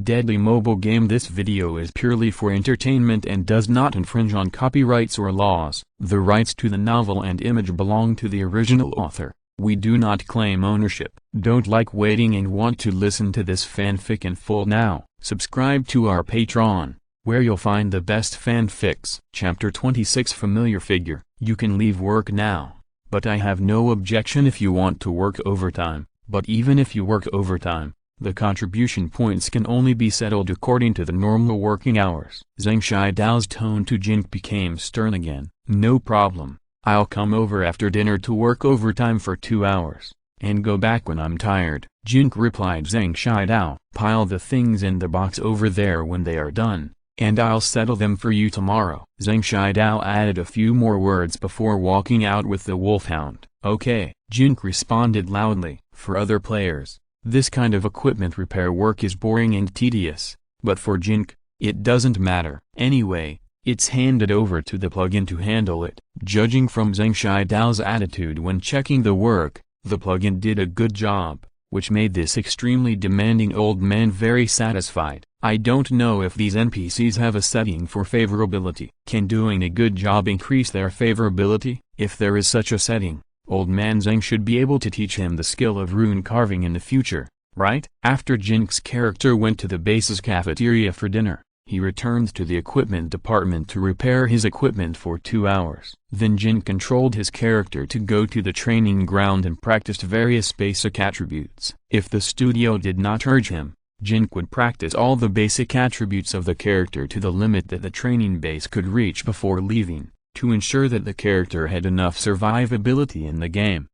deadly mobile game. This video is purely for entertainment and does not infringe on copyrights or laws. The rights to the novel and image belong to the original author. We do not claim ownership. Don't like waiting and want to listen to this fanfic in full now? Subscribe to our Patreon, where you'll find the best fanfics. Chapter 26 Familiar Figure. You can leave work now, but I have no objection if you want to work overtime. But even if you work overtime, the contribution points can only be settled according to the normal working hours. Zhang Shidao's tone to Jin Ke became stern again. No problem. I'll come over after dinner to work overtime for 2 hours, and go back when I'm tired. Jin Ke replied. Zhang Shidao, pile the things in the box over there when they are done, and I'll settle them for you tomorrow. Zhang Shidao added a few more words before walking out with the wolfhound. Okay, Jin Ke responded loudly. For other players, this kind of equipment repair work is boring and tedious, but for Jin Ke, it doesn't matter. Anyway, it's handed over to the plugin to handle it. Judging from Zhang Shidao's attitude when checking the work, the plugin did a good job, which made this extremely demanding old man very satisfied. I don't know if these NPCs have a setting for favorability. Can doing a good job increase their favorability? If there is such a setting, Old Man Zhang should be able to teach him the skill of rune carving in the future, right? After Jin Ke's character went to the base's cafeteria for dinner, he returned to the equipment department to repair his equipment for 2 hours. Then Jin controlled his character to go to the training ground and practiced various basic attributes. If the studio did not urge him, Jin would practice all the basic attributes of the character to the limit that the training base could reach before leaving, to ensure that the character had enough survivability in the game.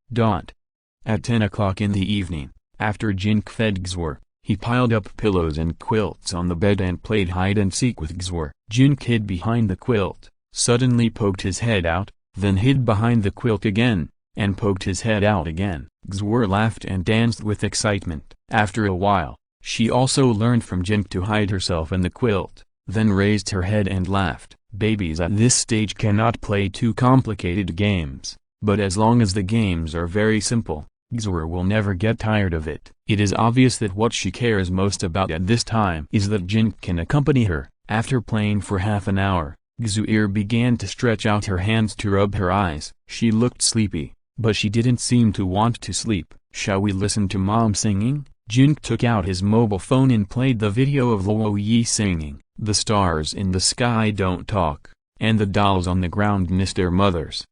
At 10 o'clock in the evening, after Jin Ke fed Xue'er, he piled up pillows and quilts on the bed and played hide-and-seek with Xue'er. Jin Ke hid behind the quilt, suddenly poked his head out, then hid behind the quilt again, and poked his head out again. Xue'er laughed and danced with excitement. After a while, she also learned from Jin Ke to hide herself in the quilt, then raised her head and laughed. Babies at this stage cannot play too complicated games, but as long as the games are very simple, Xue'er will never get tired of it. It is obvious that what she cares most about at this time is that Jin Ke can accompany her. After playing for half an hour, Xue'er began to stretch out her hands to rub her eyes. She looked sleepy, but she didn't seem to want to sleep. Shall we listen to mom singing? Jin Ke took out his mobile phone and played the video of Luo Ye singing. The stars in the sky don't talk, and the dolls on the ground miss their mothers.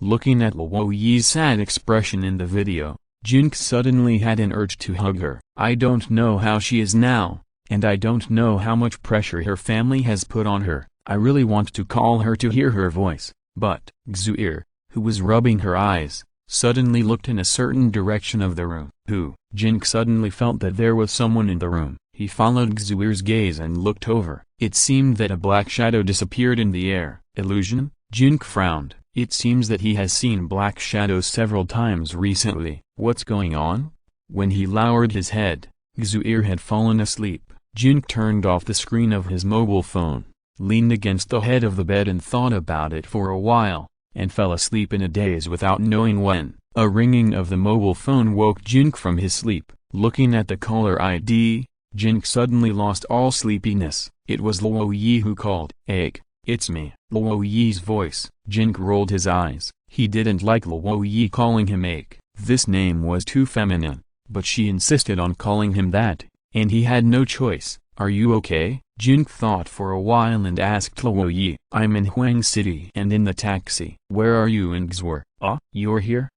Looking at Luo Ye's sad expression in the video, Jin Ke suddenly had an urge to hug her. I don't know how she is now, and I don't know how much pressure her family has put on her. I really want to call her to hear her voice, but Xue'er, who was rubbing her eyes, suddenly looked in a certain direction of the room. Jin Ke suddenly felt that there was someone in the room. He followed Xue'er's gaze and looked over. It seemed that a black shadow disappeared in the air. Illusion? Jin Ke frowned. It seems that he has seen black shadows several times recently. What's going on? When he lowered his head, Xue'er had fallen asleep. Jin Ke turned off the screen of his mobile phone, leaned against the head of the bed and thought about it for a while, and fell asleep in a daze without knowing when. A ringing of the mobile phone woke Jin Ke from his sleep. Looking at the caller ID, Jin Ke suddenly lost all sleepiness. It was Luo Ye who called. It's me. Luo Ye's voice. Jin Ke rolled his eyes. He didn't like Luo Ye calling him Ake. This name was too feminine, but she insisted on calling him that, and he had no choice. Are you okay? Jin Ke thought for a while and asked Luo Ye. I'm in Huang City and in the taxi. Where are you in Xue'er? You're here?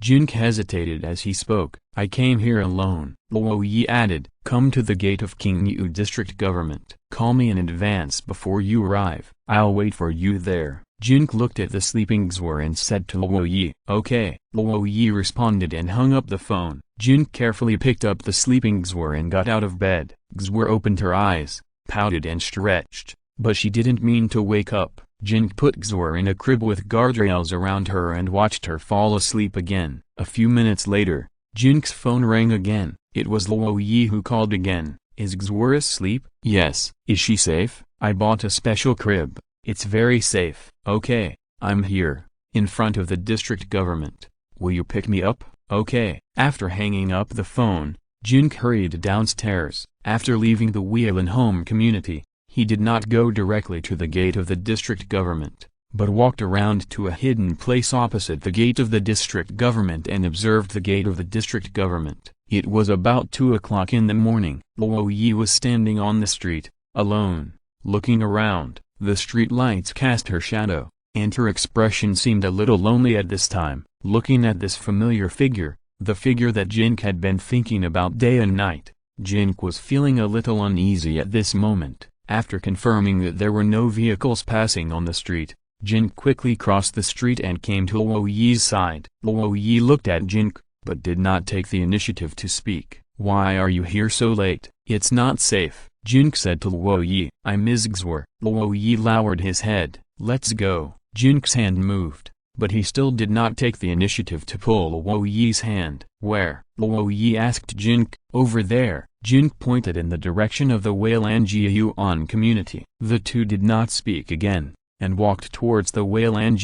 Jin Ke hesitated as he spoke. I came here alone. Luo Ye added. Come to the gate of King Yu District Government. Call me in advance before you arrive. I'll wait for you there. Jin Ke looked at the sleeping Xue'er and said to Luo Ye. Okay. Luo Ye responded and hung up the phone. Jin Ke carefully picked up the sleeping Xue'er and got out of bed. Xue'er opened her eyes, pouted and stretched, but she didn't mean to wake up. Jin Ke put Xue'er in a crib with guardrails around her and watched her fall asleep again. A few minutes later, Jin Ke's phone rang again. It was Luo Ye who called again. Is Xue'er asleep? Yes. Is she safe? I bought a special crib. It's very safe. Okay, I'm here, in front of the district government. Will you pick me up? Okay. After hanging up the phone, Jin Ke hurried downstairs. After leaving the Whelan home community, he did not go directly to the gate of the district government, but walked around to a hidden place opposite the gate of the district government and observed the gate of the district government. It was about 2 o'clock in the morning. Luo Ye was standing on the street, alone, looking around. The street lights cast her shadow, and her expression seemed a little lonely at this time. Looking at this familiar figure, the figure that Jin Ke had been thinking about day and night, Jin Ke was feeling a little uneasy at this moment. After confirming that there were no vehicles passing on the street, Jin Ke quickly crossed the street and came to Luo Ye's side. Luo Ye looked at Jin Ke, but did not take the initiative to speak. "Why are you here so late? It's not safe," Jin Ke said to Luo Ye. "I'm Xue'er." Luo Ye lowered his head. "Let's go." Jin Ke's hand moved, but he still did not take the initiative to pull Luo Ye's hand. "Where?" Luo Ye asked Jin Ke. "Over there." Jin Ke pointed in the direction of the Whelan community. The two did not speak again, and walked towards the Whelan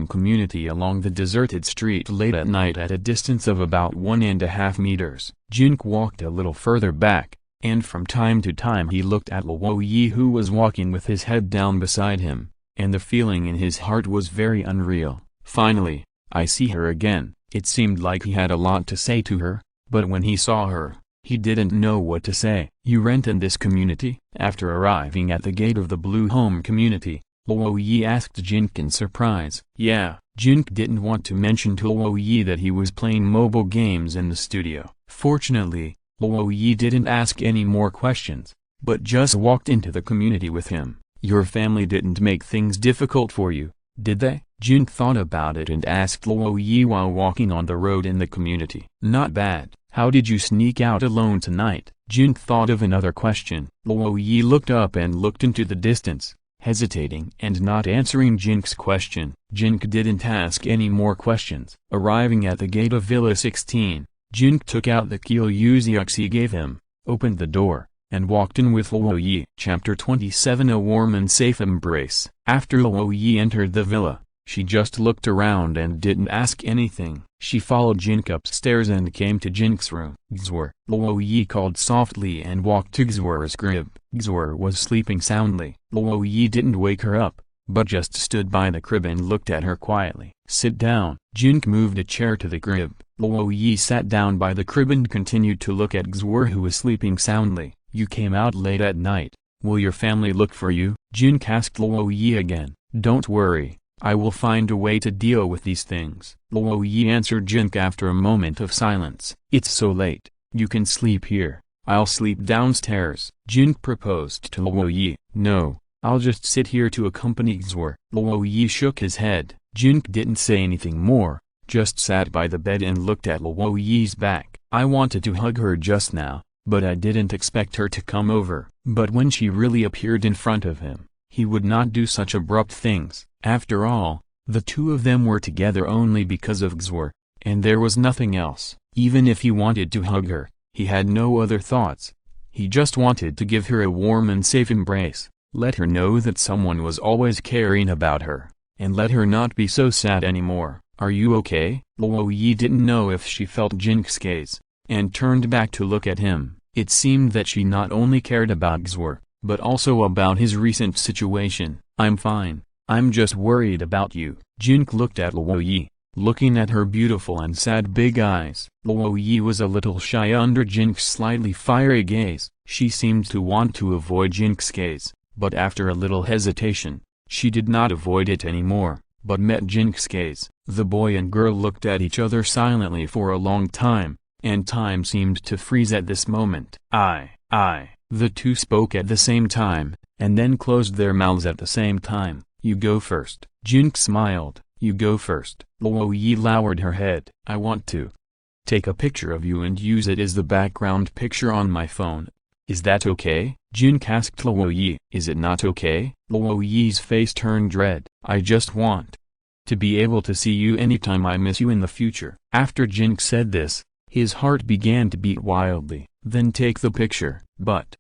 community along the deserted street late at night at a distance of about 1.5 meters. Jin Ke walked a little further back, and from time to time he looked at Luo Ye, who was walking with his head down beside him, and the feeling in his heart was very unreal. Finally, "I see her again." It seemed like he had a lot to say to her, but when he saw her, he didn't know what to say. "You rent in this community?" After arriving at the gate of the Blue Home community, Luo Ye asked Jin Ke in surprise. "Yeah." Jin Ke didn't want to mention to Luo Ye that he was playing mobile games in the studio. Fortunately, Luo Ye didn't ask any more questions, but just walked into the community with him. "Your family didn't make things difficult for you, did they?" Jin Ke thought about it and asked Luo Ye while walking on the road in the community. "Not bad." "How did you sneak out alone tonight?" Jin Ke thought of another question. Luo Ye looked up and looked into the distance, hesitating and not answering Jin Ke's question. Jin Ke didn't ask any more questions. Arriving at the gate of Villa 16, Jin Ke took out the key Xue'er gave him, opened the door, and walked in with Luo Ye. Chapter 27 A Warm and Safe Embrace. After Luo Ye entered the villa, she just looked around and didn't ask anything. She followed Jin Ke upstairs and came to Jin Ke's room. "Xue'er." Luo Ye called softly and walked to Xue'er's crib. Xue'er was sleeping soundly. Luo Ye didn't wake her up, but just stood by the crib and looked at her quietly. "Sit down." Jin Ke moved a chair to the crib. Luo Ye sat down by the crib and continued to look at Xue'er, who was sleeping soundly. "You came out late at night. Will your family look for you?" Jin Ke asked Luo Ye again. "Don't worry, I will find a way to deal with these things." Luo Ye answered Jin Ke after a moment of silence. "It's so late, you can sleep here. I'll sleep downstairs." Jin Ke proposed to Luo Ye. "No, I'll just sit here to accompany Xue'er." Luo Ye shook his head. Jin Ke didn't say anything more, just sat by the bed and looked at Luo Ye's back. "I wanted to hug her just now, but I didn't expect her to come over." But when she really appeared in front of him, he would not do such abrupt things. After all, the two of them were together only because of Xue'er, and there was nothing else. Even if he wanted to hug her, he had no other thoughts. He just wanted to give her a warm and safe embrace, let her know that someone was always caring about her, and let her not be so sad anymore. "Are you okay?" Luo Ye didn't know if she felt Jin Ke's gaze, and turned back to look at him. It seemed that she not only cared about Xue'er, but also about his recent situation. "I'm fine, I'm just worried about you." Jin Ke looked at Luo Ye, looking at her beautiful and sad big eyes. Luo Ye was a little shy under Jin Ke's slightly fiery gaze. She seemed to want to avoid Jin Ke's gaze, but after a little hesitation, she did not avoid it anymore, but met Jin Ke's gaze. The boy and girl looked at each other silently for a long time, and time seemed to freeze at this moment. I. The two spoke at the same time, and then closed their mouths at the same time. "You go first." Jin Ke smiled. "You go first." Luo Ye lowered her head. "I want to take a picture of you and use it as the background picture on my phone. Is that okay?" Jin Ke asked Luo Ye. "Is it not okay?" Luo Ye's face turned red. "I just want to be able to see you anytime I miss you in the future." After Jin Ke said this, his heart began to beat wildly. "Then take the picture. But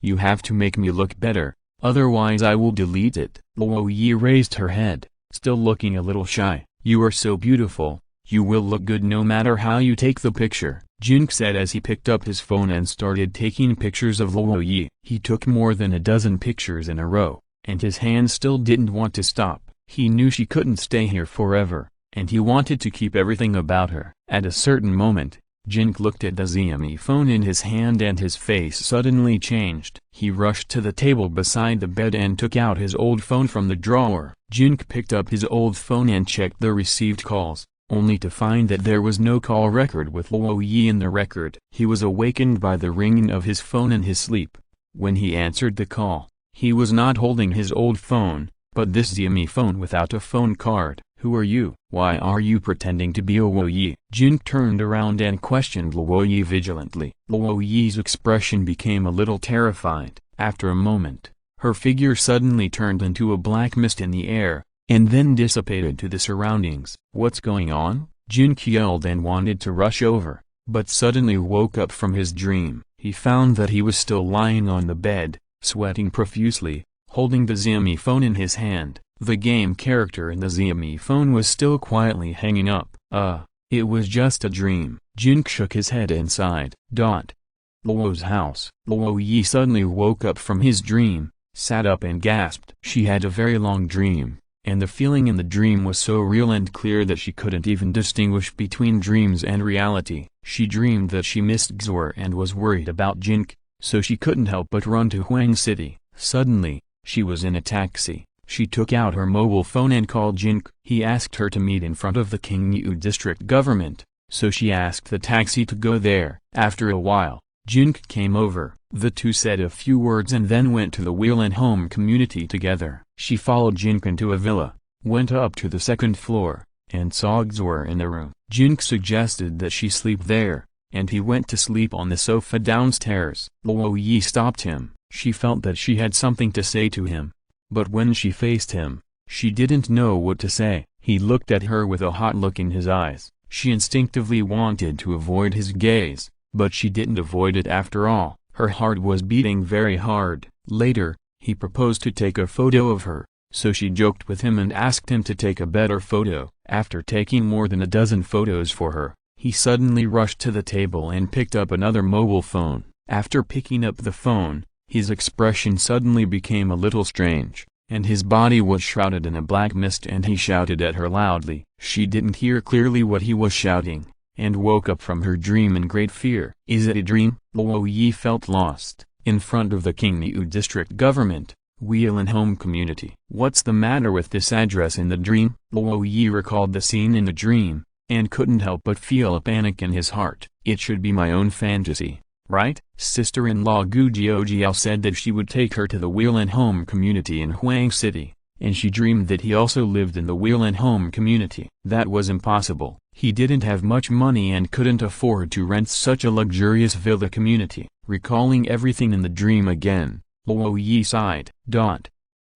you have to make me look better, otherwise I will delete it." Luo Ye raised her head, still looking a little shy. "You are so beautiful, you will look good no matter how you take the picture." Jin Ke said as he picked up his phone and started taking pictures of Luo Ye. He took more than a dozen pictures in a row, and his hand still didn't want to stop. He knew she couldn't stay here forever, and he wanted to keep everything about her. At a certain moment, Jin Ke looked at the Xiaomi phone in his hand and his face suddenly changed. He rushed to the table beside the bed and took out his old phone from the drawer. Jin Ke picked up his old phone and checked the received calls, only to find that there was no call record with Luo Ye in the record. He was awakened by the ringing of his phone in his sleep. When he answered the call, he was not holding his old phone, but this Xiaomi phone without a phone card. "Who are you? Why are you pretending to be Luo Ye?" Jin Ke turned around and questioned Luo Ye vigilantly. Luo Ye's expression became a little terrified. After a moment, her figure suddenly turned into a black mist in the air, and then dissipated to the surroundings. "What's going on?" Jin Ke yelled and wanted to rush over, but suddenly woke up from his dream. He found that he was still lying on the bed, sweating profusely, holding the Xiaomi phone in his hand. The game character in the Xiaomi phone was still quietly hanging up. It was just a dream. Jin Ke shook his head and sighed. Luo's house. Luo Ye suddenly woke up from his dream, sat up and gasped. She had a very long dream, and the feeling in the dream was so real and clear that she couldn't even distinguish between dreams and reality. She dreamed that she missed Xue'er and was worried about Jin Ke, so she couldn't help but run to Huang City. Suddenly, she was in a taxi. She took out her mobile phone and called Jin Ke. He asked her to meet in front of the Qingyu district government, so she asked the taxi to go there. After a while, Jin Ke came over. The two said a few words and then went to the Wheel and Home community together. She followed Jin Ke into a villa, went up to the second floor, and saw Xue'er in the room. Jin Ke suggested that she sleep there, and he went to sleep on the sofa downstairs. Luo Ye stopped him. She felt that she had something to say to him, but when she faced him, she didn't know what to say. He looked at her with a hot look in his eyes. She instinctively wanted to avoid his gaze, but she didn't avoid it after all. Her heart was beating very hard. Later, he proposed to take a photo of her, so she joked with him and asked him to take a better photo. After taking more than a dozen photos for her, he suddenly rushed to the table and picked up another mobile phone. After picking up the phone, his expression suddenly became a little strange, and his body was shrouded in a black mist and he shouted at her loudly. She didn't hear clearly what he was shouting, and woke up from her dream in great fear. Is it a dream? Luo Ye felt lost. In front of the Qingyu district government, Wheel and Home community. What's the matter with this address in the dream? Luo Ye recalled the scene in the dream, and couldn't help but feel a panic in his heart. It should be my own fantasy, right? Sister-in-law Gu Jiao said that she would take her to the Wheel and Home community in Huang City, and she dreamed that he also lived in the Wheel and Home community. That was impossible. He didn't have much money and couldn't afford to rent such a luxurious villa community. Recalling everything in the dream again, Luo Ye sighed.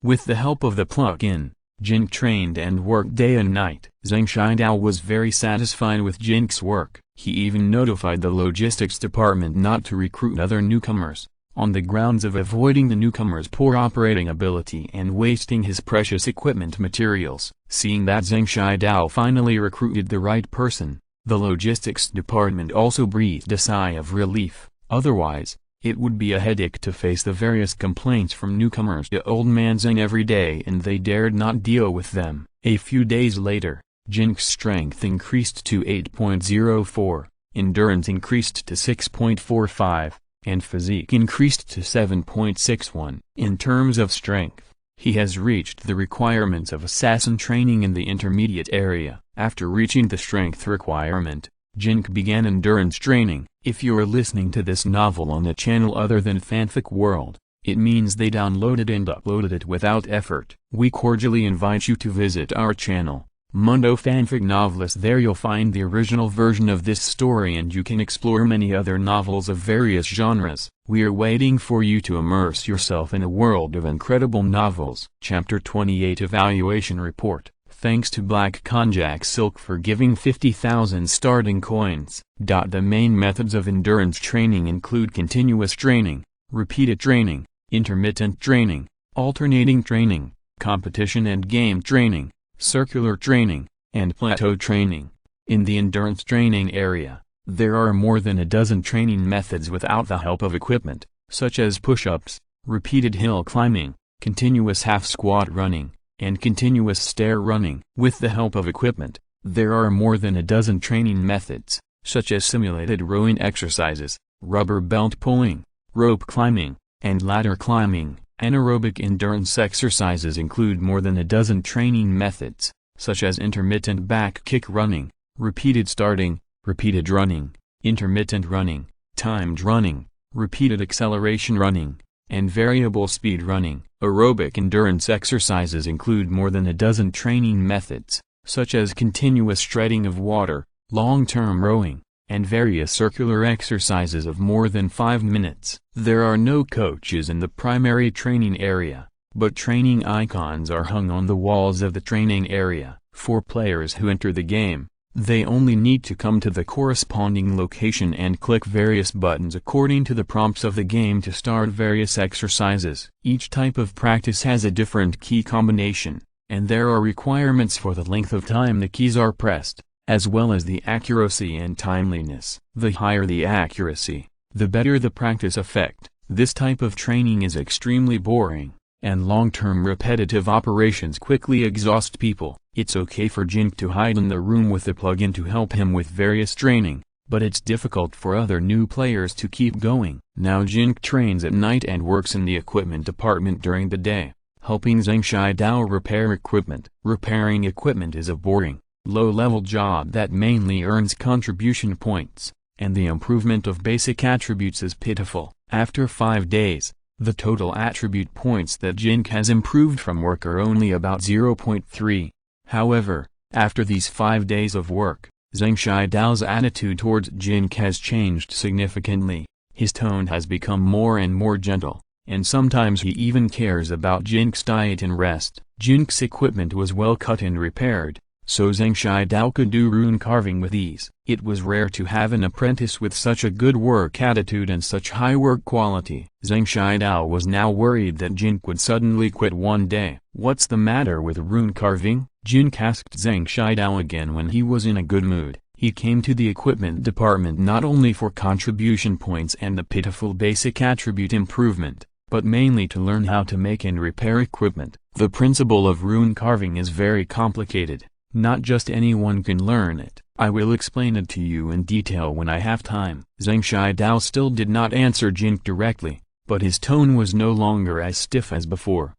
With the help of the plug-in, Jin Ke trained and worked day and night. Zhang Shidao was very satisfied with Jin Ke's work. He even notified the logistics department not to recruit other newcomers, on the grounds of avoiding the newcomers' poor operating ability and wasting his precious equipment materials. Seeing that Zhang Shidao finally recruited the right person, the logistics department also breathed a sigh of relief. Otherwise, it would be a headache to face the various complaints from newcomers to Old Man Zhang every day, and they dared not deal with them. A few days later, Jin Ke's strength increased to 8.04, endurance increased to 6.45, and physique increased to 7.61. In terms of strength, he has reached the requirements of assassin training in the intermediate area. After reaching the strength requirement, Jin Ke began endurance training. If you're listening to this novel on a channel other than Fanfic World, it means they downloaded and uploaded it without effort. We cordially invite you to visit our channel, Mundo Fanfic Novelist. There you'll find the original version of this story and you can explore many other novels of various genres. We're waiting for you to immerse yourself in a world of incredible novels. Chapter 28 Evaluation Report. Thanks to Black Konjac Silk for giving 50,000 starting coins. The main methods of endurance training include continuous training, repeated training, intermittent training, alternating training, competition and game training, circular training, and plateau training. In the endurance training area, There are more than a dozen training methods without the help of equipment, such as push-ups, repeated hill climbing, continuous half-squat running, and continuous stair running. With the help of equipment, there are more than a dozen training methods, such as simulated rowing exercises, rubber belt pulling, rope climbing, and ladder climbing. Anaerobic endurance exercises include more than a dozen training methods, such as intermittent back kick running, repeated starting, repeated running, intermittent running, timed running, repeated acceleration running, and variable speed running. Aerobic endurance exercises include more than a dozen training methods, such as continuous treading of water, long-term rowing, and various circular exercises of more than 5 minutes. There are no coaches in the primary training area, but training icons are hung on the walls of the training area. For players who enter the game, they only need to come to the corresponding location and click various buttons according to the prompts of the game to start various exercises. Each type of practice has a different key combination, and there are requirements for the length of time the keys are pressed, as well as the accuracy and timeliness. The higher the accuracy, the better the practice effect. This type of training is extremely boring, and long-term repetitive operations quickly exhaust people. It's okay for Jin to hide in the room with a plug-in to help him with various training, but it's difficult for other new players to keep going. Now Jin trains at night and works in the equipment department during the day, helping Zhang Shidao repair equipment. Repairing equipment is a boring, low-level job that mainly earns contribution points, and the improvement of basic attributes is pitiful. After 5 days, the total attribute points that Jin has improved from work are only about 0.3. However, after these 5 days of work, Zhang Shidao's attitude towards Jin has changed significantly. His tone has become more and more gentle, and sometimes he even cares about Jin's diet and rest. Jin's equipment was well cut and repaired, so Zhang Shidao could do rune carving with ease. It was rare to have an apprentice with such a good work attitude and such high work quality. Zhang Shidao was now worried that Jin would suddenly quit one day. "What's the matter with rune carving?" Jin asked Zhang Shidao again when he was in a good mood. He came to the equipment department not only for contribution points and the pitiful basic attribute improvement, but mainly to learn how to make and repair equipment. The principle of rune carving is very complicated. Not just anyone can learn it. I will explain it to you in detail when I have time. Zhang Shidao still did not answer Jin directly, but his tone was no longer as stiff as before.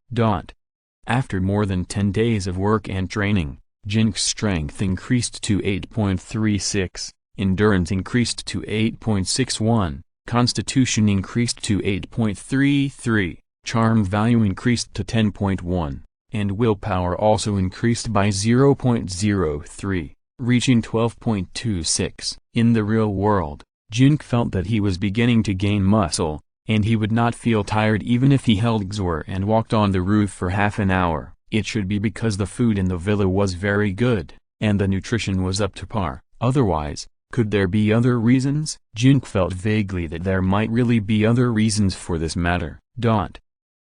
After more than 10 days of work and training, Jin's strength increased to 8.36, endurance increased to 8.61, constitution increased to 8.33, charm value increased to 10.1. and willpower also increased by 0.03, reaching 12.26. In the real world, Jin felt that he was beginning to gain muscle, and he would not feel tired even if he held Xue'er and walked on the roof for half an hour. It should be because the food in the villa was very good, and the nutrition was up to par. Otherwise, could there be other reasons? Jin felt vaguely that there might really be other reasons for this matter.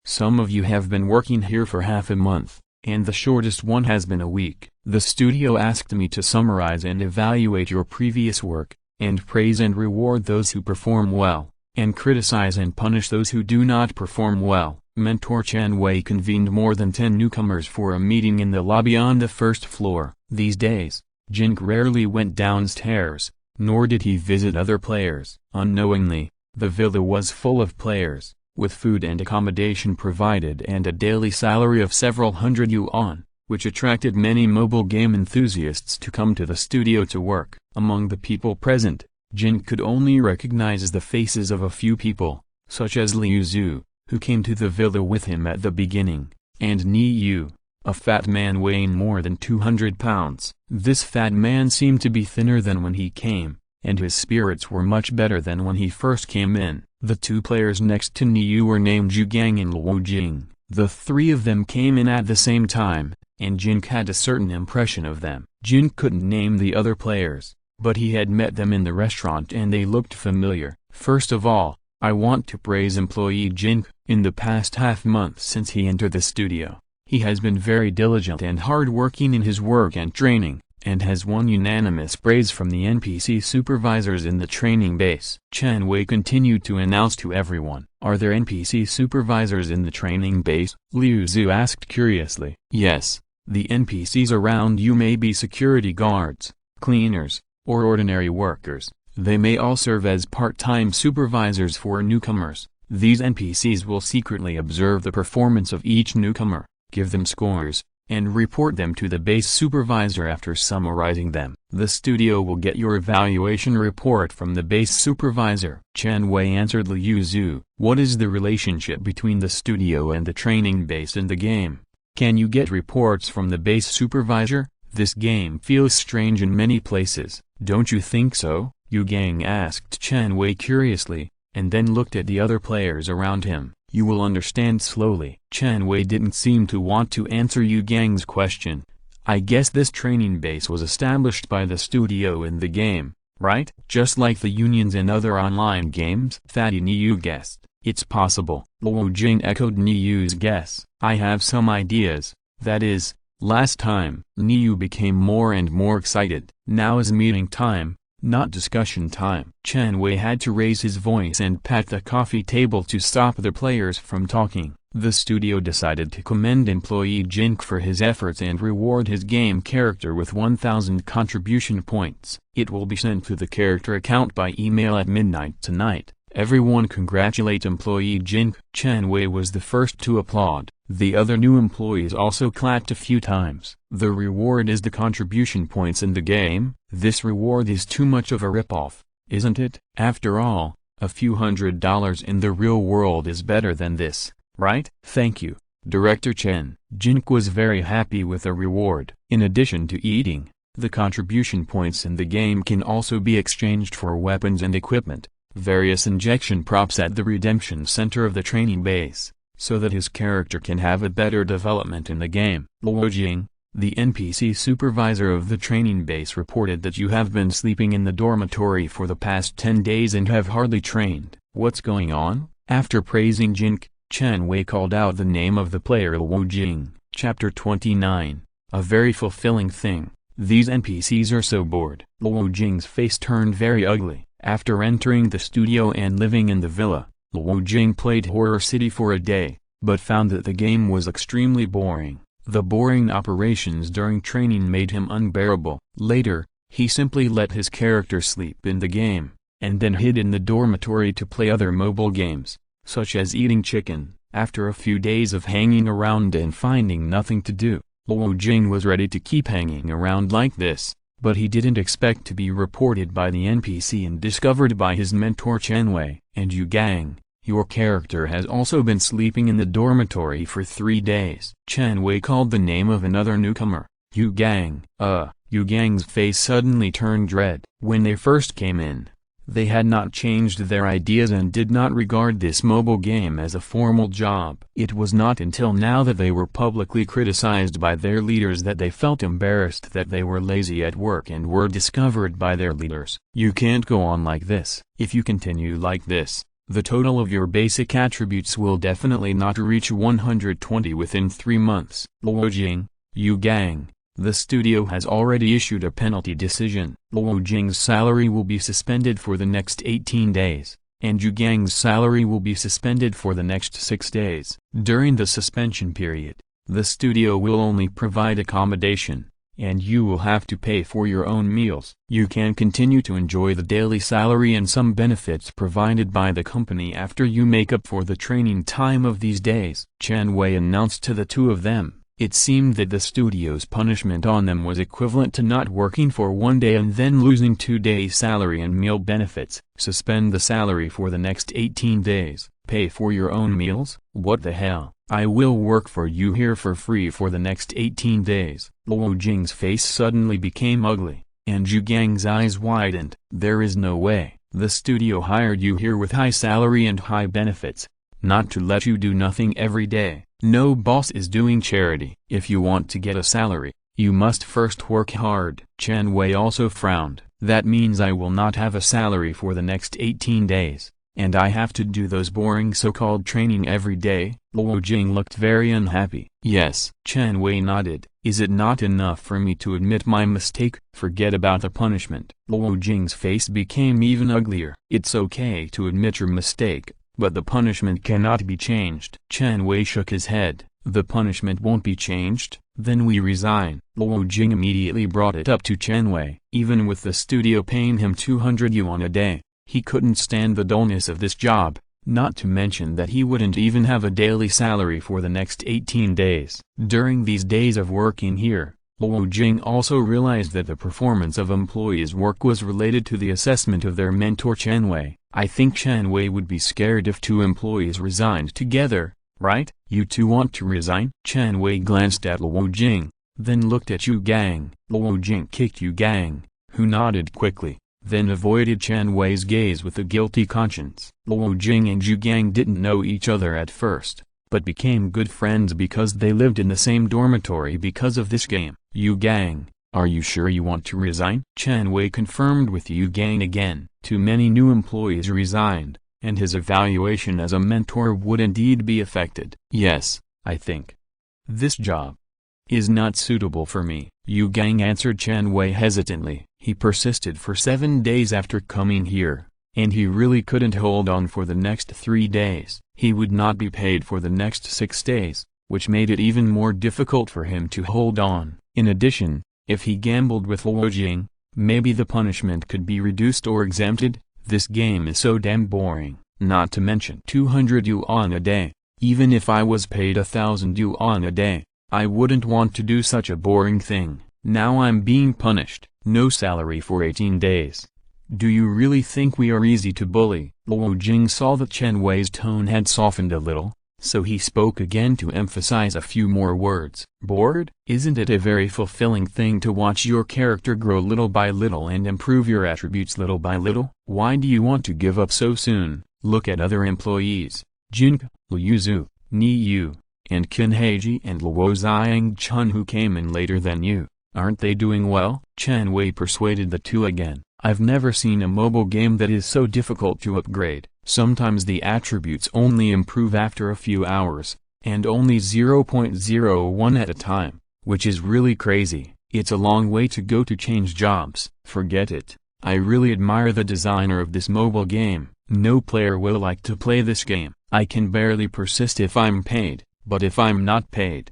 Some of you have been working here for half a month, and the shortest one has been a week. The studio asked me to summarize and evaluate your previous work, and praise and reward those who perform well, and criticize and punish those who do not perform well. Mentor Chan Wei convened more than 10 newcomers for a meeting in the lobby on the first floor. These days, Jin rarely went downstairs, nor did he visit other players. Unknowingly, the villa was full of players, with food and accommodation provided and a daily salary of several hundred yuan, which attracted many mobile game enthusiasts to come to the studio to work. Among the people present, Jin could only recognize the faces of a few people, such as Liu Zhu, who came to the villa with him at the beginning, and Ni Yu, a fat man weighing more than 200 pounds. This fat man seemed to be thinner than when he came, and his spirits were much better than when he first came in. The 2 players next to Niu were named Zhugang and Luo Jing. The 3 of them came in at the same time, and Jin had a certain impression of them. Jin couldn't name the other players, but he had met them in the restaurant and they looked familiar. First of all, I want to praise employee Jin. In the past half-month since he entered the studio, he has been very diligent and hard-working in his work and training, and has won unanimous praise from the NPC supervisors in the training base. Chen Wei continued to announce to everyone, "Are there NPC supervisors in the training base?" Liu Zhu asked curiously. "Yes, the NPCs around you may be security guards, cleaners, or ordinary workers. They may all serve as part-time supervisors for newcomers. These NPCs will secretly observe the performance of each newcomer, give them scores, and report them to the base supervisor after summarizing them. The studio will get your evaluation report from the base supervisor." Chen Wei answered Liu Zhu. "What is the relationship between the studio and the training base in the game? Can you get reports from the base supervisor? This game feels strange in many places, don't you think so?" Yu Gang asked Chen Wei curiously, and then looked at the other players around him. "You will understand slowly." Chen Wei didn't seem to want to answer Yu Gang's question. "I guess this training base was established by the studio in the game, right? Just like the unions in other online games?" Fatty Niu guessed. "It's possible." Luo Jing echoed Niu's guess. "I have some ideas, that is, last time." Niu became more and more excited. "Now is meeting time, not discussion time." Chen Wei had to raise his voice and pat the coffee table to stop the players from talking. The studio decided to commend employee Jin Ke for his efforts and reward his game character with 1,000 contribution points. It will be sent to the character account by email at midnight tonight. Everyone congratulate employee Jin Ke. Chen Wei was the first to applaud. The other new employees also clapped a few times. "The reward is the contribution points in the game? This reward is too much of a ripoff, isn't it? After all, a few $100 in the real world is better than this, right?" "Thank you, Director Chen." Jin Ke was very happy with the reward. In addition to eating, the contribution points in the game can also be exchanged for weapons and equipment, various injection props at the redemption center of the training base, so that his character can have a better development in the game. Luo Jing, the NPC supervisor of the training base, reported that you have been sleeping in the dormitory for the past 10 days and have hardly trained. What's going on? After praising Jin Ke, Chen Wei called out the name of the player Luo Jing. Chapter 29. A very fulfilling thing. These NPCs are so bored. Luo Jing's face turned very ugly. After entering the studio and living in the villa, Luo Jing played Horror City for a day, but found that the game was extremely boring. The boring operations during training made him unbearable. Later, he simply let his character sleep in the game, and then hid in the dormitory to play other mobile games, such as eating chicken. After a few days of hanging around and finding nothing to do, Luo Jing was ready to keep hanging around like this, but he didn't expect to be reported by the NPC and discovered by his mentor Chen Wei. "And Yu Gang, your character has also been sleeping in the dormitory for 3 days. Chen Wei called the name of another newcomer, Yu Gang. Yu Gang's face suddenly turned red. When they first came in, they had not changed their ideas and did not regard this mobile game as a formal job. It was not until now that they were publicly criticized by their leaders that they felt embarrassed that they were lazy at work and were discovered by their leaders. "You can't go on like this. If you continue like this, the total of your basic attributes will definitely not reach 120 within 3 months. Luo Jing, Yu Gang, the studio has already issued a penalty decision. Luo Jing's salary will be suspended for the next 18 days, and Yu Gang's salary will be suspended for the next 6 days. During the suspension period, the studio will only provide accommodation, and you will have to pay for your own meals. You can continue to enjoy the daily salary and some benefits provided by the company after you make up for the training time of these days." Chen Wei announced to the two of them. It seemed that the studio's punishment on them was equivalent to not working for 1 day and then losing 2 days' salary and meal benefits. "Suspend the salary for the next 18 days, pay for your own meals? What the hell? I will work for you here for free for the next 18 days. Luo Jing's face suddenly became ugly, and Yu Gang's eyes widened. "There is no way. The studio hired you here with high salary and high benefits, not to let you do nothing every day. No boss is doing charity. If you want to get a salary, you must first work hard." Chen Wei also frowned. "That means I will not have a salary for the next 18 days. And I have to do those boring so-called training every day? Luo Jing looked very unhappy. Yes. Chen Wei nodded. Is it not enough for me to admit my mistake? Forget about the punishment. Luo Jing's face became even uglier. It's okay to admit your mistake, but the punishment cannot be changed. Chen Wei shook his head. The punishment won't be changed? Then we resign. Luo Jing immediately brought it up to Chen Wei. Even with the studio paying him 200 yuan a day, he couldn't stand the dullness of this job, not to mention that he wouldn't even have a daily salary for the next 18 days. During these days of working here, Luo Jing also realized that the performance of employees' work was related to the assessment of their mentor Chen Wei. I think Chen Wei would be scared if two employees resigned together, right? You two want to resign? Chen Wei glanced at Luo Jing, then looked at Yu Gang. Luo Jing kicked Yu Gang, who nodded quickly, then avoided Chen Wei's gaze with a guilty conscience. Luo Jing and Yu Gang didn't know each other at first, but became good friends because they lived in the same dormitory because of this game. Yu Gang, are you sure you want to resign? Chen Wei confirmed with Yu Gang again. Too many new employees resigned, and his evaluation as a mentor would indeed be affected. Yes, I think this job is not suitable for me. Yu Gang answered Chen Wei hesitantly. He persisted for 7 days after coming here, and he really couldn't hold on for the next 3 days. He would not be paid for the next 6 days, which made it even more difficult for him to hold on. In addition, if he gambled with Luo Jing, maybe the punishment could be reduced or exempted. This game is so damn boring. Not to mention 200 yuan a day. Even if I was paid 1,000 yuan a day, I wouldn't want to do such a boring thing. Now I'm being punished. No salary for 18 days. Do you really think we are easy to bully? Luo Jing saw that Chen Wei's tone had softened a little, so he spoke again to emphasize a few more words. Bored? Isn't it a very fulfilling thing to watch your character grow little by little and improve your attributes little by little? Why do you want to give up so soon? Look at other employees. Jin Ke, Liu Zhu, Ni Yu, and Qin Heiji and Luo Xiang Chun who came in later than you. Aren't they doing well? Chen Wei persuaded the two again. I've never seen a mobile game that is so difficult to upgrade. Sometimes the attributes only improve after a few hours, and only 0.01 at a time, which is really crazy. It's a long way to go to change jobs. Forget it. I really admire the designer of this mobile game. No player will like to play this game. I can barely persist if I'm paid, but if I'm not paid,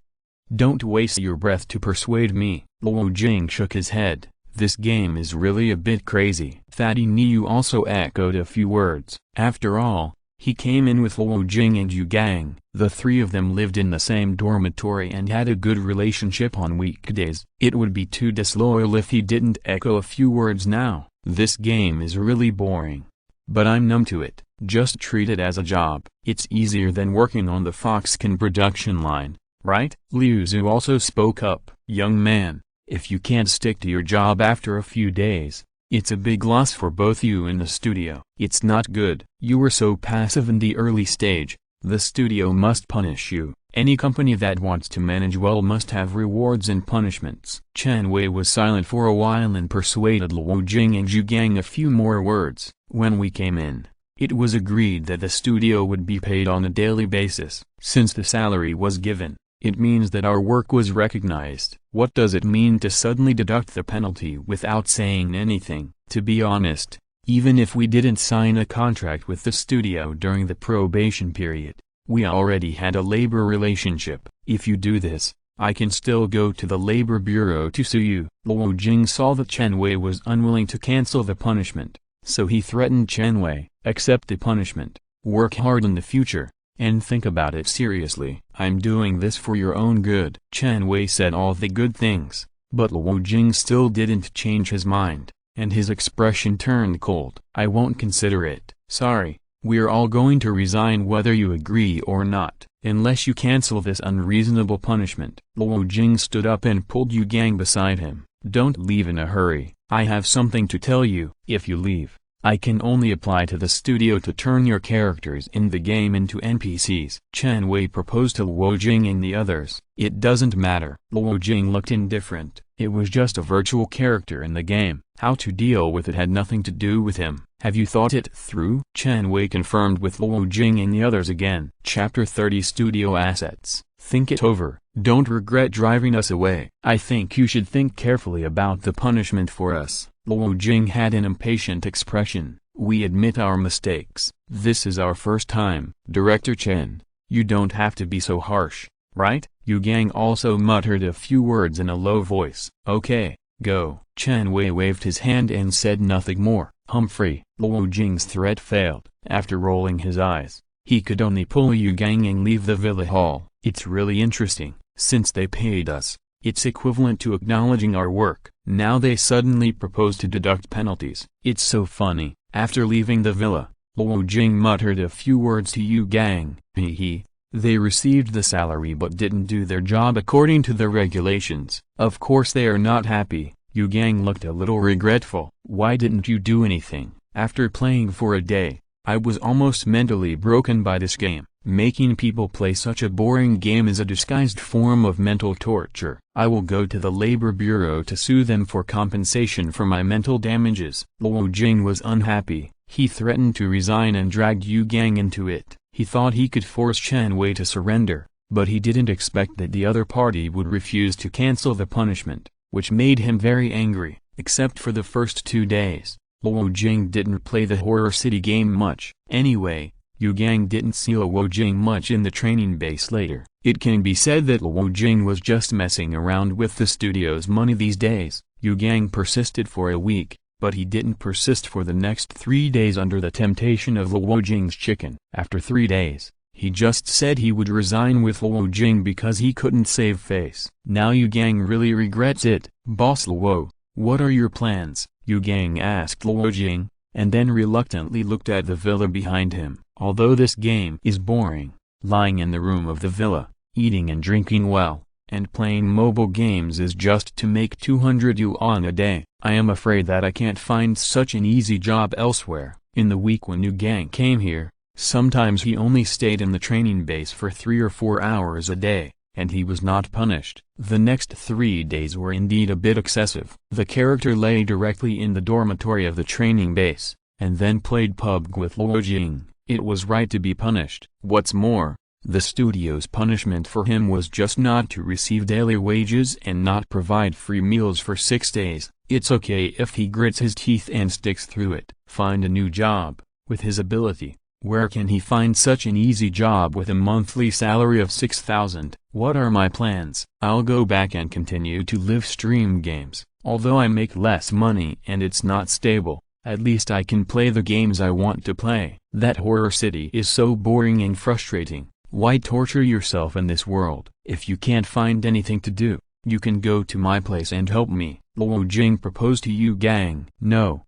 don't waste your breath to persuade me. Luo Jing shook his head. This game is really a bit crazy. Fatty Niu also echoed a few words. After all, he came in with Luo Jing and Yu Gang. The three of them lived in the same dormitory and had a good relationship on weekdays. It would be too disloyal if he didn't echo a few words now. This game is really boring. But I'm numb to it. Just treat it as a job. It's easier than working on the Foxconn production line, right? Liu Zhu also spoke up. Young man, if you can't stick to your job after a few days, it's a big loss for both you and the studio. It's not good. You were so passive in the early stage. The studio must punish you. Any company that wants to manage well must have rewards and punishments. Chen Wei was silent for a while and persuaded Luo Jing and Yu Gang a few more words. When we came in, it was agreed that the studio would be paid on a daily basis. Since the salary was given, it means that our work was recognized. What does it mean to suddenly deduct the penalty without saying anything? To be honest, even if we didn't sign a contract with the studio during the probation period, we already had a labor relationship. If you do this, I can still go to the labor bureau to sue you. Luo Jing saw that Chen Wei was unwilling to cancel the punishment, so he threatened Chen Wei, accept the punishment, work hard in the future, and think about it seriously. I'm doing this for your own good. Chen Wei said all the good things, but Luo Jing still didn't change his mind, and his expression turned cold. I won't consider it. Sorry, we're all going to resign whether you agree or not, unless you cancel this unreasonable punishment. Luo Jing stood up and pulled Yu Gang beside him. Don't leave in a hurry. I have something to tell you. If you leave, I can only apply to the studio to turn your characters in the game into NPCs. Chen Wei proposed to Luo Jing and the others. It doesn't matter. Luo Jing looked indifferent. It was just a virtual character in the game. How to deal with it had nothing to do with him. Have you thought it through? Chen Wei confirmed with Luo Jing and the others again. Chapter 30 Studio Assets. Think it over. Don't regret driving us away. I think you should think carefully about the punishment for us. Luo Jing had an impatient expression. We admit our mistakes. This is our first time. Director Chen, you don't have to be so harsh, right? Yu Gang also muttered a few words in a low voice. Okay, go. Chen Wei waved his hand and said nothing more. Humphrey. Luo Jing's threat failed. After rolling his eyes, he could only pull Yu Gang and leave the villa hall. It's really interesting. Since they paid us, it's equivalent to acknowledging our work. Now they suddenly propose to deduct penalties. It's so funny. After leaving the villa, Luo Jing muttered a few words to Yu Gang. He. They received the salary but didn't do their job according to the regulations. Of course they are not happy. Yu Gang looked a little regretful. Why didn't you do anything? After playing for a day, I was almost mentally broken by this game. Making people play such a boring game is a disguised form of mental torture. I will go to the Labor Bureau to sue them for compensation for my mental damages. Luo Jing was unhappy. He threatened to resign and dragged Yu Gang into it. He thought he could force Chen Wei to surrender, but he didn't expect that the other party would refuse to cancel the punishment, which made him very angry. Except for the first 2 days, Luo Jing didn't play the Horror City game much. Anyway, Yu Gang didn't see Luo Jing much in the training base later. It can be said that Luo Jing was just messing around with the studio's money these days. Yu Gang persisted for a week, but he didn't persist for the next 3 days under the temptation of Luo Jing's chicken. After 3 days, he just said he would resign with Luo Jing because he couldn't save face. Now Yu Gang really regrets it. Boss Luo, what are your plans? Yu Gang asked Luo Jing, and then reluctantly looked at the villa behind him. Although this game is boring, lying in the room of the villa, eating and drinking well, and playing mobile games is just to make 200 yuan a day. I am afraid that I can't find such an easy job elsewhere. In the week when Yu Gang came here, sometimes he only stayed in the training base for 3 or 4 hours a day, and he was not punished. The next 3 days were indeed a bit excessive. The character lay directly in the dormitory of the training base, and then played PUBG with Luo Jing. It was right to be punished. What's more, the studio's punishment for him was just not to receive daily wages and not provide free meals for 6 days. It's okay if he grits his teeth and sticks through it. Find a new job. With his ability, where can he find such an easy job with a monthly salary of 6,000? What are my plans? I'll go back and continue to live stream games. Although I make less money and it's not stable, at least I can play the games I want to play. That Horror City is so boring and frustrating. Why torture yourself in this world? If you can't find anything to do, you can go to my place and help me. Luo Jing proposed to Yu Gang. No,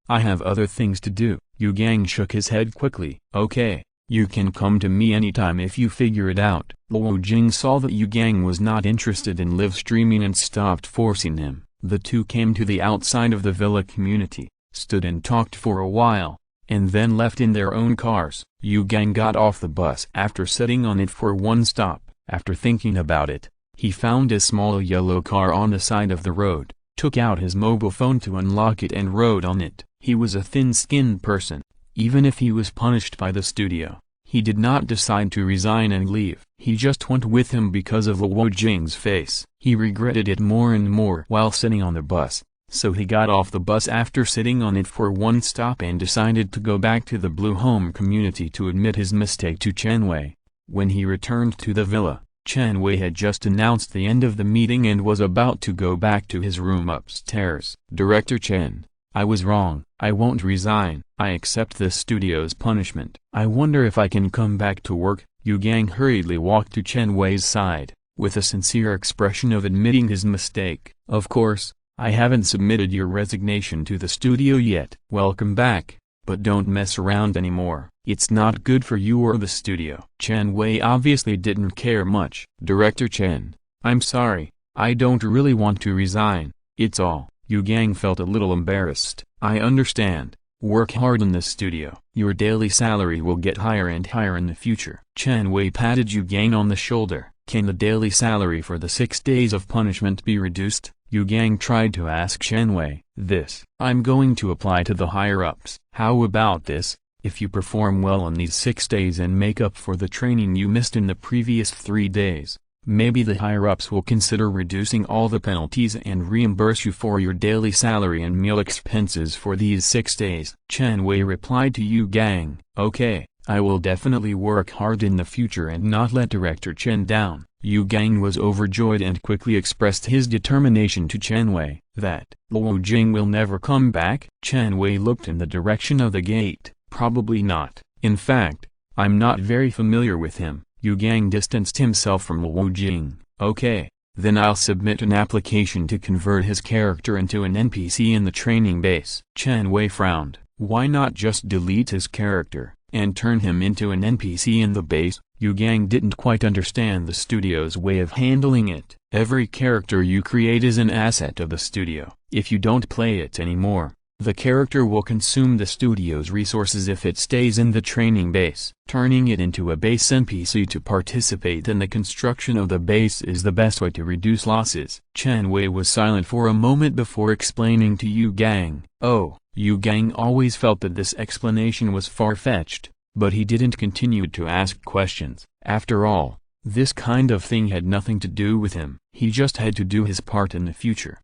I have other things to do. Yu Gang shook his head quickly. Okay, you can come to me anytime if you figure it out. Luo Jing saw that Yu Gang was not interested in live streaming and stopped forcing him. The two came to the outside of the villa community, stood and talked for a while, and then left in their own cars. Yu Gang got off the bus after sitting on it for one stop. After thinking about it, he found a small yellow car on the side of the road, took out his mobile phone to unlock it and rode on it. He was a thin-skinned person. Even if he was punished by the studio, he did not decide to resign and leave. He just went with him because of Luo Jing's face. He regretted it more and more while sitting on the bus. So he got off the bus after sitting on it for one stop and decided to go back to the Blue Home community to admit his mistake to Chen Wei. When he returned to the villa, Chen Wei had just announced the end of the meeting and was about to go back to his room upstairs. Director Chen, I was wrong. I won't resign. I accept the studio's punishment. I wonder if I can come back to work. Yu Gang hurriedly walked to Chen Wei's side, with a sincere expression of admitting his mistake. Of course, I haven't submitted your resignation to the studio yet. Welcome back, but don't mess around anymore. It's not good for you or the studio. Chen Wei obviously didn't care much. Director Chen, I'm sorry. I don't really want to resign. It's all. Yu Gang felt a little embarrassed. I understand. Work hard in the studio. Your daily salary will get higher and higher in the future. Chen Wei patted Yu Gang on the shoulder. Can the daily salary for the 6 days of punishment be reduced? Yu Gang tried to ask Chen Wei. This. I'm going to apply to the higher-ups. How about this? If you perform well on these 6 days and make up for the training you missed in the previous 3 days, maybe the higher-ups will consider reducing all the penalties and reimburse you for your daily salary and meal expenses for these 6 days. Chen Wei replied to Yu Gang, okay, I will definitely work hard in the future and not let Director Chen down. Yu Gang was overjoyed and quickly expressed his determination to Chen Wei, that Luo Jing will never come back. Chen Wei looked in the direction of the gate. Probably not. In fact, I'm not very familiar with him. Yu Gang distanced himself from Luo Jing. Okay, then I'll submit an application to convert his character into an NPC in the training base. Chen Wei frowned. Why not just delete his character and turn him into an NPC in the base? Yu Gang didn't quite understand the studio's way of handling it. Every character you create is an asset of the studio. If you don't play it anymore, the character will consume the studio's resources if it stays in the training base. Turning it into a base NPC to participate in the construction of the base is the best way to reduce losses. Chen Wei was silent for a moment before explaining to Yu Gang. Oh, Yu Gang always felt that this explanation was far-fetched, but he didn't continue to ask questions. After all, this kind of thing had nothing to do with him. He just had to do his part in the future.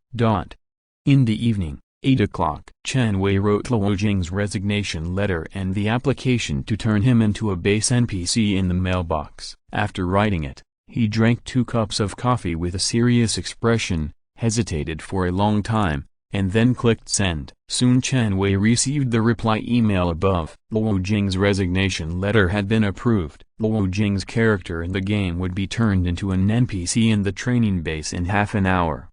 In the evening, 8 o'clock. Chen Wei wrote Luo Jing's resignation letter and the application to turn him into a base NPC in the mailbox. After writing it, he drank 2 cups of coffee with a serious expression, hesitated for a long time, and then clicked send. Soon Chen Wei received the reply email above. Luo Jing's resignation letter had been approved. Luo Jing's character in the game would be turned into an NPC in the training base in half an hour.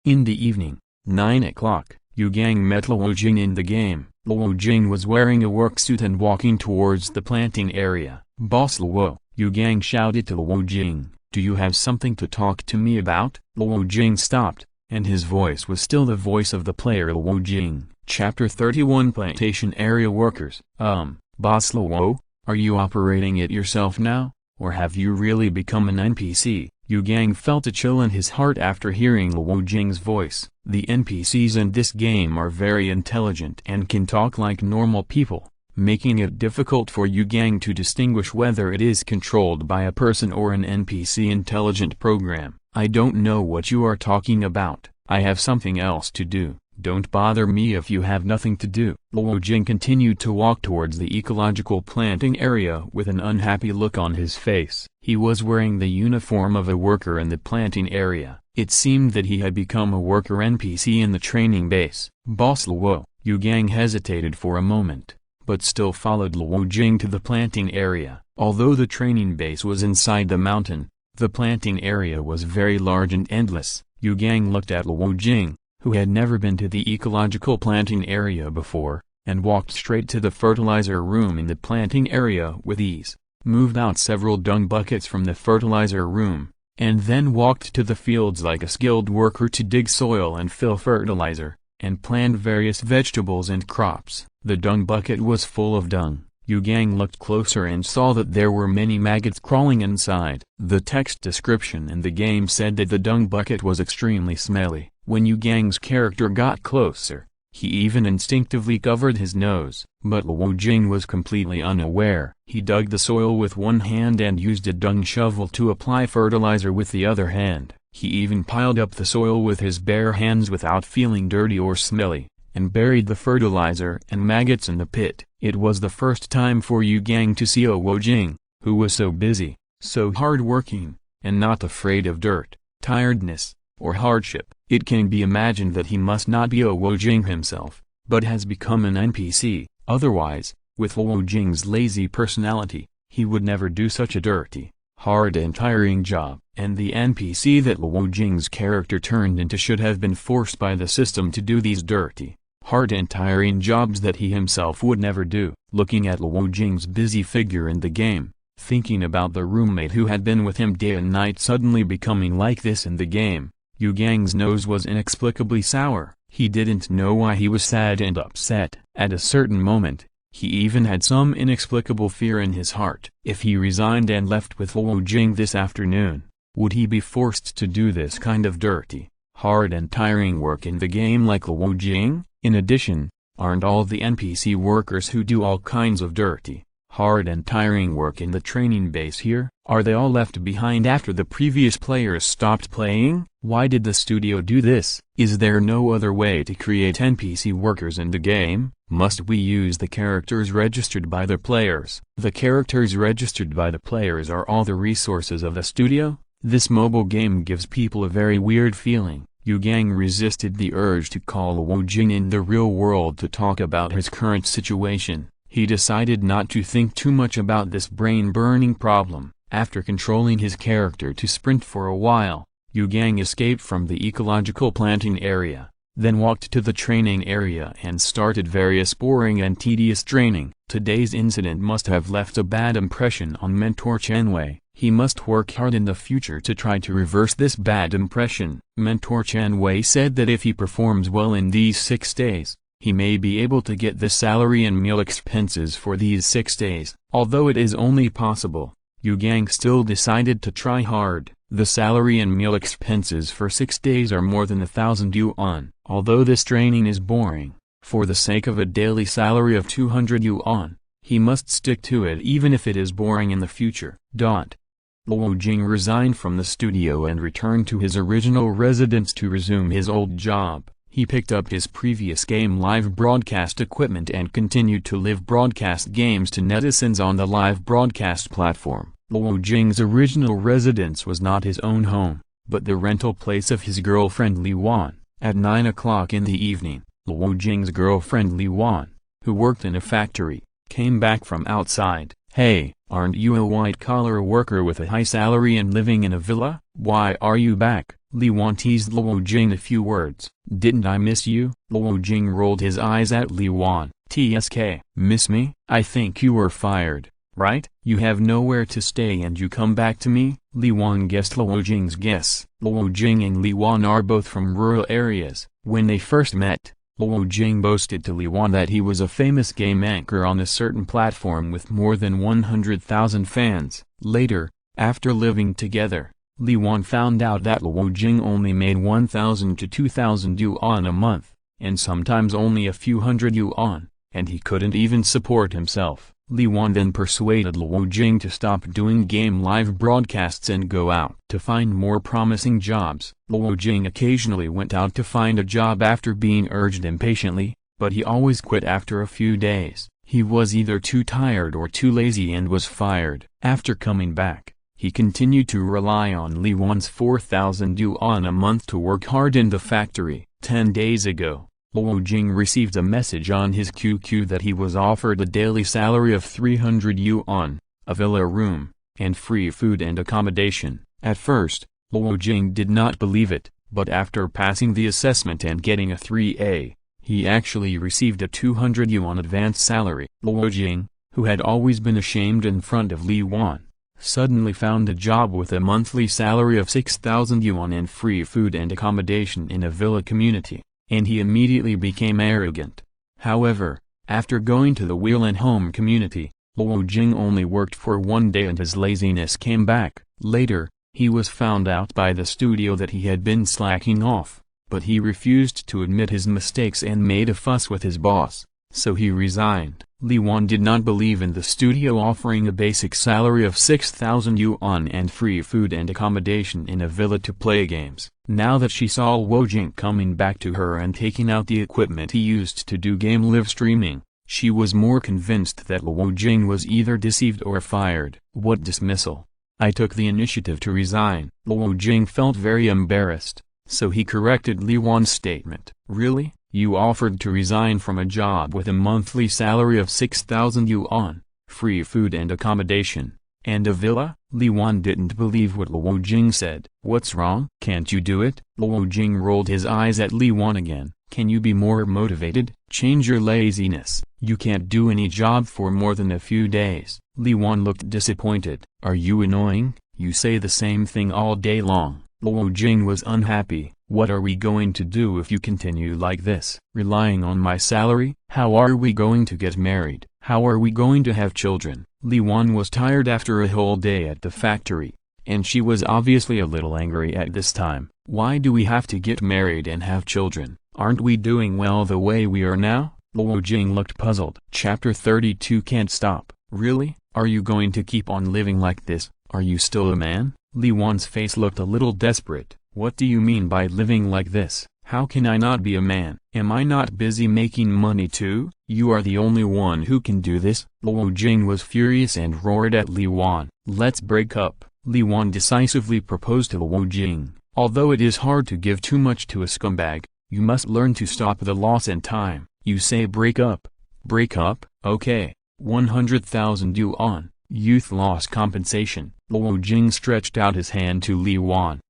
In the evening, 9 o'clock, Yu Gang met Luo Jing in the game. Luo Jing was wearing a work suit and walking towards the planting area. Boss Luo, Yu Gang shouted to Luo Jing, do you have something to talk to me about? Luo Jing stopped, and his voice was still the voice of the player Luo Jing. Chapter 31 Plantation Area Workers. Boss Luo, are you operating it yourself now, or have you really become an NPC? Yu Gang felt a chill in his heart after hearing Luo Jing's voice. The NPCs in this game are very intelligent and can talk like normal people, making it difficult for Yu Gang to distinguish whether it is controlled by a person or an NPC intelligent program. I don't know what you are talking about. I have something else to do. Don't bother me if you have nothing to do. Luo Jing continued to walk towards the ecological planting area with an unhappy look on his face. He was wearing the uniform of a worker in the planting area. It seemed that he had become a worker NPC in the training base. Boss Luo, Yu Gang hesitated for a moment, but still followed Luo Jing to the planting area. Although the training base was inside the mountain, the planting area was very large and endless. Yu Gang looked at Luo Jing, who had never been to the ecological planting area before, and walked straight to the fertilizer room in the planting area with ease, moved out several dung buckets from the fertilizer room, and then walked to the fields like a skilled worker to dig soil and fill fertilizer, and plant various vegetables and crops. The dung bucket was full of dung. Yu Gang looked closer and saw that there were many maggots crawling inside. The text description in the game said that the dung bucket was extremely smelly. When Yu Gang's character got closer, he even instinctively covered his nose. But Luo Jing was completely unaware. He dug the soil with one hand and used a dung shovel to apply fertilizer with the other hand. He even piled up the soil with his bare hands without feeling dirty or smelly, and buried the fertilizer and maggots in the pit. It was the first time for Yu Gang to see Luo Jing, who was so busy, so hard-working, and not afraid of dirt, tiredness, or hardship. It can be imagined that he must not be Luo Jing himself, but has become an NPC. Otherwise, with Luo Jing's lazy personality, he would never do such a dirty, hard and tiring job. And the NPC that Luo Jing's character turned into should have been forced by the system to do these dirty, hard and tiring jobs that he himself would never do. Looking at Luo Jing's busy figure in the game, thinking about the roommate who had been with him day and night suddenly becoming like this in the game, Yu Gang's nose was inexplicably sour. He didn't know why he was sad and upset. At a certain moment, he even had some inexplicable fear in his heart. If he resigned and left with Luo Jing this afternoon, would he be forced to do this kind of dirty, hard and tiring work in the game like Luo Jing? In addition, aren't all the NPC workers who do all kinds of dirty, hard and tiring work in the training base here? Are they all left behind after the previous players stopped playing? Why did the studio do this? Is there no other way to create NPC workers in the game? Must we use the characters registered by the players? The characters registered by the players are all the resources of the studio? This mobile game gives people a very weird feeling. Yu Gang resisted the urge to call Luo Jing in the real world to talk about his current situation. He decided not to think too much about this brain-burning problem. After controlling his character to sprint for a while, Yu Gang escaped from the ecological planting area, then walked to the training area and started various boring and tedious training. Today's incident must have left a bad impression on Mentor Chen Wei. He must work hard in the future to try to reverse this bad impression. Mentor Chen Wei said that if he performs well in these 6 days, he may be able to get the salary and meal expenses for these 6 days. Although it is only possible, Yu Gang still decided to try hard. The salary and meal expenses for 6 days are more than 1,000 yuan. Although this training is boring, for the sake of a daily salary of 200 yuan, he must stick to it even if it is boring in the future. Luo Jing resigned from the studio and returned to his original residence to resume his old job. He picked up his previous game live broadcast equipment and continued to live broadcast games to netizens on the live broadcast platform. Luo Jing's original residence was not his own home, but the rental place of his girlfriend Li Wan. At 9 o'clock in the evening, Luo Jing's girlfriend Li Wan, who worked in a factory, came back from outside. "Hey, aren't you a white-collar worker with a high salary and living in a villa? Why are you back?" Li Wan teased Luo Jing a few words. "Didn't I miss you?" Luo Jing rolled his eyes at Li Wan. "Tsk, miss me? I think you were fired, right? You have nowhere to stay and you come back to me?" Li Wan guessed Luo Jing's guess. Luo Jing and Li Wan are both from rural areas. When they first met, Luo Jing boasted to Li Wan that he was a famous game anchor on a certain platform with more than 100,000 fans. Later, after living together, Li Wan found out that Luo Jing only made 1,000 to 2,000 yuan a month, and sometimes only a few hundred yuan, and he couldn't even support himself. Li Wan then persuaded Luo Jing to stop doing game live broadcasts and go out to find more promising jobs. Luo Jing occasionally went out to find a job after being urged impatiently, but he always quit after a few days. He was either too tired or too lazy and was fired. After coming back, he continued to rely on Li Wan's 4,000 yuan a month to work hard in the factory. 10 days ago, Luo Jing received a message on his QQ that he was offered a daily salary of 300 yuan, a villa room, and free food and accommodation. At first, Luo Jing did not believe it, but after passing the assessment and getting a 3A, he actually received a 200 yuan advance salary. Luo Jing, who had always been ashamed in front of Li Wan, suddenly found a job with a monthly salary of 6,000 yuan and free food and accommodation in a villa community, and he immediately became arrogant. However, after going to the Wheel and Home community, Luo Jing only worked for 1 day and his laziness came back. Later, he was found out by the studio that he had been slacking off, but he refused to admit his mistakes and made a fuss with his boss, so he resigned. Li Wan did not believe in the studio offering a basic salary of 6,000 yuan and free food and accommodation in a villa to play games. Now that she saw Luo Jing coming back to her and taking out the equipment he used to do game live streaming, she was more convinced that Luo Jing was either deceived or fired. What dismissal! I took the initiative to resign. Luo Jing felt very embarrassed, so he corrected Li Wan's statement. Really? You offered to resign from a job with a monthly salary of 6,000 yuan, free food and accommodation, and a villa? Li Wan didn't believe what Luo Jing said. What's wrong? Can't you do it? Luo Jing rolled his eyes at Li Wan again. Can you be more motivated? Change your laziness. You can't do any job for more than a few days. Li Wan looked disappointed. Are you annoying? You say the same thing all day long. Luo Jing was unhappy. What are we going to do if you continue like this? Relying on my salary? How are we going to get married? How are we going to have children? Li Wan was tired after a whole day at the factory, and she was obviously a little angry at this time. Why do we have to get married and have children? Aren't we doing well the way we are now? Luo Jing looked puzzled. Chapter 32 Can't Stop. Really? Are you going to keep on living like this? Are you still a man? Li Wan's face looked a little desperate. What do you mean by living like this? How can I not be a man? Am I not busy making money too? You are the only one who can do this. Luo Jing was furious and roared at Li Wan. Let's break up. Li Wan decisively proposed to Luo Jing. Although it is hard to give too much to a scumbag, you must learn to stop the loss and time. You say break up. Break up? Okay. 100,000 yuan. Youth loss compensation. Luo Jing stretched out his hand to Li Wan.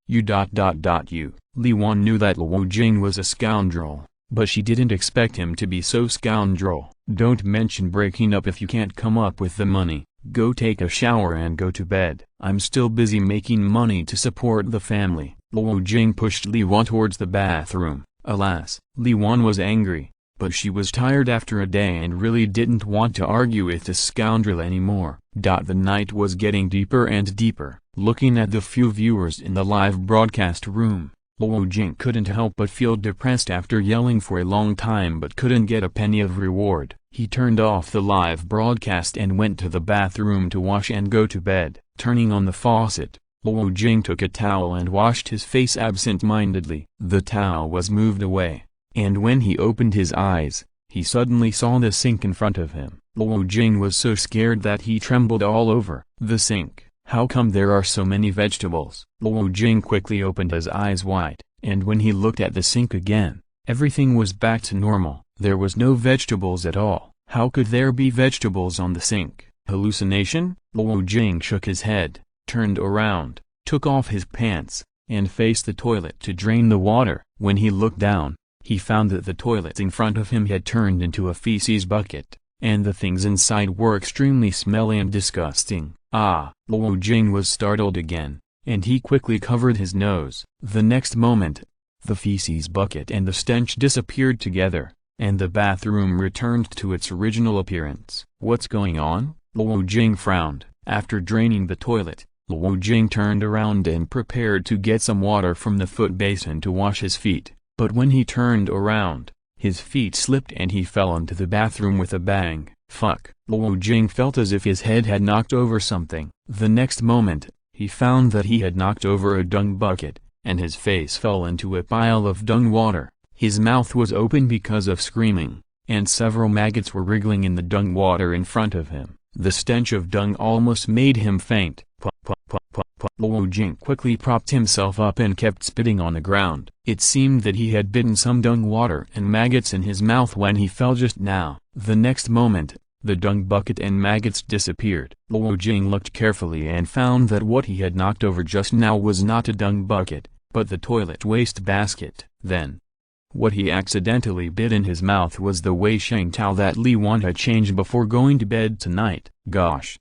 You. Li Wan knew that Luo Jing was a scoundrel, but she didn't expect him to be so scoundrel. Don't mention breaking up if you can't come up with the money. Go take a shower and go to bed. I'm still busy making money to support the family. Luo Jing pushed Li Wan towards the bathroom. Alas, Li Wan was angry, but she was tired after a day and really didn't want to argue with this scoundrel anymore. The night was getting deeper and deeper. Looking at the few viewers in the live broadcast room, Luo Jing couldn't help but feel depressed after yelling for a long time but couldn't get a penny of reward. He turned off the live broadcast and went to the bathroom to wash and go to bed. Turning on the faucet, Luo Jing took a towel and washed his face absent-mindedly. The towel was moved away, and when he opened his eyes, he suddenly saw the sink in front of him. Luo Jing was so scared that he trembled all over. The sink. How come there are so many vegetables? Luo Jing quickly opened his eyes wide, and when he looked at the sink again, everything was back to normal. There was no vegetables at all. How could there be vegetables on the sink? Hallucination? Luo Jing shook his head, turned around, took off his pants, and faced the toilet to drain the water. When he looked down, he found that the toilet in front of him had turned into a feces bucket, and the things inside were extremely smelly and disgusting. Luo Jing was startled again, and he quickly covered his nose. The next moment, the feces bucket and the stench disappeared together, and the bathroom returned to its original appearance. What's going on? Luo Jing frowned. After draining the toilet, Luo Jing turned around and prepared to get some water from the foot basin to wash his feet. But when he turned around, his feet slipped and he fell into the bathroom with a bang. Fuck. Luo Jing felt as if his head had knocked over something. The next moment, he found that he had knocked over a dung bucket, and his face fell into a pile of dung water. His mouth was open because of screaming, and several maggots were wriggling in the dung water in front of him. The stench of dung almost made him faint. Luo Jing quickly propped himself up and kept spitting on the ground. It seemed that he had bitten some dung water and maggots in his mouth when he fell just now. The next moment, the dung bucket and maggots disappeared. Luo Jing looked carefully and found that what he had knocked over just now was not a dung bucket, but the toilet waste basket. Then, what he accidentally bit in his mouth was the Wei Sheng Tao that Li Wan had changed before going to bed tonight. Gosh.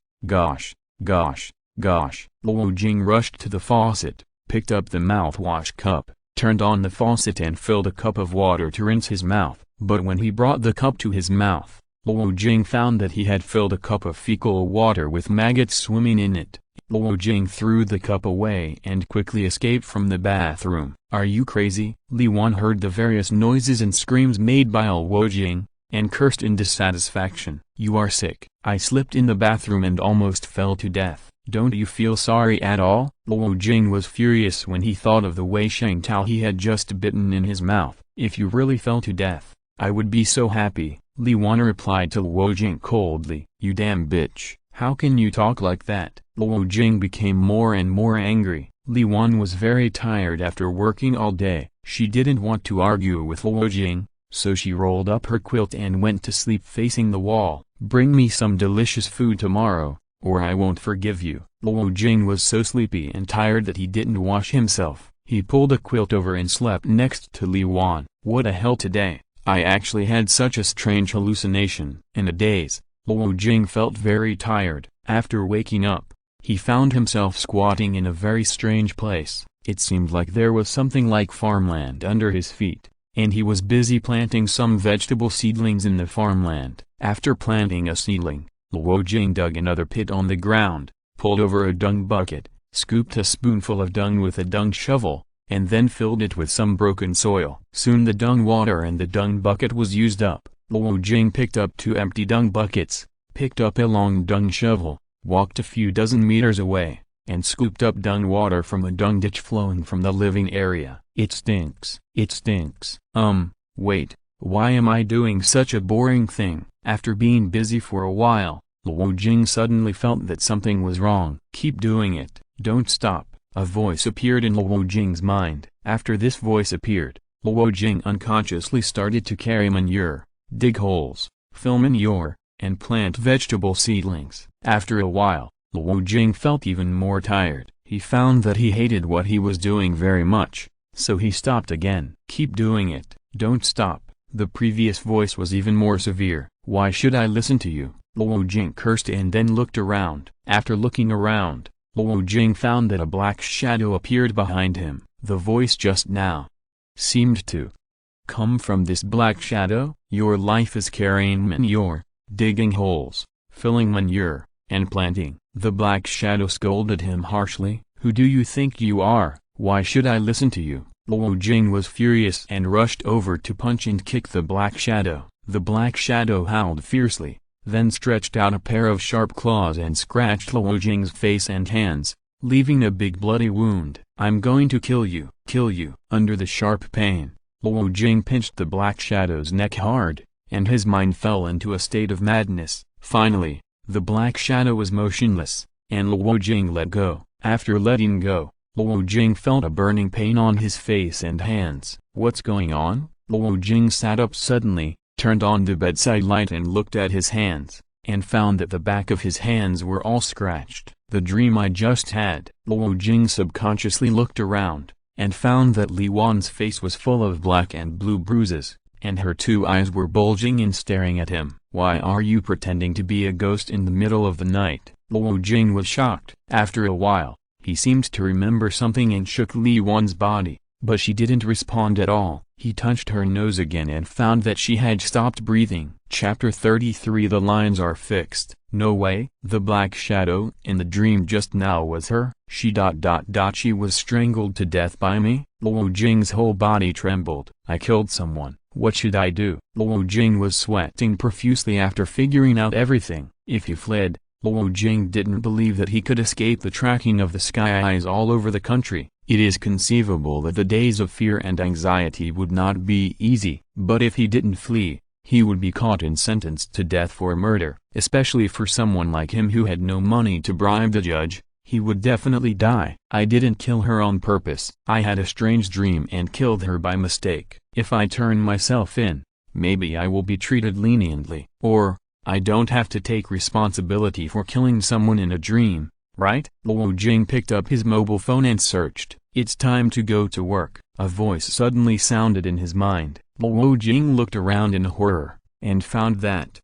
Luo Jing rushed to the faucet, picked up the mouthwash cup, turned on the faucet and filled a cup of water to rinse his mouth. But when he brought the cup to his mouth, Luo Jing found that he had filled a cup of fecal water with maggots swimming in it. Luo Jing threw the cup away and quickly escaped from the bathroom. Are you crazy? Li Wan heard the various noises and screams made by Luo Jing, and cursed in dissatisfaction. You are sick. I slipped in the bathroom and almost fell to death. Don't you feel sorry at all? Luo Jing was furious when he thought of the Wei Sheng Tao he had just bitten in his mouth. If you really fell to death, I would be so happy, Li Wan replied to Luo Jing coldly. You damn bitch, how can you talk like that? Luo Jing became more and more angry. Li Wan was very tired after working all day. She didn't want to argue with Luo Jing, so she rolled up her quilt and went to sleep facing the wall. Bring me some delicious food tomorrow, or I won't forgive you. Luo Jing was so sleepy and tired that he didn't wash himself. He pulled a quilt over and slept next to Li Wan. What the hell today? I actually had such a strange hallucination. In a daze, Luo Jing felt very tired. After waking up, he found himself squatting in a very strange place. It seemed like there was something like farmland under his feet, and he was busy planting some vegetable seedlings in the farmland. After planting a seedling, Luo Ye dug another pit on the ground, pulled over a dung bucket, scooped a spoonful of dung with a dung shovel, and then filled it with some broken soil. Soon the dung water in the dung bucket was used up. Luo Ye picked up 2 empty dung buckets, picked up a long dung shovel, walked a few dozen meters away, and scooped up dung water from a dung ditch flowing from the living area. It stinks. It stinks. Wait, why am I doing such a boring thing? After being busy for a while, Luo Ye suddenly felt that something was wrong. Keep doing it, don't stop. A voice appeared in Luo Ye's mind. After this voice appeared, Luo Ye unconsciously started to carry manure, dig holes, fill manure, and plant vegetable seedlings. After a while, Luo Ye felt even more tired. He found that he hated what he was doing very much, so he stopped again. Keep doing it, don't stop. The previous voice was even more severe. Why should I listen to you? Luo Ye cursed and then looked around. After looking around, Luo Ye found that a black shadow appeared behind him. The voice just now seemed to come from this black shadow. Your life is carrying manure, digging holes, filling manure, and planting. The black shadow scolded him harshly. Who do you think you are? Why should I listen to you? Luo Ye was furious and rushed over to punch and kick the black shadow. The black shadow howled fiercely, then stretched out a pair of sharp claws and scratched Luo Ye's face and hands, leaving a big bloody wound. I'm going to kill you. Kill you. Under the sharp pain, Luo Ye pinched the black shadow's neck hard, and his mind fell into a state of madness. Finally, the black shadow was motionless, and Luo Ye let go. After letting go, Luo Ye felt a burning pain on his face and hands. What's going on? Luo Ye sat up suddenly, turned on the bedside light and looked at his hands, and found that the back of his hands were all scratched. The dream I just had. Luo Ye subconsciously looked around, and found that Li Wan's face was full of black and blue bruises, and her 2 eyes were bulging and staring at him. Why are you pretending to be a ghost in the middle of the night? Luo Ye was shocked. After a while, he seemed to remember something and shook Li Wan's body, but she didn't respond at all. He touched her nose again and found that she had stopped breathing. Chapter 33 The lines are fixed. No way. The black shadow in the dream just now was her. She was strangled to death by me. Luo Ye's whole body trembled. I killed someone. What should I do? Luo Ye was sweating profusely after figuring out everything. If he fled, Luo Ye didn't believe that he could escape the tracking of the Sky Eyes all over the country. It is conceivable that the days of fear and anxiety would not be easy. But if he didn't flee, he would be caught and sentenced to death for murder. Especially for someone like him who had no money to bribe the judge, he would definitely die. I didn't kill her on purpose. I had a strange dream and killed her by mistake. If I turn myself in, maybe I will be treated leniently. Or, I don't have to take responsibility for killing someone in a dream, right? Luo Ye picked up his mobile phone and searched. It's time to go to work. A voice suddenly sounded in his mind. Luo Ye looked around in horror, and found that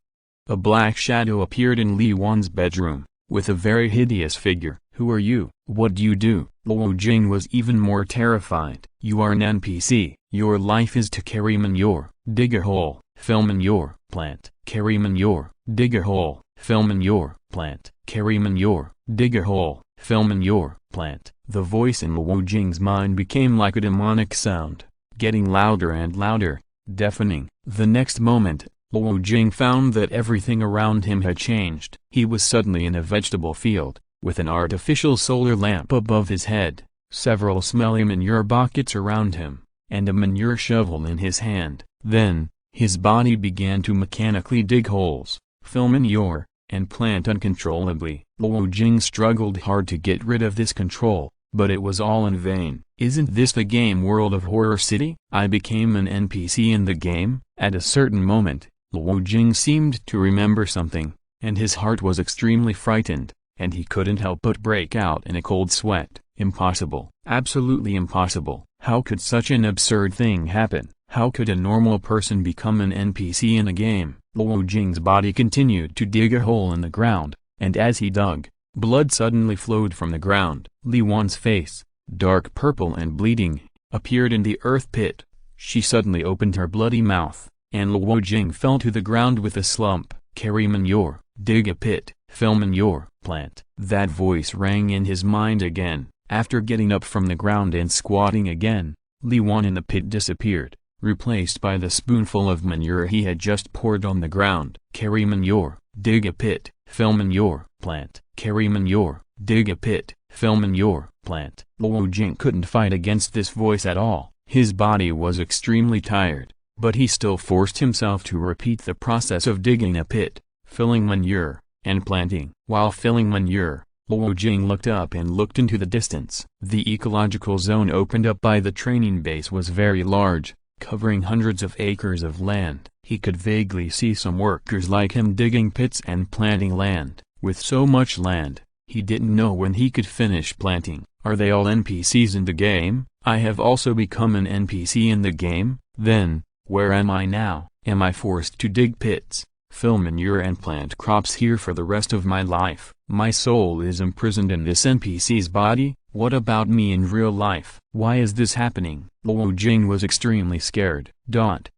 a black shadow appeared in Li Wan's bedroom, with a very hideous figure. Who are you? What do you do? Luo Ye was even more terrified. You are an NPC. Your life is to carry manure, dig a hole, fill manure, plant, carry manure, dig a hole, fill manure, plant, carry manure, dig a hole, fill manure, plant. The voice in Luo Ye's mind became like a demonic sound, getting louder and louder, deafening. The next moment, Luo Ye found that everything around him had changed. He was suddenly in a vegetable field, with an artificial solar lamp above his head, several smelly manure buckets around him, and a manure shovel in his hand. Then, his body began to mechanically dig holes, fill manure, and plant uncontrollably. Luo Ye struggled hard to get rid of this control, but it was all in vain. Isn't this the game world of Horror City? I became an NPC in the game? At a certain moment, Luo Ye seemed to remember something, and his heart was extremely frightened, and he couldn't help but break out in a cold sweat. Impossible. Absolutely impossible. How could such an absurd thing happen? How could a normal person become an NPC in a game? Luo Ye's body continued to dig a hole in the ground, and as he dug, blood suddenly flowed from the ground. Li Wan's face, dark purple and bleeding, appeared in the earth pit. She suddenly opened her bloody mouth, and Luo Ye fell to the ground with a slump. Carry manure, dig a pit, fill manure, plant. That voice rang in his mind again. After getting up from the ground and squatting again, Li Wan in the pit disappeared, replaced by the spoonful of manure he had just poured on the ground. Carry manure, dig a pit, fill manure, plant. Carry manure, dig a pit, fill manure, plant. Luo Ye couldn't fight against this voice at all. His body was extremely tired, but he still forced himself to repeat the process of digging a pit, filling manure, and planting. While filling manure, Luo Ye looked up and looked into the distance. The ecological zone opened up by the training base was very large, covering hundreds of acres of land. He could vaguely see some workers like him digging pits and planting land. With so much land, he didn't know when he could finish planting. Are they all NPCs in the game? I have also become an NPC in the game? Then, where am I now? Am I forced to dig pits, fill manure and plant crops here for the rest of my life? My soul is imprisoned in this NPC's body? What about me in real life? Why is this happening? Luo Ye was extremely scared. Don't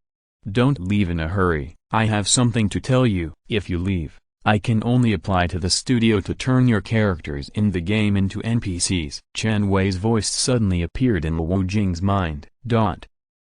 leave in a hurry. I have something to tell you. If you leave, I can only apply to the studio to turn your characters in the game into NPCs. Chen Wei's voice suddenly appeared in Luo Ye's mind.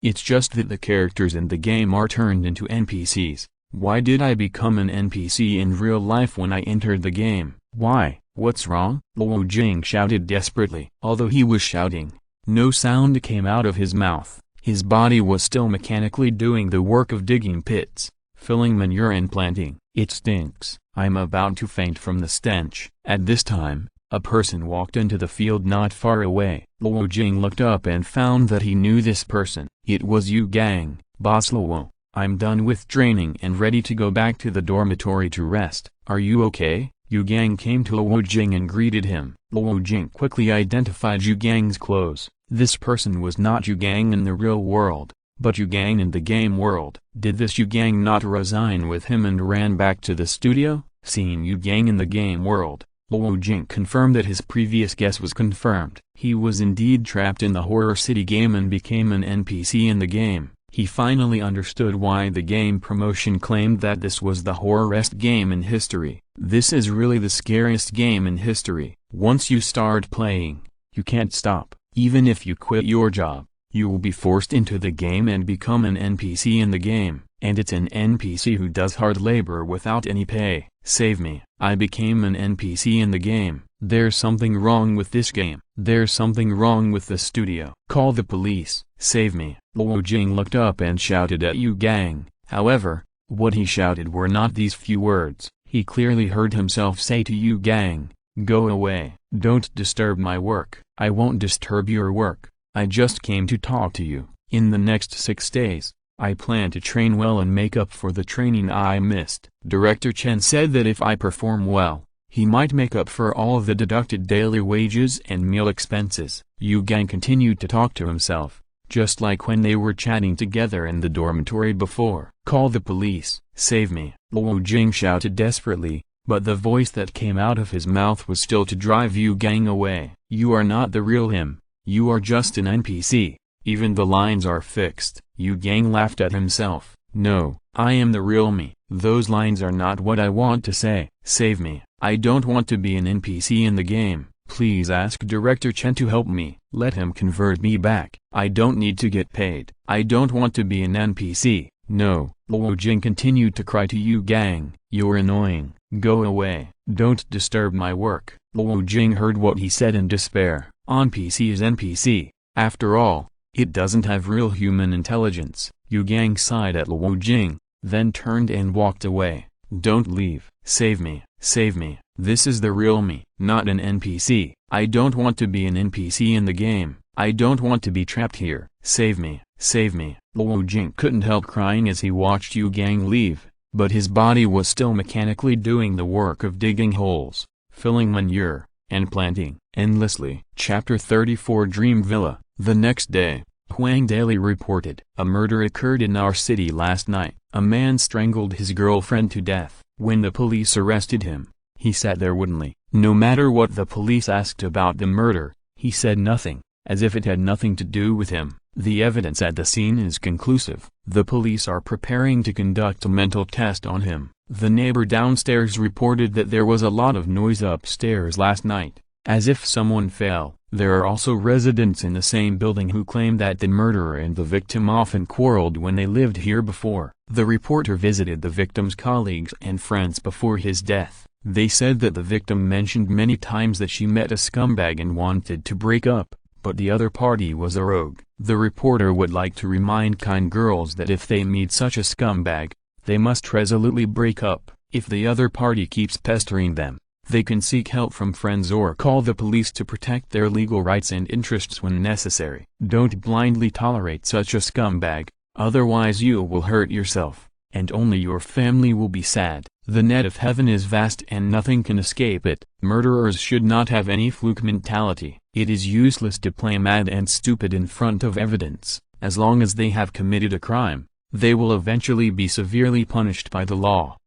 It's just that the characters in the game are turned into NPCs. Why did I become an NPC in real life when I entered the game? Why? What's wrong? Luo Ye shouted desperately. Although he was shouting, no sound came out of his mouth. His body was still mechanically doing the work of digging pits, filling manure and planting. It stinks. I'm about to faint from the stench. At this time, a person walked into the field not far away. Luo Ye looked up and found that he knew this person. It was Yu Gang. Boss Luo, I'm done with training and ready to go back to the dormitory to rest. Are you okay? Yu Gang came to Luo Ye and greeted him. Luo Ye quickly identified Yu Gang's clothes. This person was not Yu Gang in the real world, but Yu Gang in the game world. Did this Yu Gang not resign with him and ran back to the studio? Seeing Yu Gang in the game world, Luo Ye confirmed that his previous guess was confirmed. He was indeed trapped in the Horror City game and became an NPC in the game. He finally understood why the game promotion claimed that this was the horrorest game in history. This is really the scariest game in history. Once you start playing, you can't stop. Even if you quit your job, you will be forced into the game and become an NPC in the game. And it's an NPC who does hard labor without any pay. Save me. I became an NPC in the game. There's something wrong with this game. There's something wrong with the studio. Call the police. Save me. Luo Ye looked up and shouted at Yu Gang. However, what he shouted were not these few words. He clearly heard himself say to Yu Gang, "Go away. Don't disturb my work." "I won't disturb your work. I just came to talk to you. In the next 6 days, I plan to train well and make up for the training I missed." Director Chen said that if I perform well, he might make up for all of the deducted daily wages and meal expenses. Yu Gang continued to talk to himself, just like when they were chatting together in the dormitory before. "Call the police. Save me." Luo Ye shouted desperately, but the voice that came out of his mouth was still to drive Yu Gang away. "You are not the real him. You are just an NPC. Even the lines are fixed." Yu Gang laughed at himself. "No, I am the real me. Those lines are not what I want to say. Save me. I don't want to be an NPC in the game. Please ask Director Chen to help me. Let him convert me back. I don't need to get paid. I don't want to be an NPC. No." Luo Ye continued to cry to Yu Gang. "You're annoying. Go away. Don't disturb my work." Luo Ye heard what he said in despair. NPC is NPC. After all, it doesn't have real human intelligence. Yu Gang sighed at Luo Ye, then turned and walked away. "Don't leave. Save me. Save me. This is the real me, not an NPC. I don't want to be an NPC in the game. I don't want to be trapped here. Save me. Save me." Luo Ye couldn't help crying as he watched Yu Gang leave, but his body was still mechanically doing the work of digging holes, filling manure, and planting endlessly. Chapter 34 Dream Villa. The next day, Huang Daily reported, "A murder occurred in our city last night. A man strangled his girlfriend to death. When the police arrested him, he sat there woodenly. No matter what the police asked about the murder, he said nothing. as if it had nothing to do with him. The evidence at the scene is conclusive. The police are preparing to conduct a mental test on him. The neighbor downstairs reported that there was a lot of noise upstairs last night, as if someone fell. There are also residents in the same building who claim that the murderer and the victim often quarreled when they lived here before. The reporter visited the victim's colleagues and friends before his death. They said that the victim mentioned many times that she met a scumbag and wanted to break up, but the other party was a rogue. The reporter would like to remind kind girls that if they meet such a scumbag, they must resolutely break up. If the other party keeps pestering them, they can seek help from friends or call the police to protect their legal rights and interests when necessary. Don't blindly tolerate such a scumbag, otherwise you will hurt yourself, and only your family will be sad. The net of heaven is vast and nothing can escape it. Murderers should not have any fluke mentality. It is useless to play mad and stupid in front of evidence. As long as they have committed a crime, they will eventually be severely punished by the law.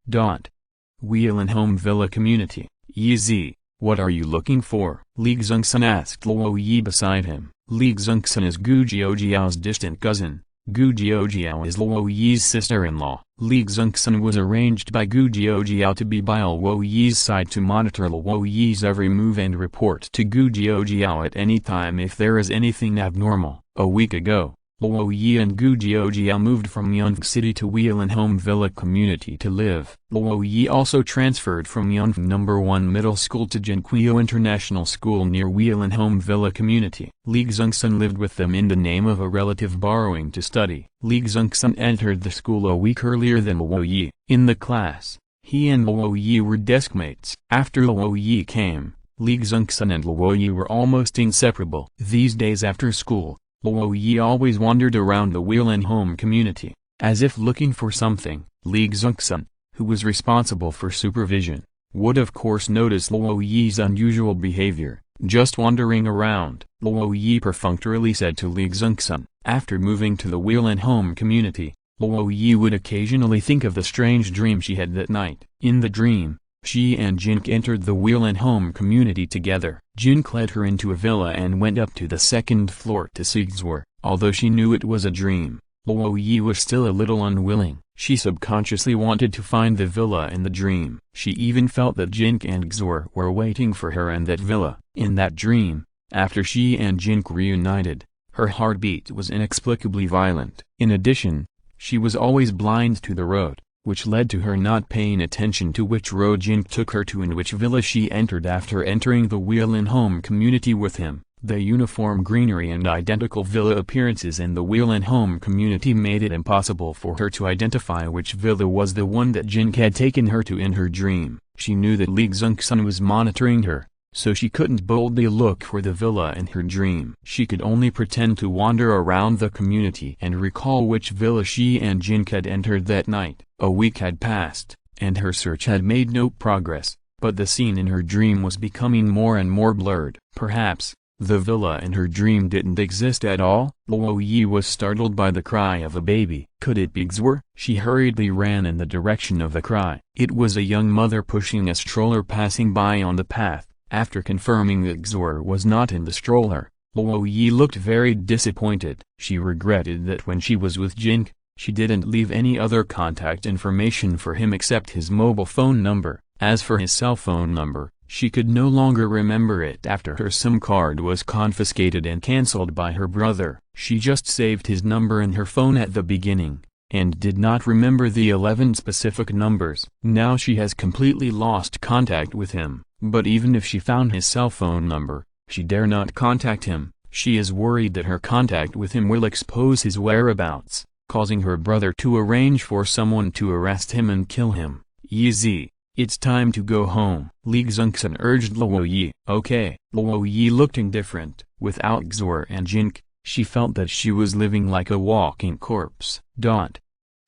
Wheel and Home Villa Community. Ye, what are you looking for? Li Zengsun asked Luo Ye beside him. Li Zengsun is Gu Jiaojiao's distant cousin. Gu Jiaojiao is Luo Ye's sister-in-law. Li Zengsun was arranged by Gu Jiaojiao to be by Luo Ye's side to monitor Luo Ye's every move and report to Gu Jiaojiao at any time if there is anything abnormal. A week ago, Luo Ye and Gu Jiaojiao moved from Yunfeng City to Wheel and Home Villa Community to live. Luo Ye also transferred from Yunfeng No. 1 Middle School to Jin Ke International School near Wheel and Home Villa Community. Li Zengsun lived with them in the name of a relative borrowing to study. Li Zengsun entered the school a week earlier than Luo Ye. In the class, he and Luo Ye were deskmates. After Luo Ye came, Li Zengsun and Luo Ye were almost inseparable. These days after school, Luo Ye always wandered around the Wheel and Home Community, as if looking for something. Li Zengsun, who was responsible for supervision, would of course notice Luo Ye's unusual behavior, just wandering around. Luo Ye perfunctorily said to Li Zengsun. After moving to the Wheel and Home Community, Luo Ye would occasionally think of the strange dream she had that night. In the dream, she and Jin Ke entered the Wheel and Home Community together. Jin Ke led her into a villa and went up to the second floor to see Xue'er. Although she knew it was a dream, Luo Ye was still a little unwilling. She subconsciously wanted to find the villa in the dream. She even felt that Jin Ke and Xue'er were waiting for her in that villa. In that dream, after she and Jin Ke reunited, her heartbeat was inexplicably violent. In addition, she was always blind to the road, which led to her not paying attention to which road Jin Ke took her to and which villa she entered after entering the Wheel and Home Community with him. The uniform greenery and identical villa appearances in the Wheel and Home Community made it impossible for her to identify which villa was the one that Jin Ke had taken her to in her dream. She knew that Li Zengsun was monitoring her, so she couldn't boldly look for the villa in her dream. She could only pretend to wander around the community and recall which villa she and Jin Ke had entered that night. A week had passed, and her search had made no progress, but the scene in her dream was becoming more and more blurred. Perhaps the villa in her dream didn't exist at all? Luo Ye was startled by the cry of a baby. Could it be Xue'er? She hurriedly ran in the direction of the cry. It was a young mother pushing a stroller passing by on the path. After confirming that Xue'er was not in the stroller, Luo Ye looked very disappointed. She regretted that when she was with Jin Ke, she didn't leave any other contact information for him except his mobile phone number. As for his cell phone number, she could no longer remember it after her SIM card was confiscated and cancelled by her brother. She just saved his number in her phone at the beginning, and did not remember the 11 specific numbers. Now she has completely lost contact with him, but even if she found his cell phone number, she dare not contact him. She is worried that her contact with him will expose his whereabouts, causing her brother to arrange for someone to arrest him and kill him. Ye, it's time to go home. Li Zengsun urged Luo Ye. Okay. Luo Ye looked indifferent. Without Xue'er and Jin Ke, she felt that she was living like a walking corpse.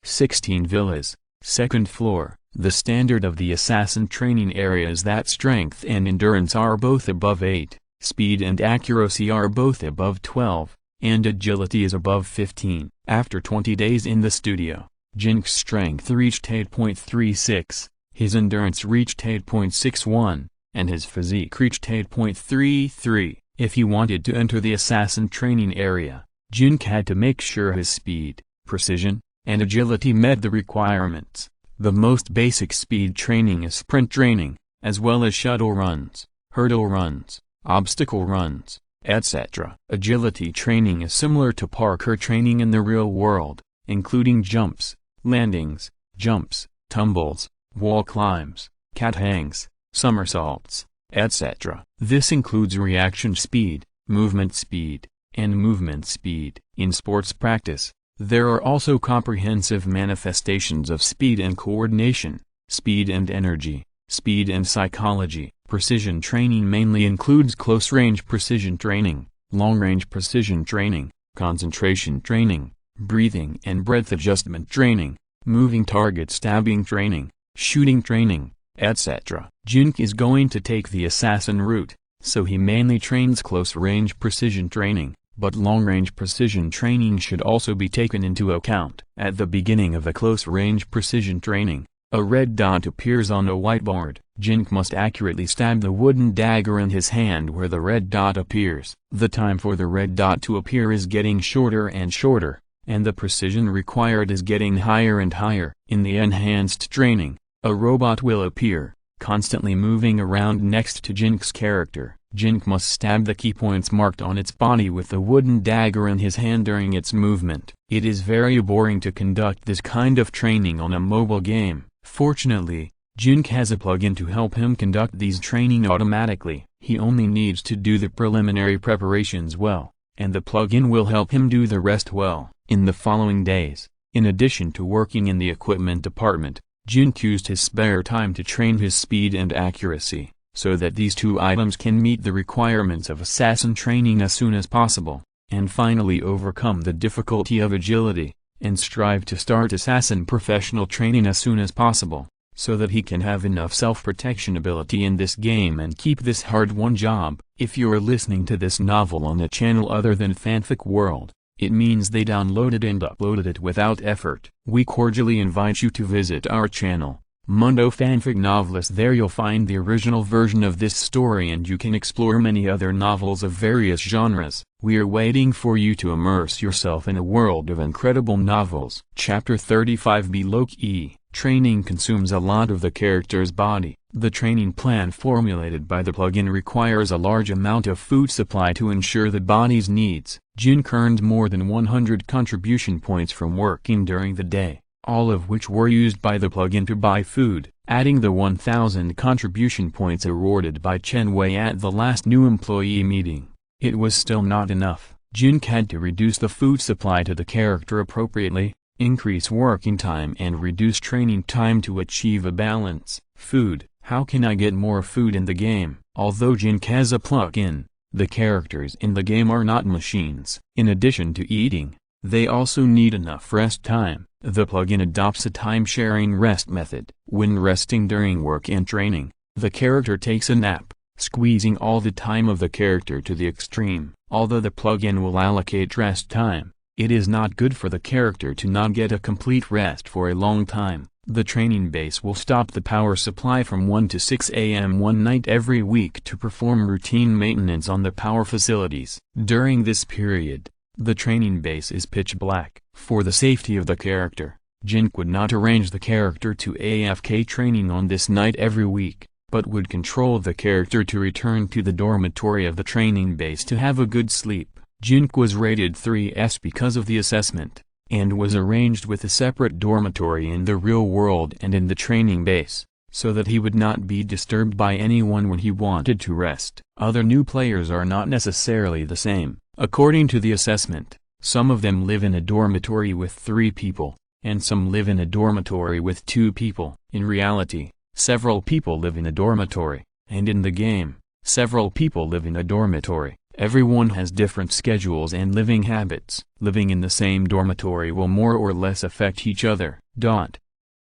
16 villas, second floor. The standard of the assassin training area is that strength and endurance are both above 8, speed and accuracy are both above 12, and agility is above 15. After 20 days in the studio, Jin Ke's strength reached 8.36. His endurance reached 8.61, and his physique reached 8.33. If he wanted to enter the assassin training area, Jin Ke had to make sure his speed, precision, and agility met the requirements. The most basic speed training is sprint training, as well as shuttle runs, hurdle runs, obstacle runs, etc. Agility training is similar to parkour training in the real world, including jumps, landings, jumps, tumbles, wall climbs, cat hangs, somersaults, etc. This includes reaction speed, movement speed, and movement speed. In sports practice, there are also comprehensive manifestations of speed and coordination, speed and energy, speed and psychology. Precision training mainly includes close-range precision training, long-range precision training, concentration training, breathing and breath adjustment training, moving target stabbing training, shooting training, etc. Jin Ke is going to take the assassin route, so he mainly trains close-range precision training, but long-range precision training should also be taken into account. At the beginning of the close-range precision training, a red dot appears on a whiteboard. Jin Ke must accurately stab the wooden dagger in his hand where the red dot appears. The time for the red dot to appear is getting shorter and shorter, and the precision required is getting higher and higher. In the enhanced training, a robot will appear, constantly moving around next to Jin Ke's character. Jin Ke must stab the key points marked on its body with the wooden dagger in his hand during its movement. It is very boring to conduct this kind of training on a mobile game. Fortunately, Jin Ke has a plugin to help him conduct these training automatically. He only needs to do the preliminary preparations well, and the plugin will help him do the rest well. In the following days, in addition to working in the equipment department, Jin Ke used his spare time to train his speed and accuracy, so that these two items can meet the requirements of assassin training as soon as possible, and finally overcome the difficulty of agility, and strive to start assassin professional training as soon as possible, so that he can have enough self-protection ability in this game and keep this hard-won job. If you're listening to this novel on a channel other than Fanfic World, it means they downloaded and uploaded it without effort. We cordially invite you to visit our channel, Mundo Fanfic Novelist. There you'll find the original version of this story and you can explore many other novels of various genres. We are waiting for you to immerse yourself in a world of incredible novels. Chapter 35b. Luo Ye. Training consumes a lot of the character's body. The training plan formulated by the plugin requires a large amount of food supply to ensure the body's needs. Jin Ke earned more than 100 contribution points from working during the day, all of which were used by the plugin to buy food. Adding the 1000 contribution points awarded by Chen Wei at the last new employee meeting, it was still not enough. Jin Ke had to reduce the food supply to the character appropriately, increase working time and reduce training time to achieve a balance. Food. How can I get more food in the game? Although Jin Ke has a plug-in, the characters in the game are not machines. In addition to eating, they also need enough rest time. The plugin adopts a time-sharing rest method. When resting during work and training, the character takes a nap, squeezing all the time of the character to the extreme. Although the plugin will allocate rest time, it is not good for the character to not get a complete rest for a long time. The training base will stop the power supply from 1 to 6 a.m. one night every week to perform routine maintenance on the power facilities. During this period, the training base is pitch black. For the safety of the character, Jin Ke would not arrange the character to AFK training on this night every week, but would control the character to return to the dormitory of the training base to have a good sleep. Jin Ke was rated 3S because of the assessment, and was arranged with a separate dormitory in the real world and in the training base, so that he would not be disturbed by anyone when he wanted to rest. Other new players are not necessarily the same. According to the assessment, some of them live in a dormitory with 3 people, and some live in a dormitory with 2 people. In reality, several people live in a dormitory, and in the game, several people live in a dormitory. Everyone has different schedules and living habits. Living in the same dormitory will more or less affect each other.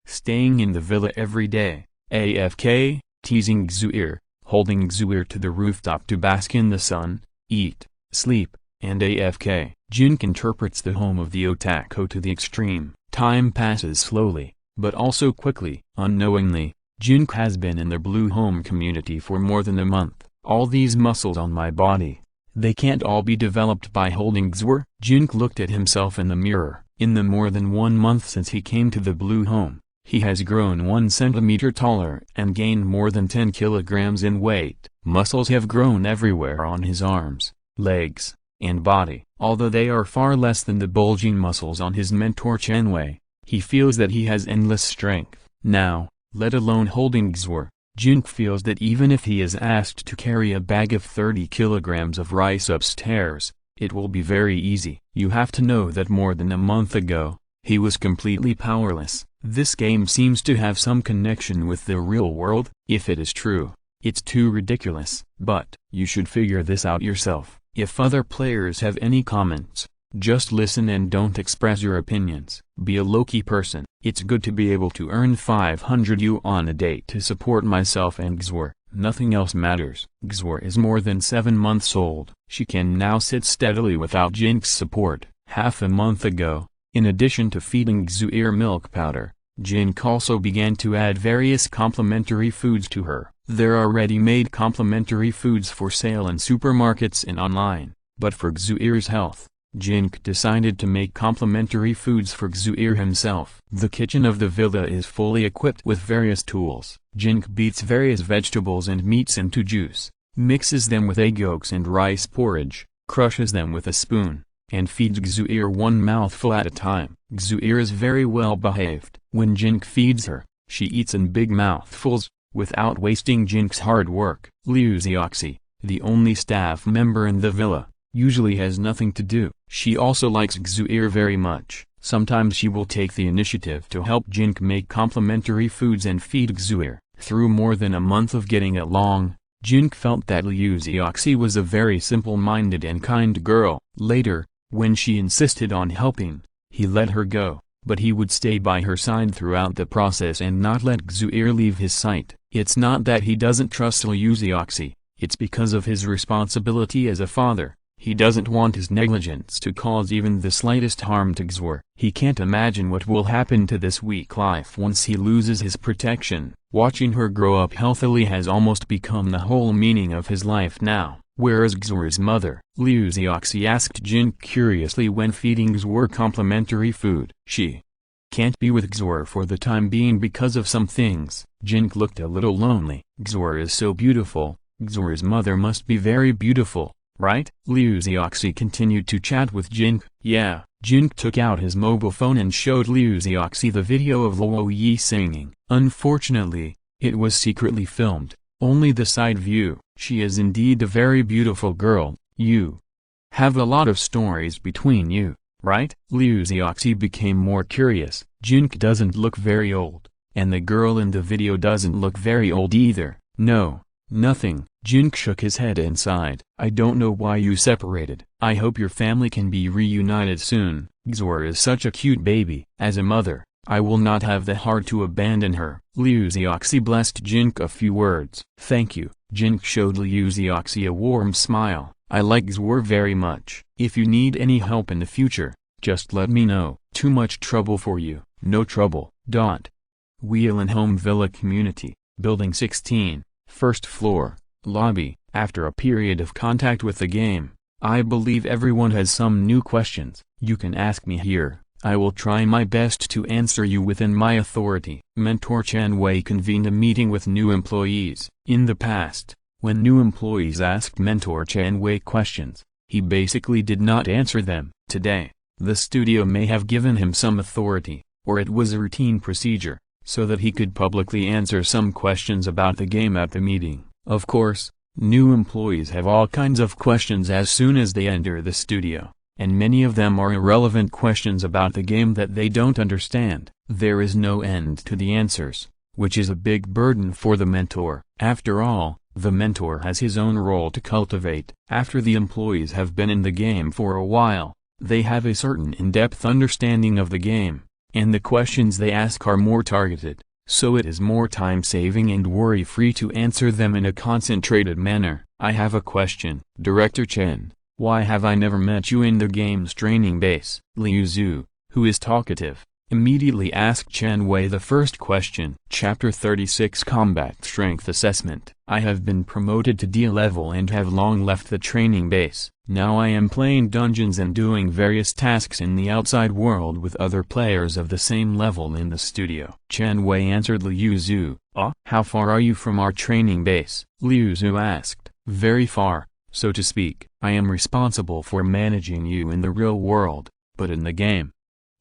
Staying in the villa every day, AFK, teasing Xue'er, holding Xue'er to the rooftop to bask in the sun, eat, sleep, and AFK. Jin Ke interprets the home of the otaku to the extreme. Time passes slowly, but also quickly. Unknowingly, Jin Ke has been in the Blue Home community for more than a month. All these muscles on my body, They can't all be developed by holding Xue'er. Jin Ke looked at himself in the mirror. In the more than 1 month since he came to the blue home, he has grown 1 centimeter taller and gained more than 10 kilograms in weight. Muscles have grown everywhere on his arms, legs, and body. Although they are far less than the bulging muscles on his mentor Chen Wei, he feels that he has endless strength. Now, let alone holding Xue'er, Jin Ke feels that even if he is asked to carry a bag of 30 kilograms of rice upstairs, it will be very easy. You have to know that more than a month ago, he was completely powerless. This game seems to have some connection with the real world. If it is true, it's too ridiculous. But, you should figure this out yourself. If other players have any comments, just listen and don't express your opinions. Be a low-key person. It's good to be able to earn 500 yuan a day to support myself and Xue'er. Nothing else matters. Xue'er is more than 7 months old. She can now sit steadily without Jin Ke's support. Half a month ago, in addition to feeding Xue'er milk powder, Jin Ke also began to add various complementary foods to her. There are ready-made complementary foods for sale in supermarkets and online, but for Xue'er's health, Jin Ke decided to make complementary foods for Xue'er himself. The kitchen of the villa is fully equipped with various tools. Jin Ke beats various vegetables and meats into juice, mixes them with egg yolks and rice porridge, crushes them with a spoon, and feeds Xue'er 1 mouthful at a time. Xue'er is very well behaved. When Jin Ke feeds her, she eats in big mouthfuls, without wasting Jin Ke's hard work. Luo Ye, the only staff member in the villa, usually has nothing to do. She also likes Xue'er very much. Sometimes she will take the initiative to help Jin Ke make complementary foods and feed Xue'er. Through more than a month of getting along, Jin Ke felt that Luo Ye was a very simple-minded and kind girl. Later, when she insisted on helping, he let her go, but he would stay by her side throughout the process and not let Xue'er leave his sight. It's not that he doesn't trust Luo Ye, it's because of his responsibility as a father. He doesn't want his negligence to cause even the slightest harm to Xue'er. He can't imagine what will happen to this weak life once he loses his protection. Watching her grow up healthily has almost become the whole meaning of his life now. Where is Xue'er's mother? Luo Ye asked Jin Ke curiously when feeding Xue'er complimentary food. She can't be with Xue'er for the time being because of some things. Jin Ke looked a little lonely. Xue'er is so beautiful. Xue'er's mother must be very beautiful, right? Luo Ye continued to chat with Jin Ke. Yeah. Jin Ke took out his mobile phone and showed Luo Ye the video of Luo Ye singing. Unfortunately, it was secretly filmed, only the side view. She is indeed a very beautiful girl. You have a lot of stories between you, right? Luo Ye became more curious. Jin Ke doesn't look very old, and the girl in the video doesn't look very old either. No, nothing. Jin Ke shook his head and sighed. I don't know why you separated. I hope your family can be reunited soon. Xue'er is such a cute baby. As a mother, I will not have the heart to abandon her. Luo Ye blessed Jin Ke a few words. Thank you. Jin Ke showed Luo Ye a warm smile. I like Xue'er very much. If you need any help in the future, just let me know. Too much trouble for you. No trouble. Wheel and Home Villa Community, Building 16, first floor, lobby. After a period of contact with the game, I believe everyone has some new questions. You can ask me here. I will try my best to answer you within my authority. Mentor Chen Wei convened a meeting with new employees. In the past, when new employees asked Mentor Chen Wei questions, he basically did not answer them. Today, the studio may have given him some authority, or it was a routine procedure, so that he could publicly answer some questions about the game at the meeting. Of course, new employees have all kinds of questions as soon as they enter the studio, and many of them are irrelevant questions about the game that they don't understand. There is no end to the answers, which is a big burden for the mentor. After all, the mentor has his own role to cultivate. After the employees have been in the game for a while, they have a certain in-depth understanding of the game, and the questions they ask are more targeted, so it is more time-saving and worry-free to answer them in a concentrated manner. I have a question. Director Chen, why have I never met you in the game's training base? Liu Zhu, who is talkative, immediately asked Chen Wei the first question. Chapter 36 Combat Strength Assessment. I have been promoted to D level and have long left the training base. Now I am playing dungeons and doing various tasks in the outside world with other players of the same level in the studio. Chen Wei answered Liu Zhu. How far are you from our training base? Liu Zhu asked. Very far, so to speak. I am responsible for managing you in the real world, but in the game,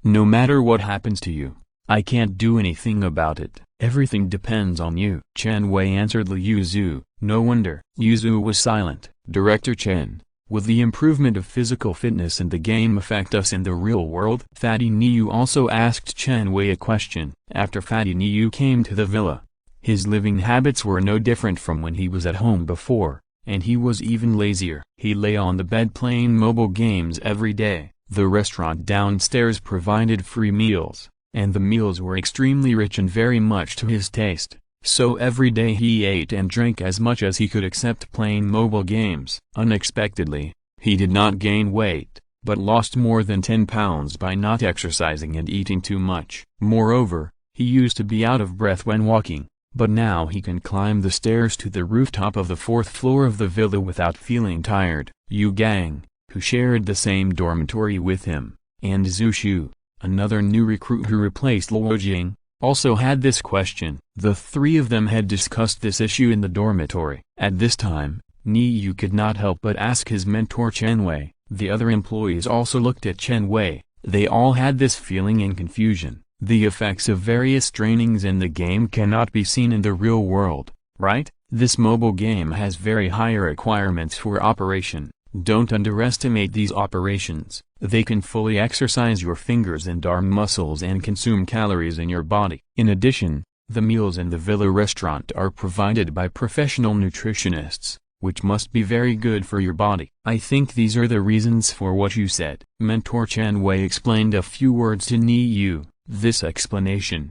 no matter what happens to you, I can't do anything about it. Everything depends on you. Chen Wei answered Liu Zhu. No wonder. Liu Zhu was silent. Director Chen, will the improvement of physical fitness in the game affect us in the real world? Fatty Niu also asked Chen Wei a question. After Fatty Niu came to the villa, his living habits were no different from when he was at home before, and he was even lazier. He lay on the bed playing mobile games every day. The restaurant downstairs provided free meals, and the meals were extremely rich and very much to his taste, so every day he ate and drank as much as he could except playing mobile games. Unexpectedly, he did not gain weight, but lost more than 10 pounds by not exercising and eating too much. Moreover, he used to be out of breath when walking, but now he can climb the stairs to the rooftop of the 4th floor of the villa without feeling tired. Yu Gang, who shared the same dormitory with him, and Zhu Shu, another new recruit who replaced Luo Ye, also had this question. The three of them had discussed this issue in the dormitory. At this time, Niu could not help but ask his mentor Chen Wei. The other employees also looked at Chen Wei. They all had this feeling and confusion. The effects of various trainings in the game cannot be seen in the real world, right? This mobile game has very high requirements for operation. Don't underestimate these operations. They can fully exercise your fingers and arm muscles and consume calories in your body. In addition, the meals in the villa restaurant are provided by professional nutritionists, which must be very good for your body. I think these are the reasons for what you said. Mentor Chen Wei explained a few words to Niu. This explanation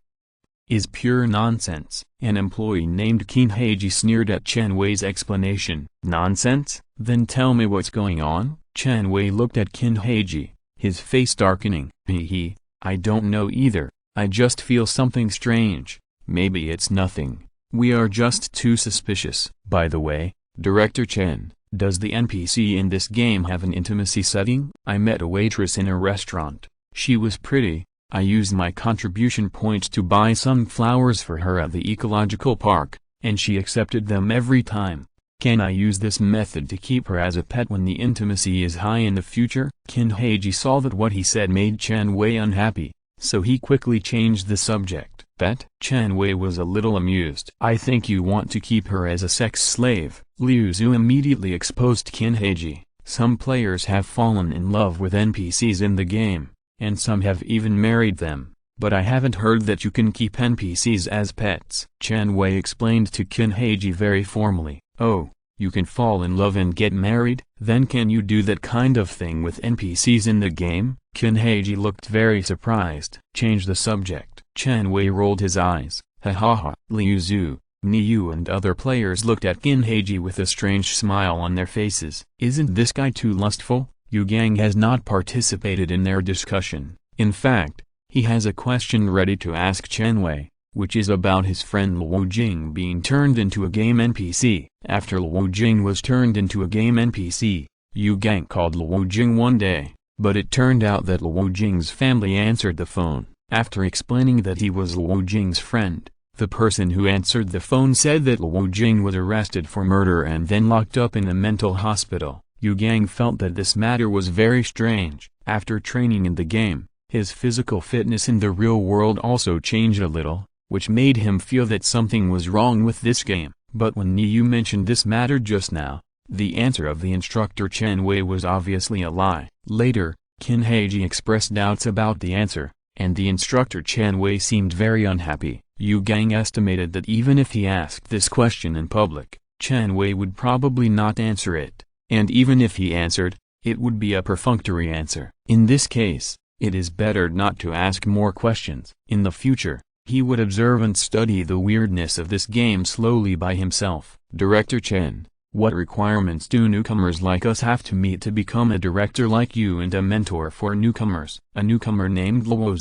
is pure nonsense. An employee named Qin Heiji sneered at Chen Wei's explanation. Nonsense? Then tell me what's going on? Chen Wei looked at Qin Heiji, his face darkening. I don't know either. I just feel something strange. Maybe it's nothing. We are just too suspicious. By the way, Director Chen, does the NPC in this game have an intimacy setting? I met a waitress in a restaurant. She was pretty. I used my contribution points to buy sunflowers for her at the ecological park, and she accepted them every time. Can I use this method to keep her as a pet when the intimacy is high in the future? Qin Heiji saw that what he said made Chen Wei unhappy, so he quickly changed the subject. Pet? Chen Wei was a little amused. I think you want to keep her as a sex slave. Liu Zhu immediately exposed Qin Heiji. Some players have fallen in love with NPCs in the game, and some have even married them, but I haven't heard that you can keep NPCs as pets. Chen Wei explained to Qin Heiji very formally. Oh, you can fall in love and get married? Then can you do that kind of thing with NPCs in the game? Qin Heiji looked very surprised. Change the subject. Chen Wei rolled his eyes. Ha ha ha. Liu Zhu, Niu and other players looked at Qin Heiji with a strange smile on their faces. Isn't this guy too lustful? Yu Gang has not participated in their discussion. In fact, he has a question ready to ask Chen Wei, which is about his friend Luo Jing being turned into a game NPC. After Luo Jing was turned into a game NPC, Yu Gang called Luo Jing one day, but it turned out that Luo Jing's family answered the phone. After explaining that he was Luo Jing's friend, the person who answered the phone said that Luo Jing was arrested for murder and then locked up in a mental hospital. Yu Gang felt that this matter was very strange. After training in the game, his physical fitness in the real world also changed a little, which made him feel that something was wrong with this game. But when Niu mentioned this matter just now, the answer of the instructor Chen Wei was obviously a lie. Later, Qin Heiji expressed doubts about the answer, and the instructor Chen Wei seemed very unhappy. Yu Gang estimated that even if he asked this question in public, Chen Wei would probably not answer it, and even if he answered, it would be a perfunctory answer. In this case, it is better not to ask more questions. In the future, he would observe and study the weirdness of this game slowly by himself. Director Chen, What requirements do newcomers like us have to meet to become a director like you and a mentor for newcomers? A newcomer named Luo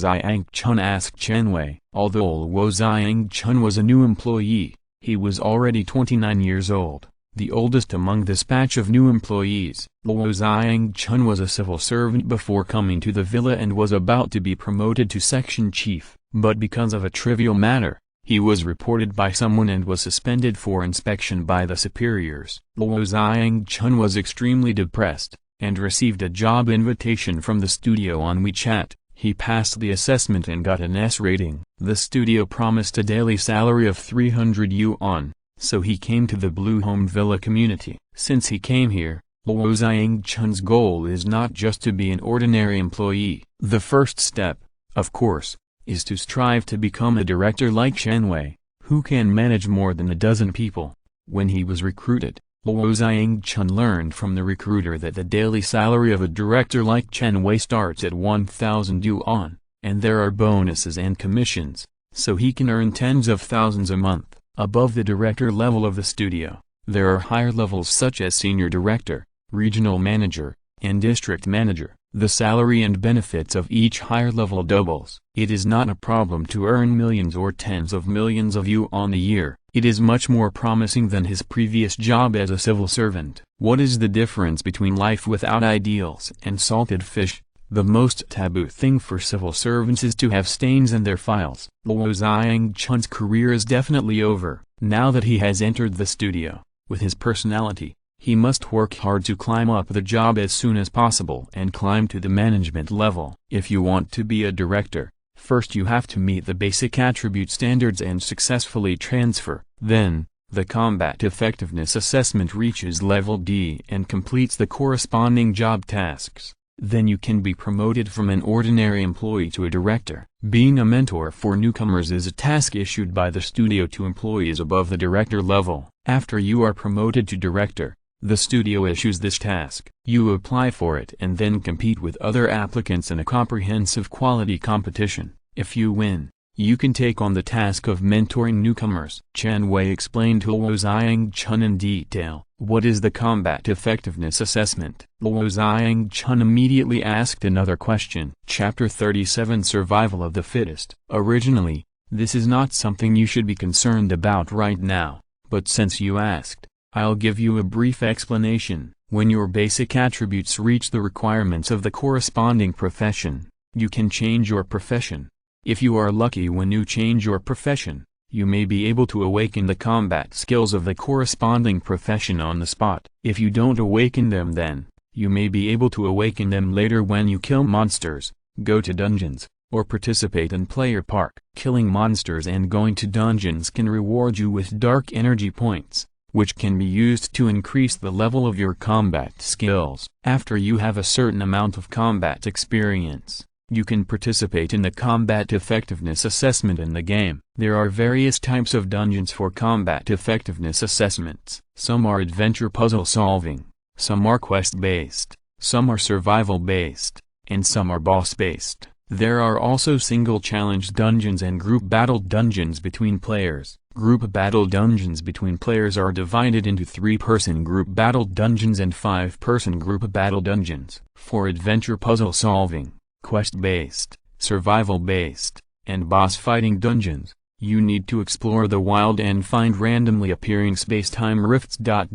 Chun asked Chen Wei. Although Luo Chun was a new employee, he was already 29 years old, the oldest among this batch of new employees. Luo Chun was a civil servant before coming to the villa and was about to be promoted to section chief, but because of a trivial matter, he was reported by someone and was suspended for inspection by the superiors. Luo Chun was extremely depressed, and received a job invitation from the studio on WeChat. He passed the assessment and got an S rating. The studio promised a daily salary of 300 yuan, so he came to the Blue Home Villa community. Since he came here, Luo Chun's goal is not just to be an ordinary employee. The first step, of course, is to strive to become a director like Chen Wei, who can manage more than a dozen people. When he was recruited, Luo Chun learned from the recruiter that the daily salary of a director like Chen Wei starts at 1,000 yuan, and there are bonuses and commissions, so he can earn tens of thousands a month. Above the director level of the studio, there are higher levels such as senior director, regional manager, and district manager. The salary and benefits of each higher level doubles. It is not a problem to earn millions or tens of millions of yuan a year. It is much more promising than his previous job as a civil servant. What is the difference between life without ideals and salted fish? The most taboo thing for civil servants is to have stains in their files. Luo Chun's career is definitely over. Now that he has entered the studio, with his personality, he must work hard to climb up the job as soon as possible and climb to the management level. If you want to be a director, first you have to meet the basic attribute standards and successfully transfer. Then, the combat effectiveness assessment reaches level D and completes the corresponding job tasks. Then you can be promoted from an ordinary employee to a director. Being a mentor for newcomers is a task issued by the studio to employees above the director level. After you are promoted to director, the studio issues this task. You apply for it and then compete with other applicants in a comprehensive quality competition. If you win, you can take on the task of mentoring newcomers. Chen Wei explained to Luo Chun in detail. What is the combat effectiveness assessment? Luo Chun immediately asked another question. Chapter 37 Survival of the Fittest. Originally, this is not something you should be concerned about right now, but since you asked, I'll give you a brief explanation. When your basic attributes reach the requirements of the corresponding profession, you can change your profession. If you are lucky when you change your profession, you may be able to awaken the combat skills of the corresponding profession on the spot. If you don't awaken them then, you may be able to awaken them later when you kill monsters, go to dungeons, or participate in player park. Killing monsters and going to dungeons can reward you with dark energy points, which can be used to increase the level of your combat skills. After you have a certain amount of combat experience, you can participate in the combat effectiveness assessment in the game. There are various types of dungeons for combat effectiveness assessments. Some are adventure puzzle solving, some are quest-based, some are survival-based, and some are boss-based. There are also single challenge dungeons and group battle dungeons between players. Group battle dungeons between players are divided into 3-person group battle dungeons and 5-person group battle dungeons. For adventure puzzle solving, quest-based, survival-based, and boss-fighting dungeons, you need to explore the wild and find randomly appearing space-time rifts. That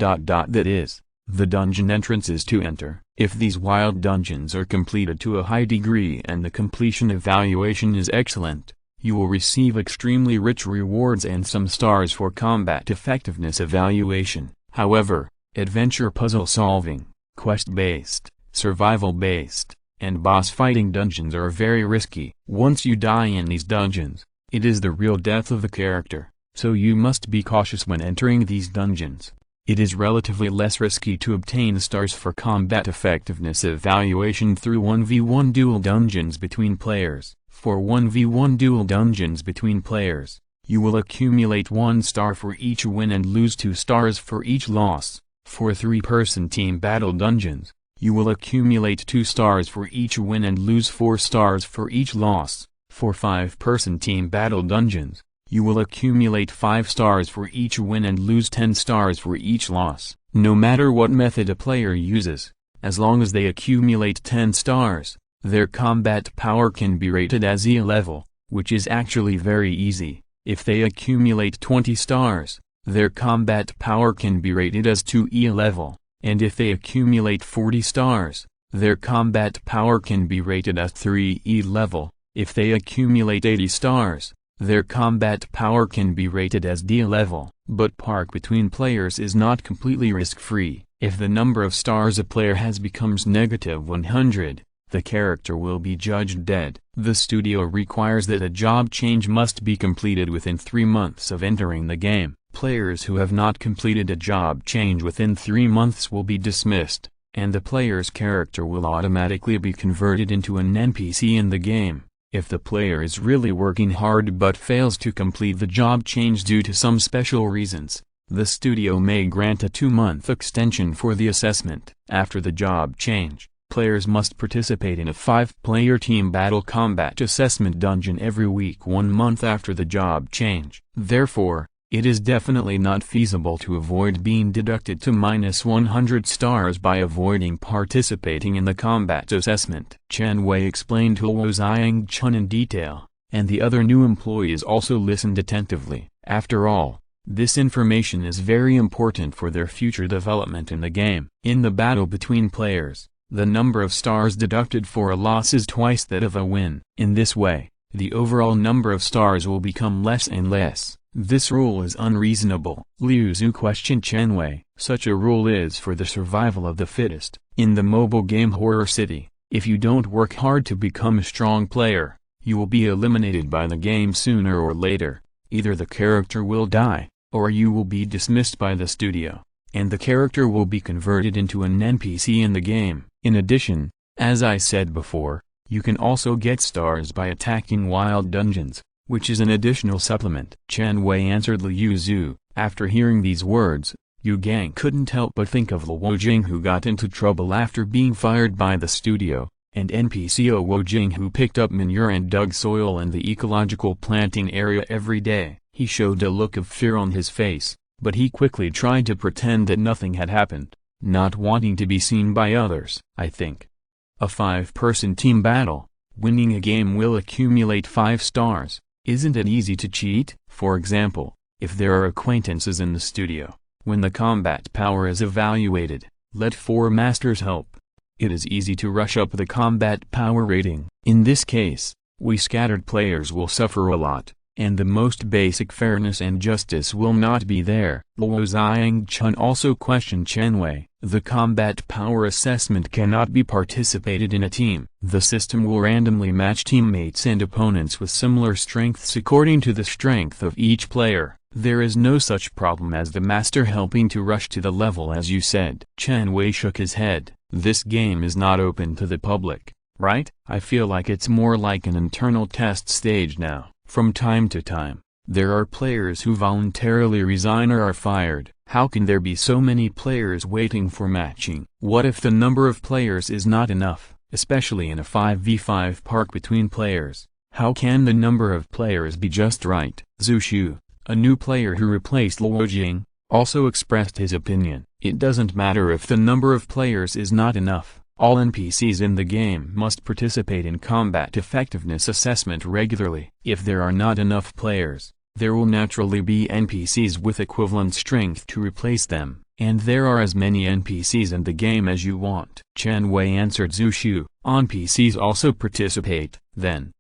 is, the dungeon entrances to enter. If these wild dungeons are completed to a high degree and the completion evaluation is excellent, you will receive extremely rich rewards and some stars for combat effectiveness evaluation. However, adventure puzzle solving, quest-based, survival-based, and boss-fighting dungeons are very risky. Once you die in these dungeons, it is the real death of the character, so you must be cautious when entering these dungeons. It is relatively less risky to obtain stars for combat effectiveness evaluation through 1v1 duel dungeons between players. For 1v1 duel dungeons between players, you will accumulate 1 star for each win and lose 2 stars for each loss. For 3-person team battle dungeons, you will accumulate 2 stars for each win and lose 4 stars for each loss. For 5-person team battle dungeons, You will accumulate 5 stars for each win and lose 10 stars for each loss. No matter what method a player uses, as long as they accumulate 10 stars, their combat power can be rated as E level, which is actually very easy. If they accumulate 20 stars, their combat power can be rated as 2E level, and if they accumulate 40 stars, their combat power can be rated as 3E level. If they accumulate 80 stars, their combat power can be rated as D level. But park between players is not completely risk-free. If the number of stars a player has becomes negative 100, the character will be judged dead. The studio requires that a job change must be completed within 3 months of entering the game. Players who have not completed a job change within 3 months will be dismissed, and the player's character will automatically be converted into an NPC in the game. If the player is really working hard but fails to complete the job change due to some special reasons, the studio may grant a 2-month extension for the assessment. After the job change, players must participate in a 5-player team battle combat assessment dungeon every week 1 month after the job change. Therefore, it is definitely not feasible to avoid being deducted to -100 stars by avoiding participating in the combat assessment. Chen Wei explained to Luo Ye in detail, and the other new employees also listened attentively. After all, this information is very important for their future development in the game. In the battle between players, the number of stars deducted for a loss is twice that of a win. In this way, the overall number of stars will become less and less. This rule is unreasonable. Liu Zhu questioned Chen Wei. Such a rule is for the survival of the fittest. In the mobile game Horror City, if you don't work hard to become a strong player, you will be eliminated by the game sooner or later. Either the character will die, or you will be dismissed by the studio, and the character will be converted into an NPC in the game. In addition, as I said before, you can also get stars by attacking wild dungeons, which is an additional supplement. Chen Wei answered Liu Zhu. After hearing these words, Yu Gang couldn't help but think of Luo Jing, who got into trouble after being fired by the studio, and NPC Luo Jing, who picked up manure and dug soil in the ecological planting area every day. He showed a look of fear on his face, but he quickly tried to pretend that nothing had happened, not wanting to be seen by others. I think a 5-person team battle, winning a game will accumulate 5 stars. Isn't it easy to cheat? For example, if there are acquaintances in the studio, when the combat power is evaluated, let 4 masters help. It is easy to rush up the combat power rating. In this case, we scattered players will suffer a lot, and the most basic fairness and justice will not be there. Luo Xiangchun also questioned Chen Wei. The combat power assessment cannot be participated in a team. The system will randomly match teammates and opponents with similar strengths according to the strength of each player. There is no such problem as the master helping to rush to the level as you said. Chen Wei shook his head. This game is not open to the public, right? I feel like it's more like an internal test stage now. From time to time, there are players who voluntarily resign or are fired. How can there be so many players waiting for matching? What if the number of players is not enough, especially in a 5v5 park between players? How can the number of players be just right? Zhu Shu, a new player who replaced Luo Jing, also expressed his opinion. It doesn't matter if the number of players is not enough. All NPCs in the game must participate in combat effectiveness assessment regularly. If there are not enough players, there will naturally be NPCs with equivalent strength to replace them, and there are as many NPCs in the game as you want. Chen Wei answered Zhu Shu. NPCs also participate, then.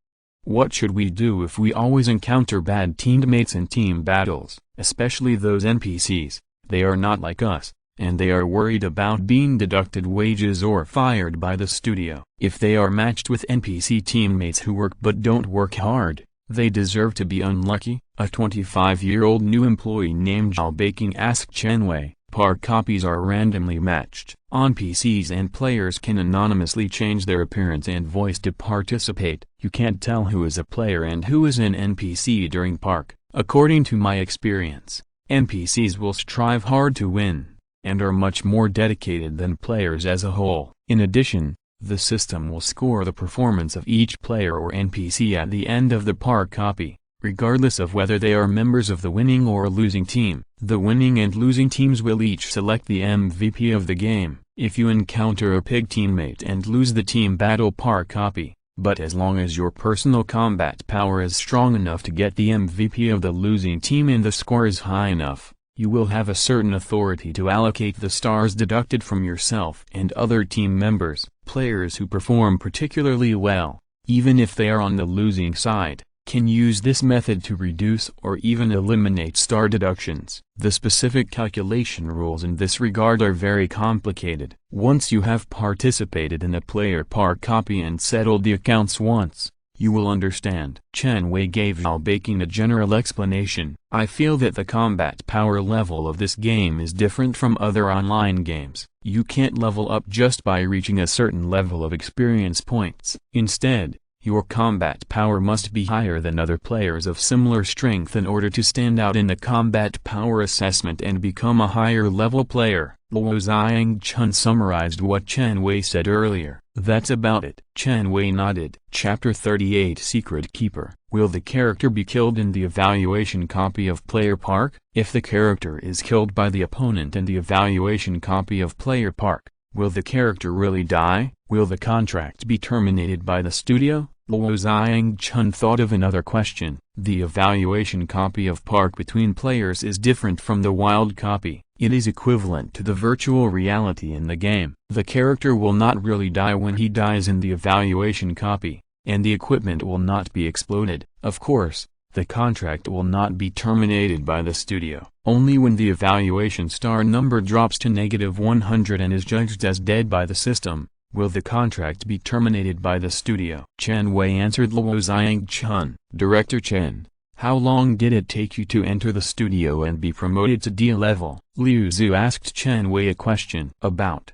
What should we do if we always encounter bad teammates in team battles, especially those NPCs? They are not like us, and they are worried about being deducted wages or fired by the studio. If they are matched with NPC teammates who work but don't work hard, they deserve to be unlucky. A 25-year-old new employee named Zhao Baking asked Chen Wei. Park copies are randomly matched. NPCs and players can anonymously change their appearance and voice to participate. You can't tell who is a player and who is an NPC during park. According to my experience, NPCs will strive hard to win, and are much more dedicated than players as a whole. In addition, the system will score the performance of each player or NPC at the end of the park copy. regardless of whether they are members of the winning or losing team. The winning and losing teams will each select the MVP of the game. If you encounter a pig teammate and lose the team battle par copy, but as long as your personal combat power is strong enough to get the MVP of the losing team and the score is high enough, you will have a certain authority to allocate the stars deducted from yourself and other team members. Players who perform particularly well, even if they are on the losing side, can use this method to reduce or even eliminate star deductions. The specific calculation rules in this regard are very complicated. Once you have participated in a player par copy and settled the accounts once, you will understand. Chen Wei gave while baking a general explanation. I feel that the combat power level of this game is different from other online games. You can't level up just by reaching a certain level of experience points. Instead, your combat power must be higher than other players of similar strength in order to stand out in the combat power assessment and become a higher level player. Luo Ye summarized what Chen Wei said earlier. That's about it. Chen Wei nodded. Chapter 38 Secret Keeper. Will the character be killed in the evaluation copy of Player Park? If the character is killed by the opponent in the evaluation copy of Player Park, will the character really die? Will the contract be terminated by the studio? Luo Ye thought of another question. The evaluation copy of Park between players is different from the wild copy. It is equivalent to the virtual reality in the game. The character will not really die when he dies in the evaluation copy, and the equipment will not be exploded. Of course, the contract will not be terminated by the studio. Only when the evaluation star number drops to -100 and is judged as dead by the system, will the contract be terminated by the studio. Chen Wei answered Luo Ye. Director Chen, how long did it take you to enter the studio and be promoted to D level? Liu Zhu asked Chen Wei a question. About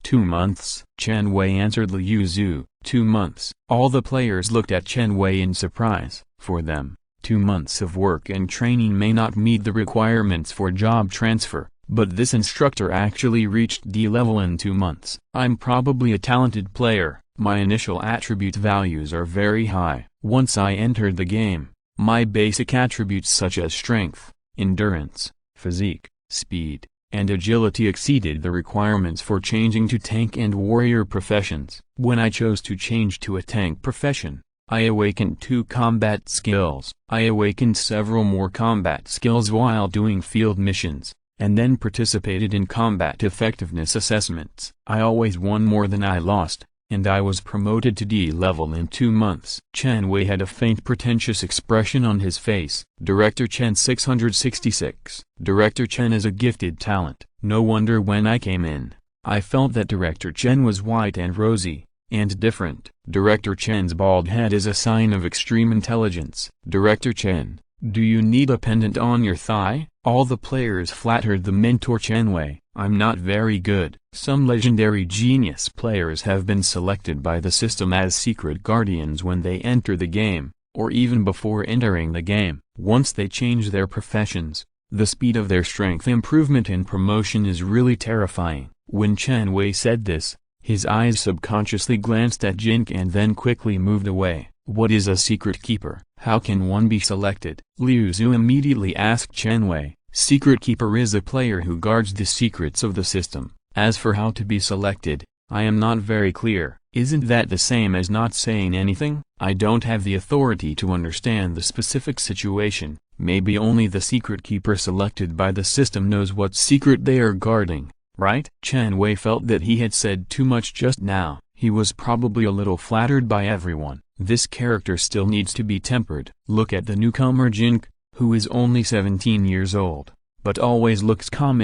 2 months. Chen Wei answered Liu Zhu. 2 months. All the players looked at Chen Wei in surprise. For them, 2 months of work and training may not meet the requirements for job transfer, but this instructor actually reached D level in 2 months. I'm probably a talented player. My initial attribute values are very high. Once I entered the game, my basic attributes such as strength, endurance, physique, speed, and agility exceeded the requirements for changing to tank and warrior professions. When I chose to change to a tank profession, I awakened 2 combat skills. I awakened several more combat skills while doing field missions, and then participated in combat effectiveness assessments. I always won more than I lost, and I was promoted to D level in 2 months. Chen Wei had a faint pretentious expression on his face. Director Chen 666. Director Chen is a gifted talent. No wonder when I came in, I felt that Director Chen was white and rosy, and different. Director Chen's bald head is a sign of extreme intelligence. Director Chen, do you need a pendant on your thigh? All the players flattered the mentor Chen Wei. I'm not very good. Some legendary genius players have been selected by the system as secret guardians when they enter the game, or even before entering the game. Once they change their professions, the speed of their strength improvement and promotion is really terrifying. When Chen Wei said this, his eyes subconsciously glanced at Jin Ke and then quickly moved away. What is a secret keeper? How can one be selected? Liu Zhu immediately asked Chen Wei. Secret keeper is a player who guards the secrets of the system. As for how to be selected, I am not very clear. Isn't that the same as not saying anything? I don't have the authority to understand the specific situation. Maybe only the secret keeper selected by the system knows what secret they are guarding, right? Chen Wei felt that he had said too much just now. He was probably a little flattered by everyone. This character still needs to be tempered. Look at the newcomer Jin Ke, who is only 17 years old, but always looks calm,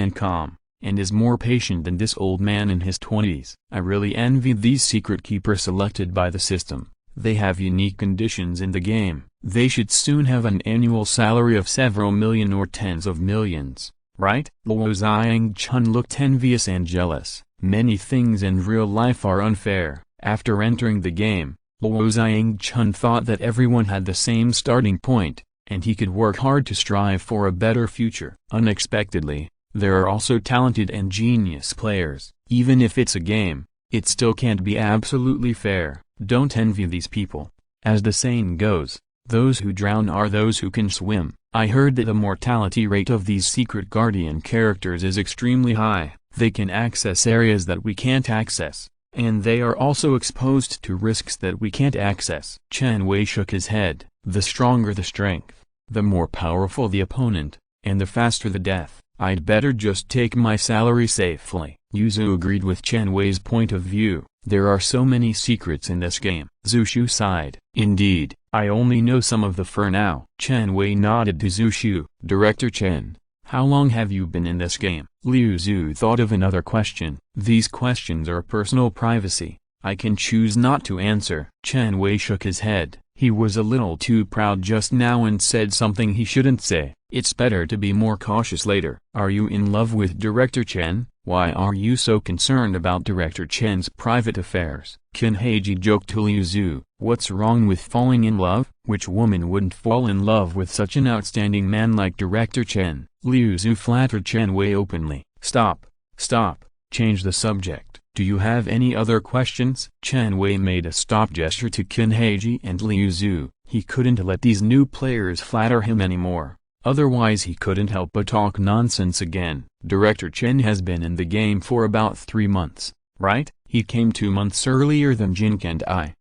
and is more patient than this old man in his 20s. I really envy these secret keepers selected by the system. They have unique conditions in the game. They should soon have an annual salary of several million or tens of millions, right? Luo Ye looked envious and jealous. Many things in real life are unfair. After entering the game, Luo Ye thought that everyone had the same starting point, and he could work hard to strive for a better future. Unexpectedly, there are also talented and genius players. Even if it's a game, it still can't be absolutely fair. Don't envy these people. As the saying goes, Those who drown are those who can swim. I heard that the mortality rate of these secret guardian characters is extremely high. They can access areas that we can't access, and they are also exposed to risks that we can't access. Chen Wei shook his head. The stronger the strength, the more powerful the opponent, and the faster the death. I'd better just take my salary safely. Yuzu agreed with Chen Wei's point of view. There are so many secrets in this game. Zushu sighed. Indeed, I only know some of the for now. Chen Wei nodded to Zushu. Director Chen, how long have you been in this game? Liu Zhu thought of another question. These questions are personal privacy. I can choose not to answer. Chen Wei shook his head. He was a little too proud just now and said something he shouldn't say. It's better to be more cautious later. Are you in love with Director Chen? Why are you so concerned about Director Chen's private affairs? Qin Heiji joked to Liu Zhu. What's wrong with falling in love? Which woman wouldn't fall in love with such an outstanding man like Director Chen? Liu Zhu flattered Chen Wei openly. Stop. Change the subject. Do you have any other questions? Chen Wei made a stop gesture to Qin Heiji and Liu Zhu. He couldn't let these new players flatter him anymore. Otherwise he couldn't help but talk nonsense again. Director Chen has been in the game for about 3 months, right? He came 2 months earlier than Jin Ke and I.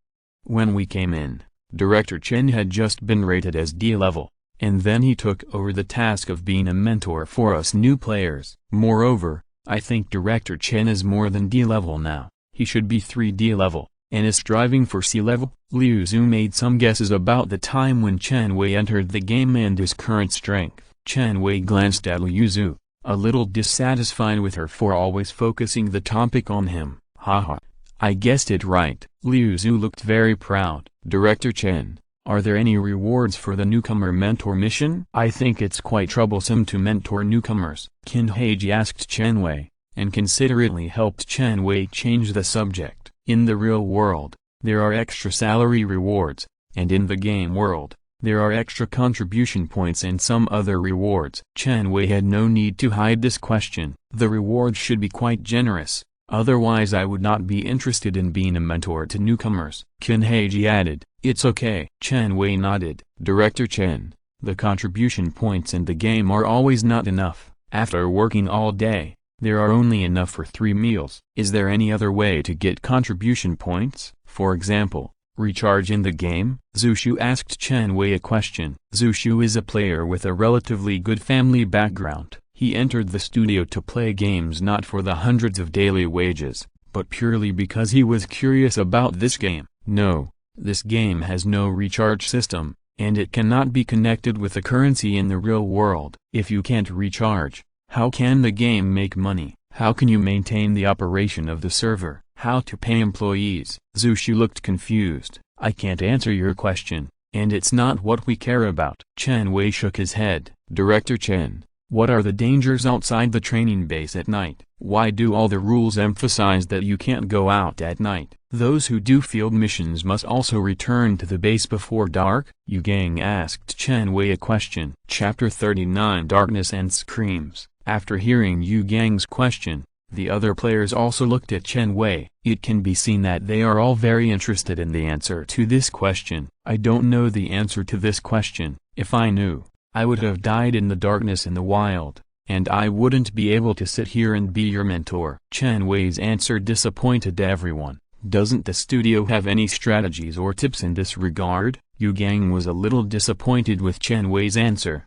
When we came in, Director Chen had just been rated as D level, and then he took over the task of being a mentor for us new players. Moreover, I think Director Chen is more than D level now. He should be 3D level, and is striving for C level. Liu Zhu made some guesses about the time when Chen Wei entered the game and his current strength. Chen Wei glanced at Liu Zhu, a little dissatisfied with her for always focusing the topic on him. Haha, I guessed it right. Liu Zhu looked very proud. Director Chen, are there any rewards for the newcomer mentor mission? I think it's quite troublesome to mentor newcomers. Qin Heiji asked Chen Wei, and considerately helped Chen Wei change the subject. In the real world, there are extra salary rewards, and in the game world, there are extra contribution points and some other rewards. Chen Wei had no need to hide this question. The rewards should be quite generous, otherwise I would not be interested in being a mentor to newcomers. Qin Heiji added, it's okay. Chen Wei nodded. Director Chen, the contribution points in the game are always not enough. After working all day, there are only enough for 3 meals. Is there any other way to get contribution points? For example, recharge in the game? Zushu asked Chen Wei a question. Zushu is a player with a relatively good family background. He entered the studio to play games not for the hundreds of daily wages, but purely because he was curious about this game. No, this game has no recharge system, and it cannot be connected with the currency in the real world. If you can't recharge, how can the game make money? How can you maintain the operation of the server? How to pay employees? Zushu looked confused. I can't answer your question, and it's not what we care about. Chen Wei shook his head. Director Chen, what are the dangers outside the training base at night? Why do all the rules emphasize that you can't go out at night? Those who do field missions must also return to the base before dark? Yu Gang asked Chen Wei a question. Chapter 39 Darkness and Screams. After hearing Yu Gang's question, the other players also looked at Chen Wei. It can be seen that they are all very interested in the answer to this question. I don't know the answer to this question. If I knew, I would have died in the darkness in the wild, and I wouldn't be able to sit here and be your mentor. Chen Wei's answer disappointed everyone. Doesn't the studio have any strategies or tips in this regard? Yu Gang was a little disappointed with Chen Wei's answer.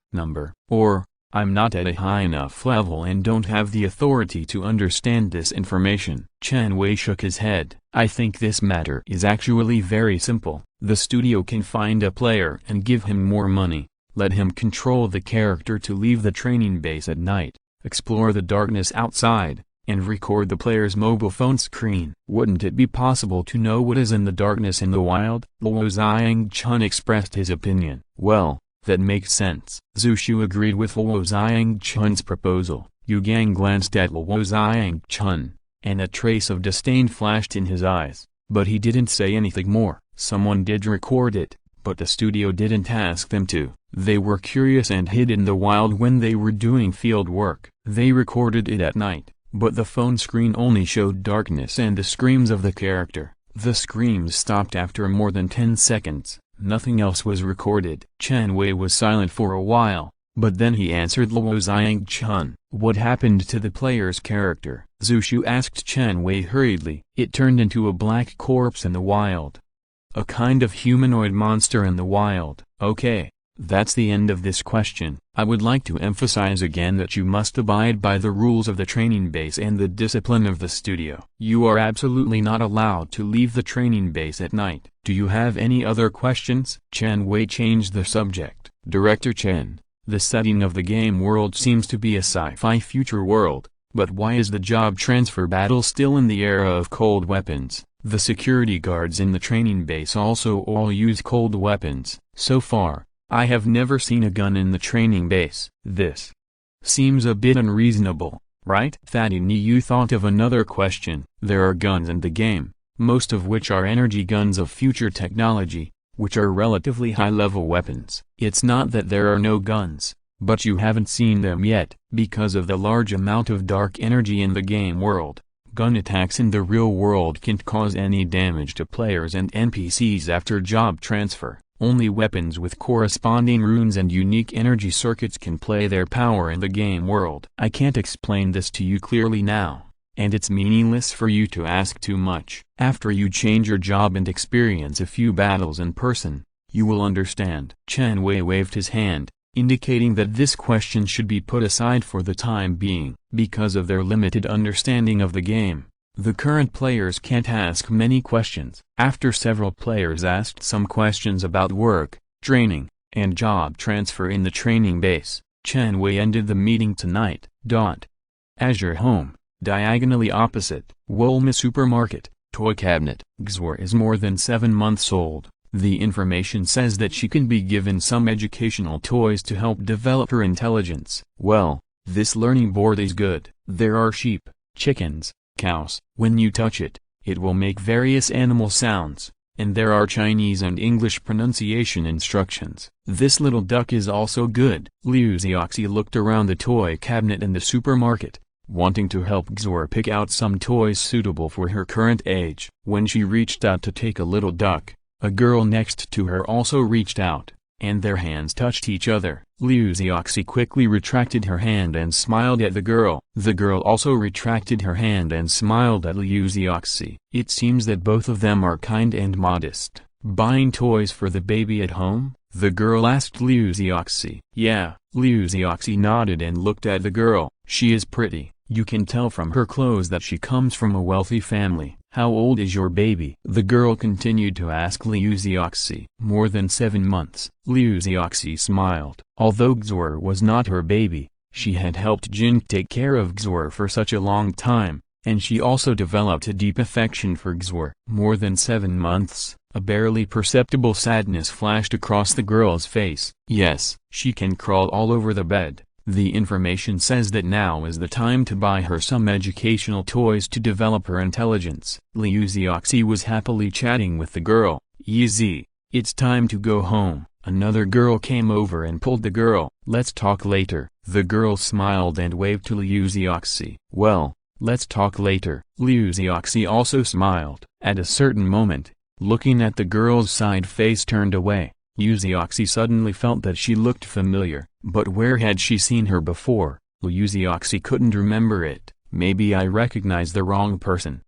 I'm not at a high enough level and don't have the authority to understand this information. Chen Wei shook his head. I think this matter is actually very simple. The studio can find a player and give him more money. Let him control the character to leave the training base at night, explore the darkness outside, and record the player's mobile phone screen. Wouldn't it be possible to know what is in the darkness in the wild? Luo Chun expressed his opinion. Well, that makes sense. Zushu agreed with Luo Chun's proposal. Yu Gang glanced at Luo Chun, and a trace of disdain flashed in his eyes, but he didn't say anything more. Someone did record it, but the studio didn't ask them to. They were curious and hid in the wild when they were doing field work. They recorded it at night, but the phone screen only showed darkness and the screams of the character. The screams stopped after more than 10 seconds. Nothing else was recorded. Chen Wei was silent for a while, but then he answered Luo Zhang-chun. What happened to the player's character? Zhu Shu asked Chen Wei hurriedly. It turned into a black corpse in the wild. A kind of humanoid monster in the wild. Okay, that's the end of this question. I would like to emphasize again that you must abide by the rules of the training base and the discipline of the studio. You are absolutely not allowed to leave the training base at night. Do you have any other questions? Chen Wei changed the subject. Director Chen, the setting of the game world seems to be a sci-fi future world, but why is the job transfer battle still in the era of cold weapons? The security guards in the training base also all use cold weapons. So far, I have never seen a gun in the training base. This seems a bit unreasonable, right? Fatty Niu thought of another question. There are guns in the game, most of which are energy guns of future technology, which are relatively high-level weapons. It's not that there are no guns, but you haven't seen them yet. Because of the large amount of dark energy in the game world, gun attacks in the real world can't cause any damage to players and NPCs after job transfer. Only weapons with corresponding runes and unique energy circuits can play their power in the game world. I can't explain this to you clearly now, and it's meaningless for you to ask too much. After you change your job and experience a few battles in person, you will understand. Chen Wei waved his hand, indicating that this question should be put aside for the time being. Because of their limited understanding of the game, the current players can't ask many questions. After several players asked some questions about work, training, and job transfer in the training base, Chen Wei ended the meeting tonight. Azure Home, diagonally opposite, Wolma Supermarket, Toy Cabinet. Xue'er is more than 7 months old. The information says that she can be given some educational toys to help develop her intelligence. Well, this learning board is good. There are sheep, chickens, cows. When you touch it, it will make various animal sounds, and there are Chinese and English pronunciation instructions. This little duck is also good. Liu Zioxi looked around the toy cabinet in the supermarket, wanting to help Xue'er pick out some toys suitable for her current age. When she reached out to take a little duck, a girl next to her also reached out, and their hands touched each other. Liu Zioxi quickly retracted her hand and smiled at the girl. The girl also retracted her hand and smiled at Liu Zioxi. It seems that both of them are kind and modest. Buying toys for the baby at home? The girl asked Liu Zioxi. Yeah. Liu Zioxi nodded and looked at the girl. She is pretty. You can tell from her clothes that she comes from a wealthy family. How old is your baby? The girl continued to ask Liu Zioxi. More than 7 months. Liu Zioxi smiled. Although Xue'er was not her baby, she had helped Jin take care of Xue'er for such a long time, and she also developed a deep affection for Xue'er. More than 7 months. A barely perceptible sadness flashed across the girl's face. Yes, she can crawl all over the bed. The information says that now is the time to buy her some educational toys to develop her intelligence. Liu Zioxi was happily chatting with the girl. Easy, it's time to go home. Another girl came over and pulled the girl. Let's talk later. The girl smiled and waved to Liu Zioxi. Well, let's talk later. Liu Zioxi also smiled. At a certain moment, looking at the girl's side face turned away, Liu Zioxi suddenly felt that she looked familiar. But where had she seen her before? Liu Zioxi couldn't remember it. Maybe I recognize the wrong person.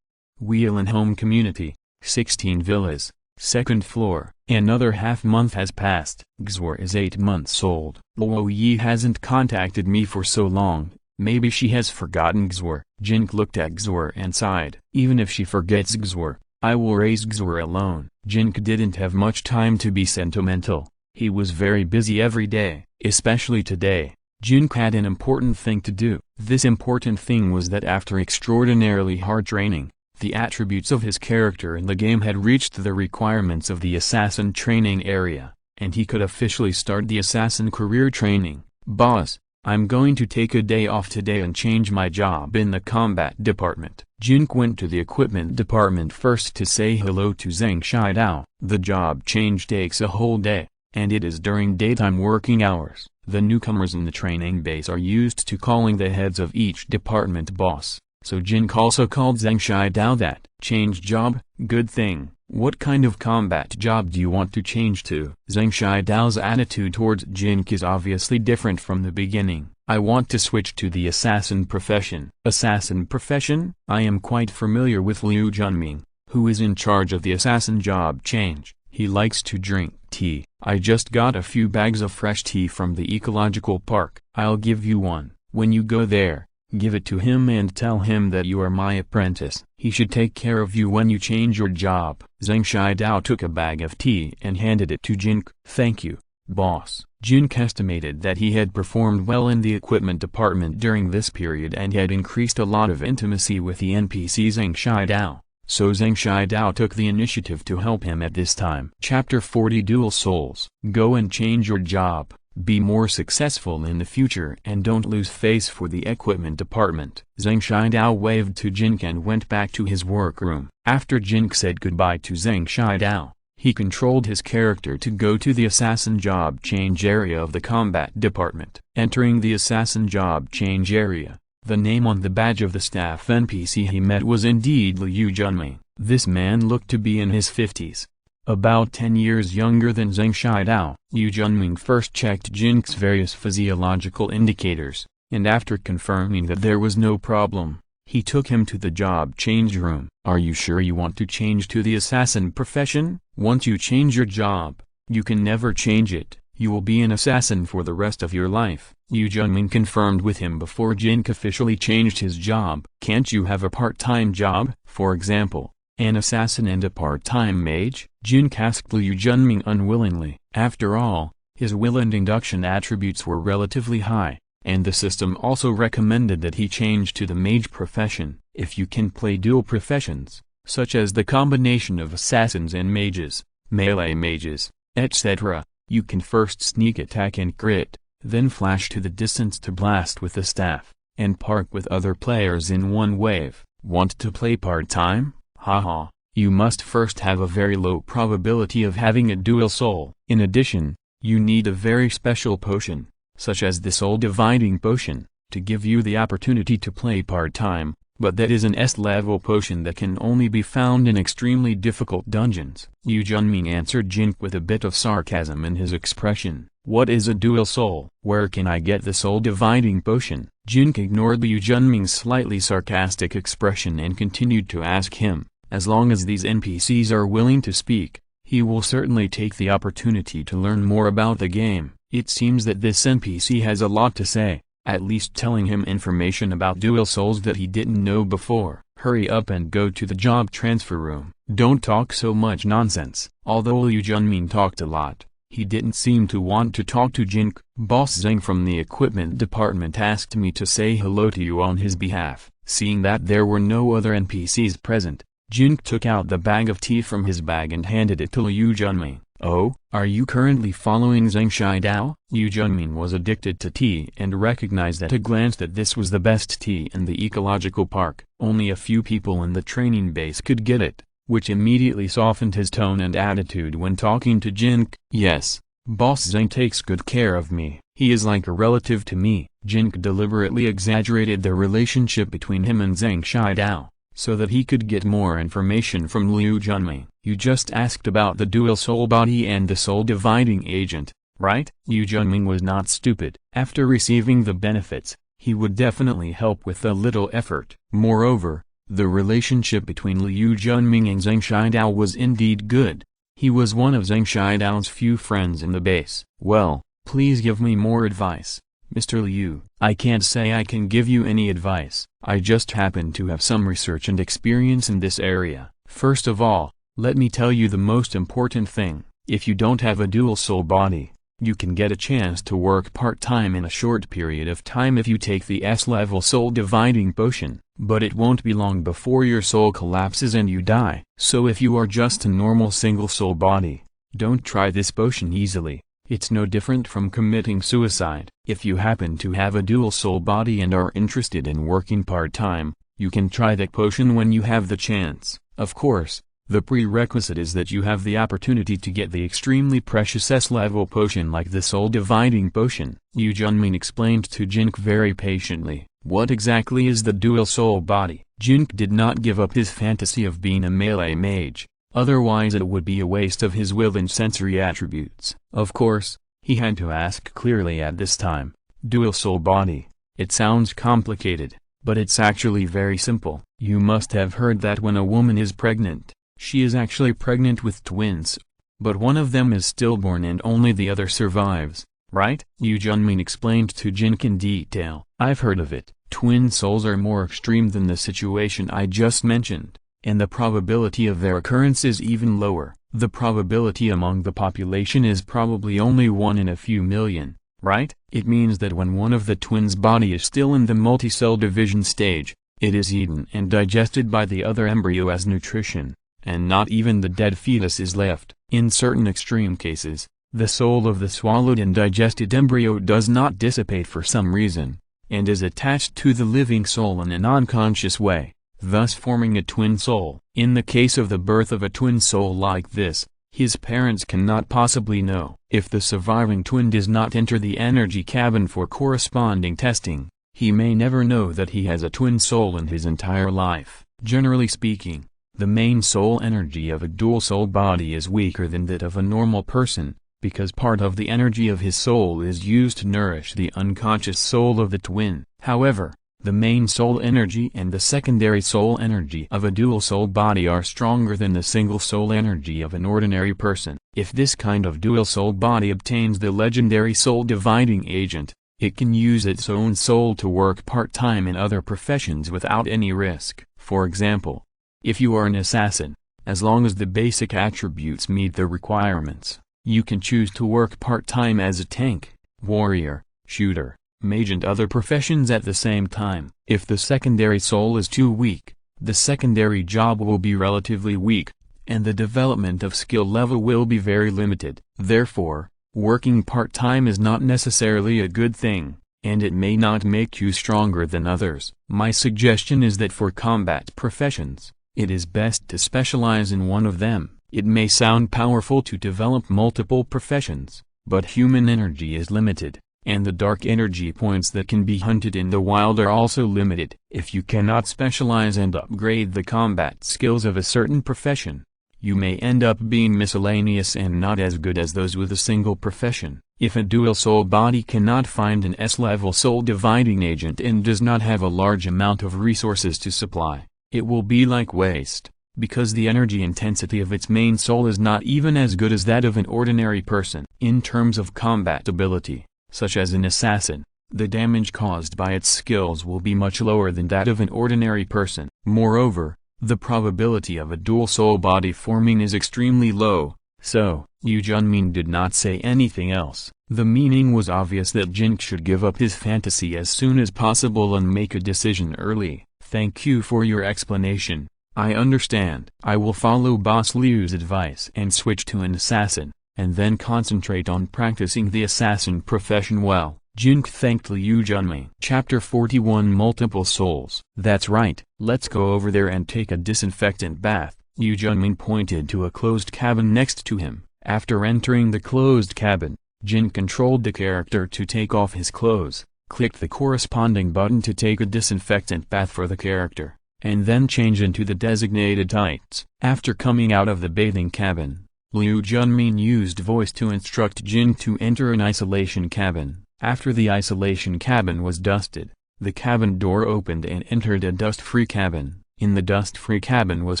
Wheel and Home Community, 16 villas, 2nd floor. Another half-month has passed. Xue'er is 8 months old. Luo Ye hasn't contacted me for so long. Maybe she has forgotten Xue'er. Jin Ke looked at Xue'er and sighed. Even if she forgets Xue'er, I will raise Xue'er alone. Jin Ke didn't have much time to be sentimental. He was very busy every day, especially today. Jin Ke had an important thing to do. This important thing was that after extraordinarily hard training, the attributes of his character in the game had reached the requirements of the assassin training area, and he could officially start the assassin career training. Boss, I'm going to take a day off today and change my job in the combat department. Jin Ke went to the equipment department first to say hello to Zhang Shidao. The job change takes a whole day, and it is during daytime working hours. The newcomers in the training base are used to calling the heads of each department boss, so Jin Ke also called Zhang Shidao that. Change job? Good thing. What kind of combat job do you want to change to? Zhang Shidao's attitude towards Jin Ke is obviously different from the beginning. I want to switch to the assassin profession. Assassin profession? I am quite familiar with Liu Junming, who is in charge of the assassin job change. He likes to drink tea. I just got a few bags of fresh tea from the ecological park. I'll give you one. When you go there, give it to him and tell him that you are my apprentice. He should take care of you when you change your job. Zhang Shidao took a bag of tea and handed it to Jin Ke. Thank you, boss. Jin Ke estimated that he had performed well in the equipment department during this period and had increased a lot of intimacy with the NPC Zhang Shidao. So Zhang Shidao took the initiative to help him at this time. Chapter 40 Dual Souls. Go and change your job. Be more successful in the future and don't lose face for the equipment department. Zhang Shidao waved to Jin Ke and went back to his workroom. After Jin Ke said goodbye to Zhang Shidao, he controlled his character to go to the assassin job change area of the combat department. Entering the assassin job change area, the name on the badge of the staff NPC he met was indeed Liu Junming. This man looked to be in his 50s. About 10 years younger than Zhang Shidao. Liu Junming first checked Jin Ke's various physiological indicators, and after confirming that there was no problem, he took him to the job change room. Are you sure you want to change to the assassin profession? Once you change your job, you can never change it. You will be an assassin for the rest of your life. Liu Junming confirmed with him before Jin Ke officially changed his job. Can't you have a part-time job, for example, an assassin and a part-time mage? Jin Ke asked Liu Junming unwillingly. After all, his will and induction attributes were relatively high, and the system also recommended that he change to the mage profession. If you can play dual professions, such as the combination of assassins and mages, melee mages, etc., you can first sneak attack and crit, then flash to the distance to blast with the staff, and park with other players in one wave. Want to play part-time? Haha. You must first have a very low probability of having a dual soul. In addition, you need a very special potion, such as the soul dividing potion, to give you the opportunity to play part-time, but that is an S-level potion that can only be found in extremely difficult dungeons. Liu Junming answered Jin Ke with a bit of sarcasm in his expression. What is a dual soul? Where can I get the soul dividing potion? Jin Ke ignored Liu Junming's slightly sarcastic expression and continued to ask him. As long as these NPCs are willing to speak, he will certainly take the opportunity to learn more about the game. It seems that this NPC has a lot to say, at least telling him information about dual souls that he didn't know before. Hurry up and go to the job transfer room. Don't talk so much nonsense. Although Liu Junming talked a lot, he didn't seem to want to talk to Jin Ke. Boss Zhang from the equipment department asked me to say hello to you on his behalf. Seeing that there were no other NPCs present, Jin Ke took out the bag of tea from his bag and handed it to Liu Junming. Oh, are you currently following Zhang Shidao? Liu Junming was addicted to tea and recognized at a glance that this was the best tea in the ecological park. Only a few people in the training base could get it, which immediately softened his tone and attitude when talking to Jin Ke. Yes, Boss Zhang takes good care of me. He is like a relative to me. Jin Ke deliberately exaggerated the relationship between him and Zhang Shidao, so that he could get more information from Liu Junming. You just asked about the dual soul body and the soul dividing agent, right? Liu Junming was not stupid. After receiving the benefits, he would definitely help with a little effort. Moreover, the relationship between Liu Junming and Zhang Shidao was indeed good. He was one of Zhang Shidao's few friends in the base. Well, please give me more advice, Mr. Liu. I can't say I can give you any advice. I just happen to have some research and experience in this area. First of all, let me tell you the most important thing. If you don't have a dual soul body, you can get a chance to work part-time in a short period of time if you take the S-level soul dividing potion, but it won't be long before your soul collapses and you die. So if you are just a normal single soul body, don't try this potion easily. It's no different from committing suicide. If you happen to have a dual soul body and are interested in working part-time, you can try that potion when you have the chance. Of course, the prerequisite is that you have the opportunity to get the extremely precious S-level potion like the soul dividing potion. Liu Junming explained to Jin Ke very patiently. What exactly is the dual soul body? Jin Ke did not give up his fantasy of being a melee mage, otherwise it would be a waste of his will and sensory attributes. Of course, he had to ask clearly at this time, dual soul body. It sounds complicated, but it's actually very simple. You must have heard that when a woman is pregnant, she is actually pregnant with twins, but one of them is stillborn and only the other survives, right? Liu Junmin explained to Jin Ke in detail. I've heard of it. Twin souls are more extreme than the situation I just mentioned, and the probability of their occurrence is even lower. The probability among the population is probably only 1 in a few million, right? It means that when one of the twins' body is still in the multicell division stage, it is eaten and digested by the other embryo as nutrition, and not even the dead fetus is left. In certain extreme cases, the soul of the swallowed and digested embryo does not dissipate for some reason, and is attached to the living soul in an unconscious way, thus forming a twin soul. In the case of the birth of a twin soul like this, his parents cannot possibly know. If the surviving twin does not enter the energy cabin for corresponding testing, he may never know that he has a twin soul in his entire life. Generally speaking, the main soul energy of a dual soul body is weaker than that of a normal person, because part of the energy of his soul is used to nourish the unconscious soul of the twin. However, the main soul energy and the secondary soul energy of a dual soul body are stronger than the single soul energy of an ordinary person. If this kind of dual soul body obtains the legendary soul dividing agent, it can use its own soul to work part-time in other professions without any risk. For example, if you are an assassin, as long as the basic attributes meet the requirements, you can choose to work part-time as a tank, warrior, shooter, mage and other professions at the same time. If the secondary soul is too weak, the secondary job will be relatively weak, and the development of skill level will be very limited. Therefore, working part-time is not necessarily a good thing, and it may not make you stronger than others. My suggestion is that for combat professions, it is best to specialize in one of them. It may sound powerful to develop multiple professions, but human energy is limited, and the dark energy points that can be hunted in the wild are also limited. If you cannot specialize and upgrade the combat skills of a certain profession, you may end up being miscellaneous and not as good as those with a single profession. If a dual soul body cannot find an S-level soul dividing agent and does not have a large amount of resources to supply, it will be like waste, because the energy intensity of its main soul is not even as good as that of an ordinary person. In terms of combat ability, such as an assassin, the damage caused by its skills will be much lower than that of an ordinary person. Moreover, the probability of a dual soul body forming is extremely low, so, Liu Junmin did not say anything else. The meaning was obvious that Jin Ke should give up his fantasy as soon as possible and make a decision early. Thank you for your explanation. I understand. I will follow Boss Liu's advice and switch to an assassin, and then concentrate on practicing the assassin profession well. Jin Ke thanked Liu Junmin. Chapter 41 Multiple Souls. That's right, let's go over there and take a disinfectant bath. Liu Junmin pointed to a closed cabin next to him. After entering the closed cabin, Jin controlled the character to take off his clothes, clicked the corresponding button to take a disinfectant bath for the character, and then change into the designated tights. After coming out of the bathing cabin, Liu Junmin used voice to instruct Jin to enter an isolation cabin. After the isolation cabin was dusted, the cabin door opened and entered a dust-free cabin. In the dust-free cabin was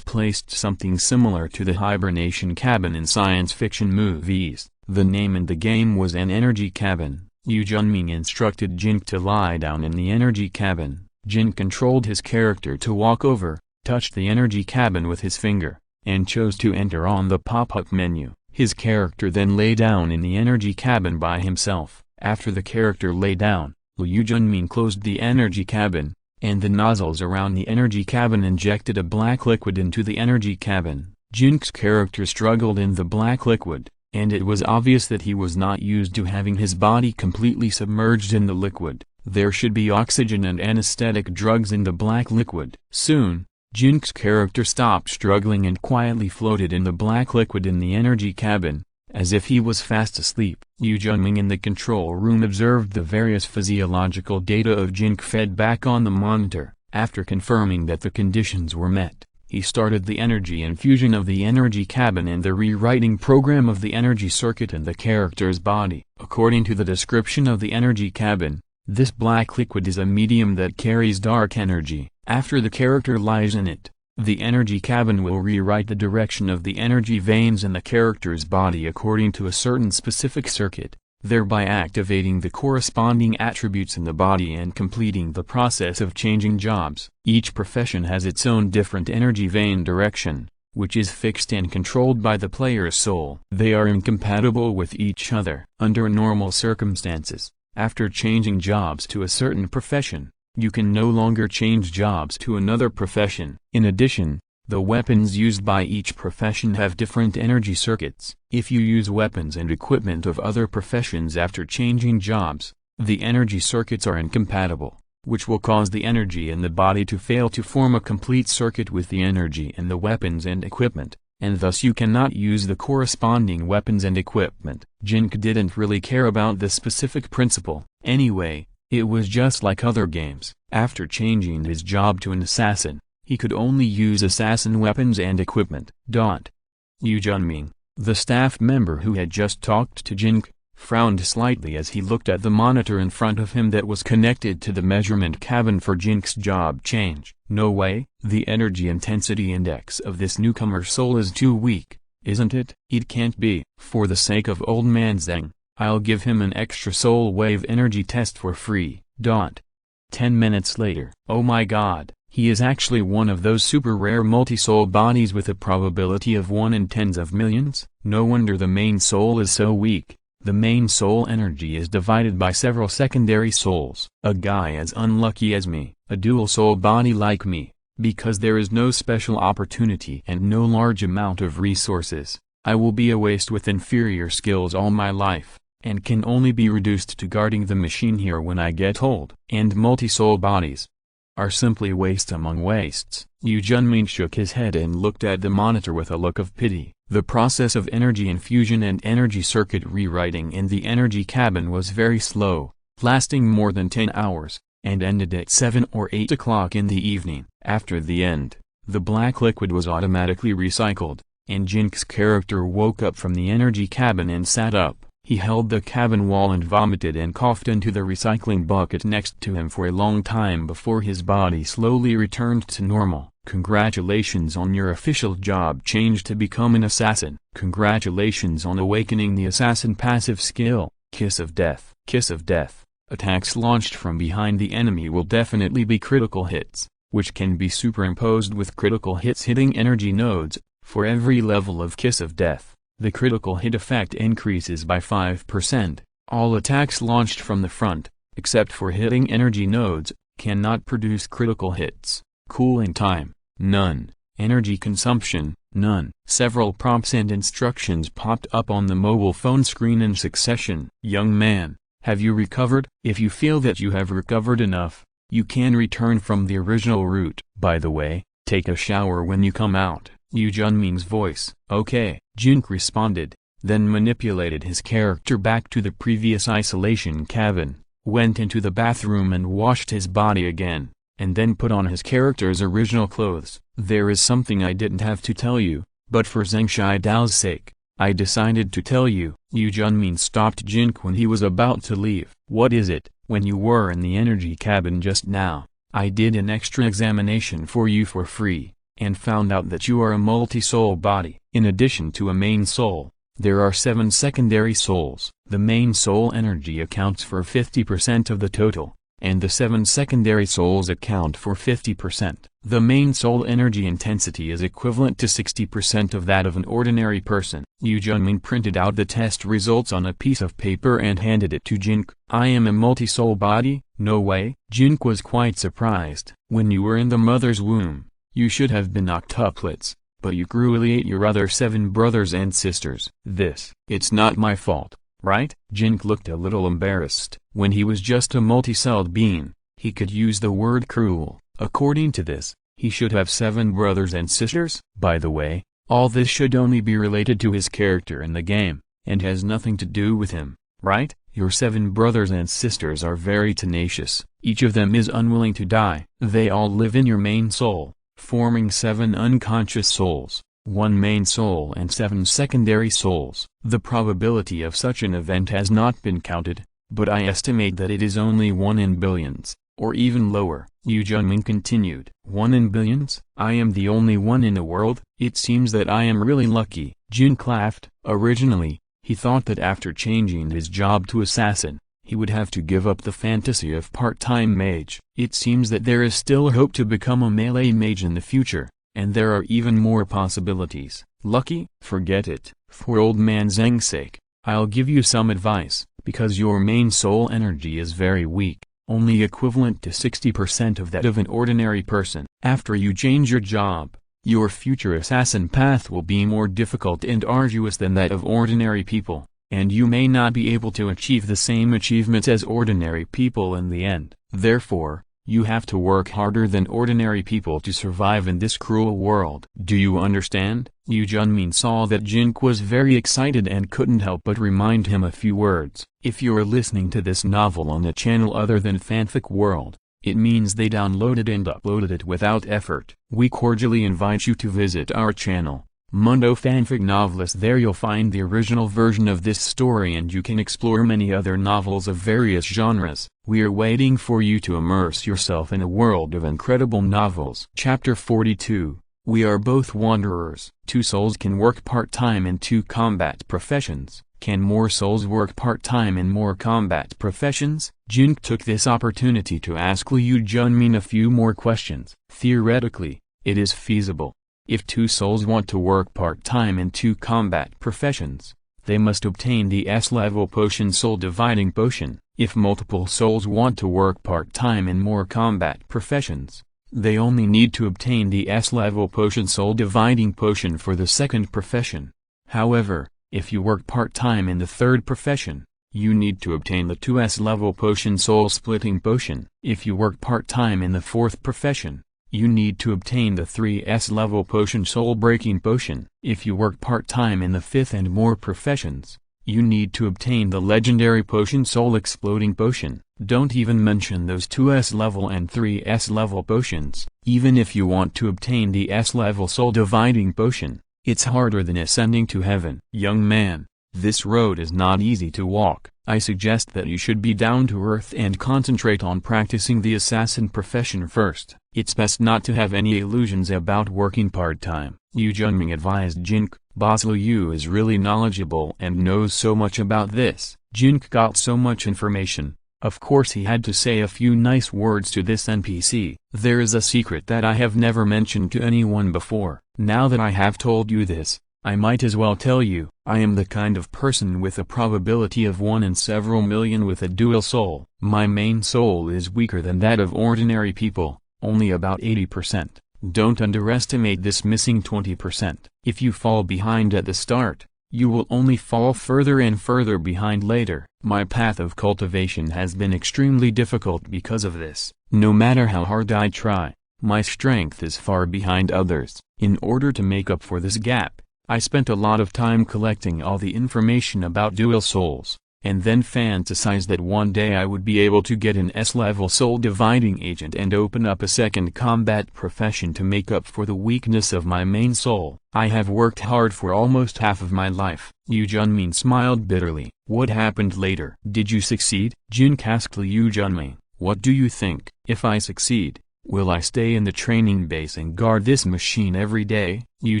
placed something similar to the hibernation cabin in science fiction movies. The name in the game was an energy cabin. Liu Junmin instructed Jin to lie down in the energy cabin. Jin controlled his character to walk over, touched the energy cabin with his finger, and chose to enter on the pop-up menu. His character then lay down in the energy cabin by himself. After the character lay down, Liu Junmin closed the energy cabin, and the nozzles around the energy cabin injected a black liquid into the energy cabin. Jin Ke's character struggled in the black liquid, and it was obvious that he was not used to having his body completely submerged in the liquid. There should be oxygen and anesthetic drugs in the black liquid. Soon, Jin Ke's character stopped struggling and quietly floated in the black liquid in the energy cabin, as if he was fast asleep. Liu Junmin in the control room observed the various physiological data of Jin Ke fed back on the monitor. After confirming that the conditions were met, he started the energy infusion of the energy cabin and the rewriting program of the energy circuit in the character's body. According to the description of the energy cabin, this black liquid is a medium that carries dark energy. After the character lies in it, the energy cabin will rewrite the direction of the energy veins in the character's body according to a certain specific circuit, thereby activating the corresponding attributes in the body and completing the process of changing jobs. Each profession has its own different energy vein direction, which is fixed and controlled by the player's soul. They are incompatible with each other. Under normal circumstances, after changing jobs to a certain profession, you can no longer change jobs to another profession. In addition, the weapons used by each profession have different energy circuits. If you use weapons and equipment of other professions after changing jobs, the energy circuits are incompatible, which will cause the energy in the body to fail to form a complete circuit with the energy in the weapons and equipment, and thus you cannot use the corresponding weapons and equipment. Jin Ke didn't really care about this specific principle. Anyway, it was just like other games. After changing his job to an assassin, he could only use assassin weapons and equipment. Yu Junming, the staff member who had just talked to Jin Ke, frowned slightly as he looked at the monitor in front of him that was connected to the measurement cabin for Jin Ke's job change. No way, the energy intensity index of this newcomer's soul is too weak, isn't it? It can't be. For the sake of old man Zheng, I'll give him an extra soul wave energy test for free. 10 minutes later. Oh my god, he is actually one of those super rare multi-soul bodies with a probability of 1 in tens of millions? No wonder the main soul is so weak. The main soul energy is divided by several secondary souls. A guy as unlucky as me, a dual soul body like me, because there is no special opportunity and no large amount of resources, I will be a waste with inferior skills all my life, and can only be reduced to guarding the machine here when I get old. And multi-soul bodies are simply waste among wastes. Yu Junmin shook his head and looked at the monitor with a look of pity. The process of energy infusion and energy circuit rewriting in the energy cabin was very slow, lasting more than 10 hours, and ended at 7 or 8 o'clock in the evening. After the end, the black liquid was automatically recycled, and Jin Ke's character woke up from the energy cabin and sat up. He held the cabin wall and vomited and coughed into the recycling bucket next to him for a long time before his body slowly returned to normal. Congratulations on your official job change to become an assassin. Congratulations on awakening the assassin passive skill, Kiss of Death. Kiss of Death. Attacks launched from behind the enemy will definitely be critical hits, which can be superimposed with critical hits hitting energy nodes. For every level of Kiss of Death, the critical hit effect increases by 5%. All attacks launched from the front, except for hitting energy nodes, cannot produce critical hits. Cooling time, none. Energy consumption, none. Several prompts and instructions popped up on the mobile phone screen in succession. Young man, have you recovered? If you feel that you have recovered enough, you can return from the original route. By the way, take a shower when you come out. Yu Junming's voice. Okay, Jin Ke responded, then manipulated his character back to the previous isolation cabin, went into the bathroom and washed his body again, and then put on his character's original clothes. There is something I didn't have to tell you, but for Zheng Shidao's sake, I decided to tell you. Yu Junming stopped Jin Ke when he was about to leave. What is it? When you were in the energy cabin just now, I did an extra examination for you for free, and found out that you are a multi-soul body. In addition to a main soul, there are 7 secondary souls. The main soul energy accounts for 50% of the total, and the 7 secondary souls account for 50%. The main soul energy intensity is equivalent to 60% of that of an ordinary person. Yu Junmin printed out the test results on a piece of paper and handed it to Jin Ke. I am a multi-soul body? No way. Jin Ke was quite surprised. When you were in the mother's womb, you should have been octuplets, but you cruelly ate your other 7 brothers and sisters. It's not my fault, right? Jin Ke looked a little embarrassed. When he was just a multi-celled being, he could use the word cruel. According to this, he should have 7 brothers and sisters? By the way, all this should only be related to his character in the game, and has nothing to do with him, right? Your 7 brothers and sisters are very tenacious. Each of them is unwilling to die. They all live in your main soul. forming 7 unconscious souls, 1 main soul and 7 secondary souls. The probability of such an event has not been counted, but I estimate that it is only 1 in billions, or even lower. Yu Junming continued. 1 in billions? I am the only one in the world? It seems that I am really lucky. Jin laughed. Originally, he thought that after changing his job to assassin, he would have to give up the fantasy of part-time mage. It seems that there is still hope to become a melee mage in the future, and there are even more possibilities. Lucky? Forget it. For old man Zheng's sake, I'll give you some advice, because your main soul energy is very weak, only equivalent to 60% of that of an ordinary person. After you change your job, your future assassin path will be more difficult and arduous than that of ordinary people, and you may not be able to achieve the same achievements as ordinary people in the end. Therefore, you have to work harder than ordinary people to survive in this cruel world. Do you understand? Yu Junming saw that Jin Ke was very excited and couldn't help but remind him a few words. If you're listening to this novel on a channel other than Fanfic World, it means they downloaded and uploaded it without effort. We cordially invite you to visit our channel, Mundo Fanfic Novelist. There you'll find the original version of this story and you can explore many other novels of various genres. We are waiting for you to immerse yourself in a world of incredible novels. Chapter 42. We are both wanderers. 2 souls can work part-time in 2 combat professions. Can more souls work part-time in more combat professions? Jin Ke took this opportunity to ask Yu Junming a few more questions. Theoretically, it is feasible. If 2 souls want to work part-time in 2 combat professions, they must obtain the S-level potion Soul Dividing Potion. If multiple souls want to work part-time in more combat professions, they only need to obtain the S-level potion Soul Dividing Potion for the 2nd profession. However, if you work part-time in the 3rd profession, you need to obtain the 2 S-level potion Soul Splitting Potion. If you work part-time in the 4th profession, you need to obtain the 3 S-level potion Soul Breaking Potion. If you work part-time in the 5th and more professions, you need to obtain the legendary potion Soul Exploding Potion. Don't even mention those 2 S-level and 3 S-level potions. Even if you want to obtain the S-level Soul Dividing Potion, it's harder than ascending to heaven. Young man, this road is not easy to walk. I suggest that you should be down to earth and concentrate on practicing the assassin profession first. It's best not to have any illusions about working part-time. Yu Junming advised Jin Ke. Boss Liu is really knowledgeable and knows so much about this. Jin Ke got so much information. Of course he had to say a few nice words to this NPC. There is a secret that I have never mentioned to anyone before. Now that I have told you this, I might as well tell you. I am the kind of person with a probability of 1 in several million with a dual soul. My main soul is weaker than that of ordinary people, only about 80%. Don't underestimate this missing 20%. If you fall behind at the start, you will only fall further and further behind later. My path of cultivation has been extremely difficult because of this. No matter how hard I try, my strength is far behind others. In order to make up for this gap, I spent a lot of time collecting all the information about dual souls, and then fantasized that one day I would be able to get an S-level soul dividing agent and open up a 2nd combat profession to make up for the weakness of my main soul. I have worked hard for almost half of my life. Yu Junming smiled bitterly. What happened later? Did you succeed? Jin Ke asked Yu Junming. What do you think? If I succeed, will I stay in the training base and guard this machine every day? Yu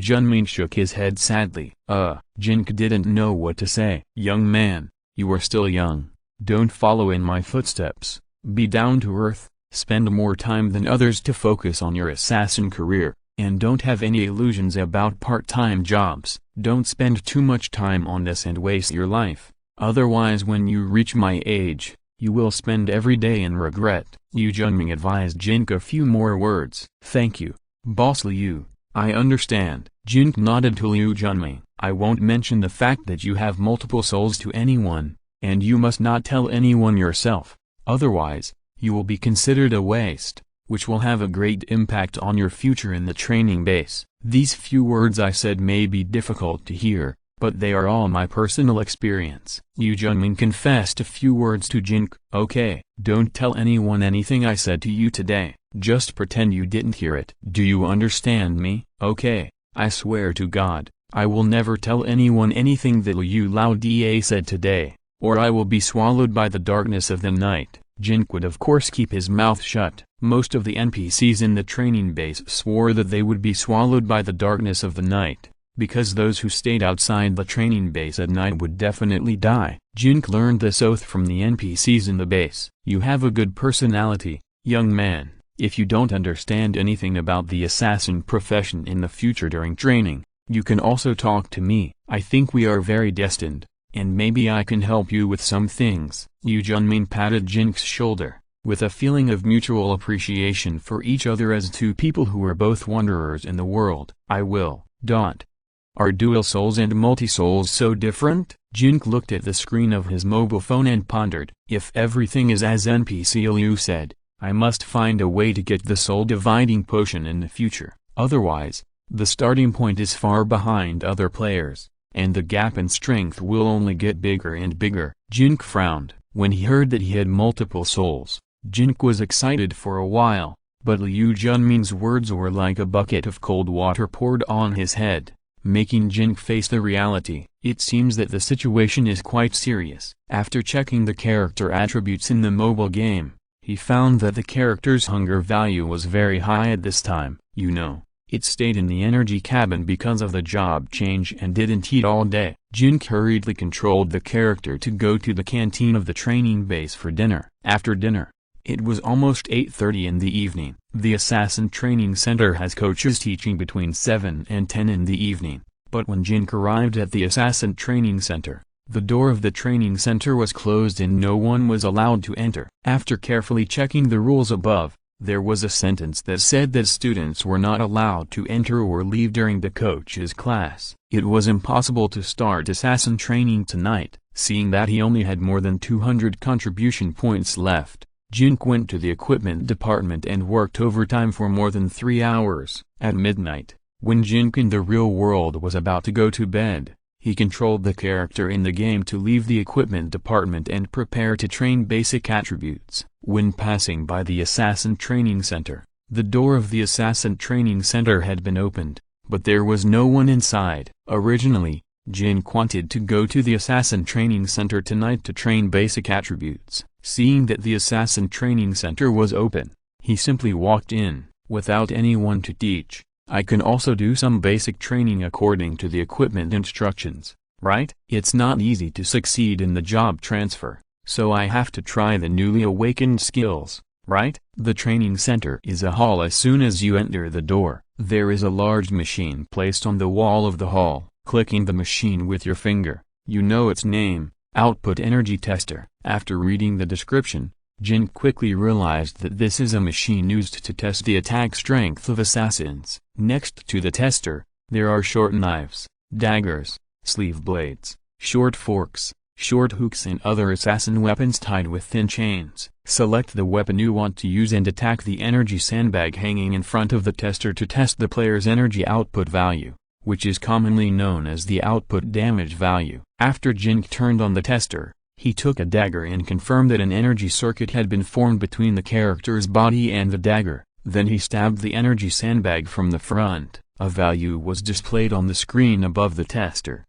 Junming shook his head sadly. Jin Ke didn't know what to say. Young man, you are still young. Don't follow in my footsteps. Be down to earth, spend more time than others to focus on your assassin career, and don't have any illusions about part-time jobs. Don't spend too much time on this and waste your life. Otherwise when you reach my age, you will spend every day in regret. Yu Junming advised Jin Ke a few more words. Thank you, Boss Liu. I understand. Jin Ke nodded to Yu Junming. I won't mention the fact that you have multiple souls to anyone, and you must not tell anyone yourself. Otherwise, you will be considered a waste, which will have a great impact on your future in the training base. These few words I said may be difficult to hear, but they are all my personal experience. Yu Junming confessed a few words to Jin Ke. Okay, don't tell anyone anything I said to you today. Just pretend you didn't hear it. Do you understand me? Okay, I swear to God, I will never tell anyone anything that Luo Ye said today, or I will be swallowed by the darkness of the night. Jin would of course keep his mouth shut. Most of the NPCs in the training base swore that they would be swallowed by the darkness of the night, because those who stayed outside the training base at night would definitely die. Jin Ke learned this oath from the NPCs in the base. You have a good personality, young man. If you don't understand anything about the assassin profession in the future during training, you can also talk to me. I think we are very destined, and maybe I can help you with some things. Liu Junmin patted Jin Ke's shoulder, with a feeling of mutual appreciation for each other as two people who are both wanderers in the world. I will. Are dual souls and multi-souls so different? Jin Ke looked at the screen of his mobile phone and pondered. If everything is as NPC Liu said, I must find a way to get the soul dividing potion in the future. Otherwise, the starting point is far behind other players, and the gap in strength will only get bigger and bigger. Jin Ke frowned. When he heard that he had multiple souls, Jin Ke was excited for a while, but Liu Junmin's words were like a bucket of cold water poured on his head, making Jin Ke face the reality. It seems that the situation is quite serious. After checking the character attributes in the mobile game, he found that the character's hunger value was very high at this time. You know, it stayed in the energy cabin because of the job change and didn't eat all day. Jin Ke hurriedly controlled the character to go to the canteen of the training base for dinner. After dinner, it was almost 8:30 in the evening. The Assassin Training Center has coaches teaching between 7 and 10 in the evening, but when Jin Ke arrived at the Assassin Training Center, the door of the training center was closed and no one was allowed to enter. After carefully checking the rules above, there was a sentence that said that students were not allowed to enter or leave during the coach's class. It was impossible to start assassin training tonight. Seeing that he only had more than 200 contribution points left, Jin Ke went to the equipment department and worked overtime for more than 3 hours. At midnight, when Jin Ke in the real world was about to go to bed, he controlled the character in the game to leave the equipment department and prepare to train basic attributes. When passing by the Assassin Training Center, the door of the Assassin Training Center had been opened, but there was no one inside. Originally, Jin Ke wanted to go to the Assassin Training Center tonight to train basic attributes. Seeing that the Assassin Training Center was open, he simply walked in, without anyone to teach. I can also do some basic training according to the equipment instructions, right? It's not easy to succeed in the job transfer, so I have to try the newly awakened skills, right? The training center is a hall. As soon as you enter the door, there is a large machine placed on the wall of the hall. Clicking the machine with your finger, you know its name, Output Energy Tester. After reading the description, Jin quickly realized that this is a machine used to test the attack strength of assassins. Next to the tester, there are short knives, daggers, sleeve blades, short forks, short hooks and other assassin weapons tied with thin chains. Select the weapon you want to use and attack the energy sandbag hanging in front of the tester to test the player's energy output value, which is commonly known as the output damage value. After Jin Ke turned on the tester, he took a dagger and confirmed that an energy circuit had been formed between the character's body and the dagger. Then he stabbed the energy sandbag from the front. A value was displayed on the screen above the tester.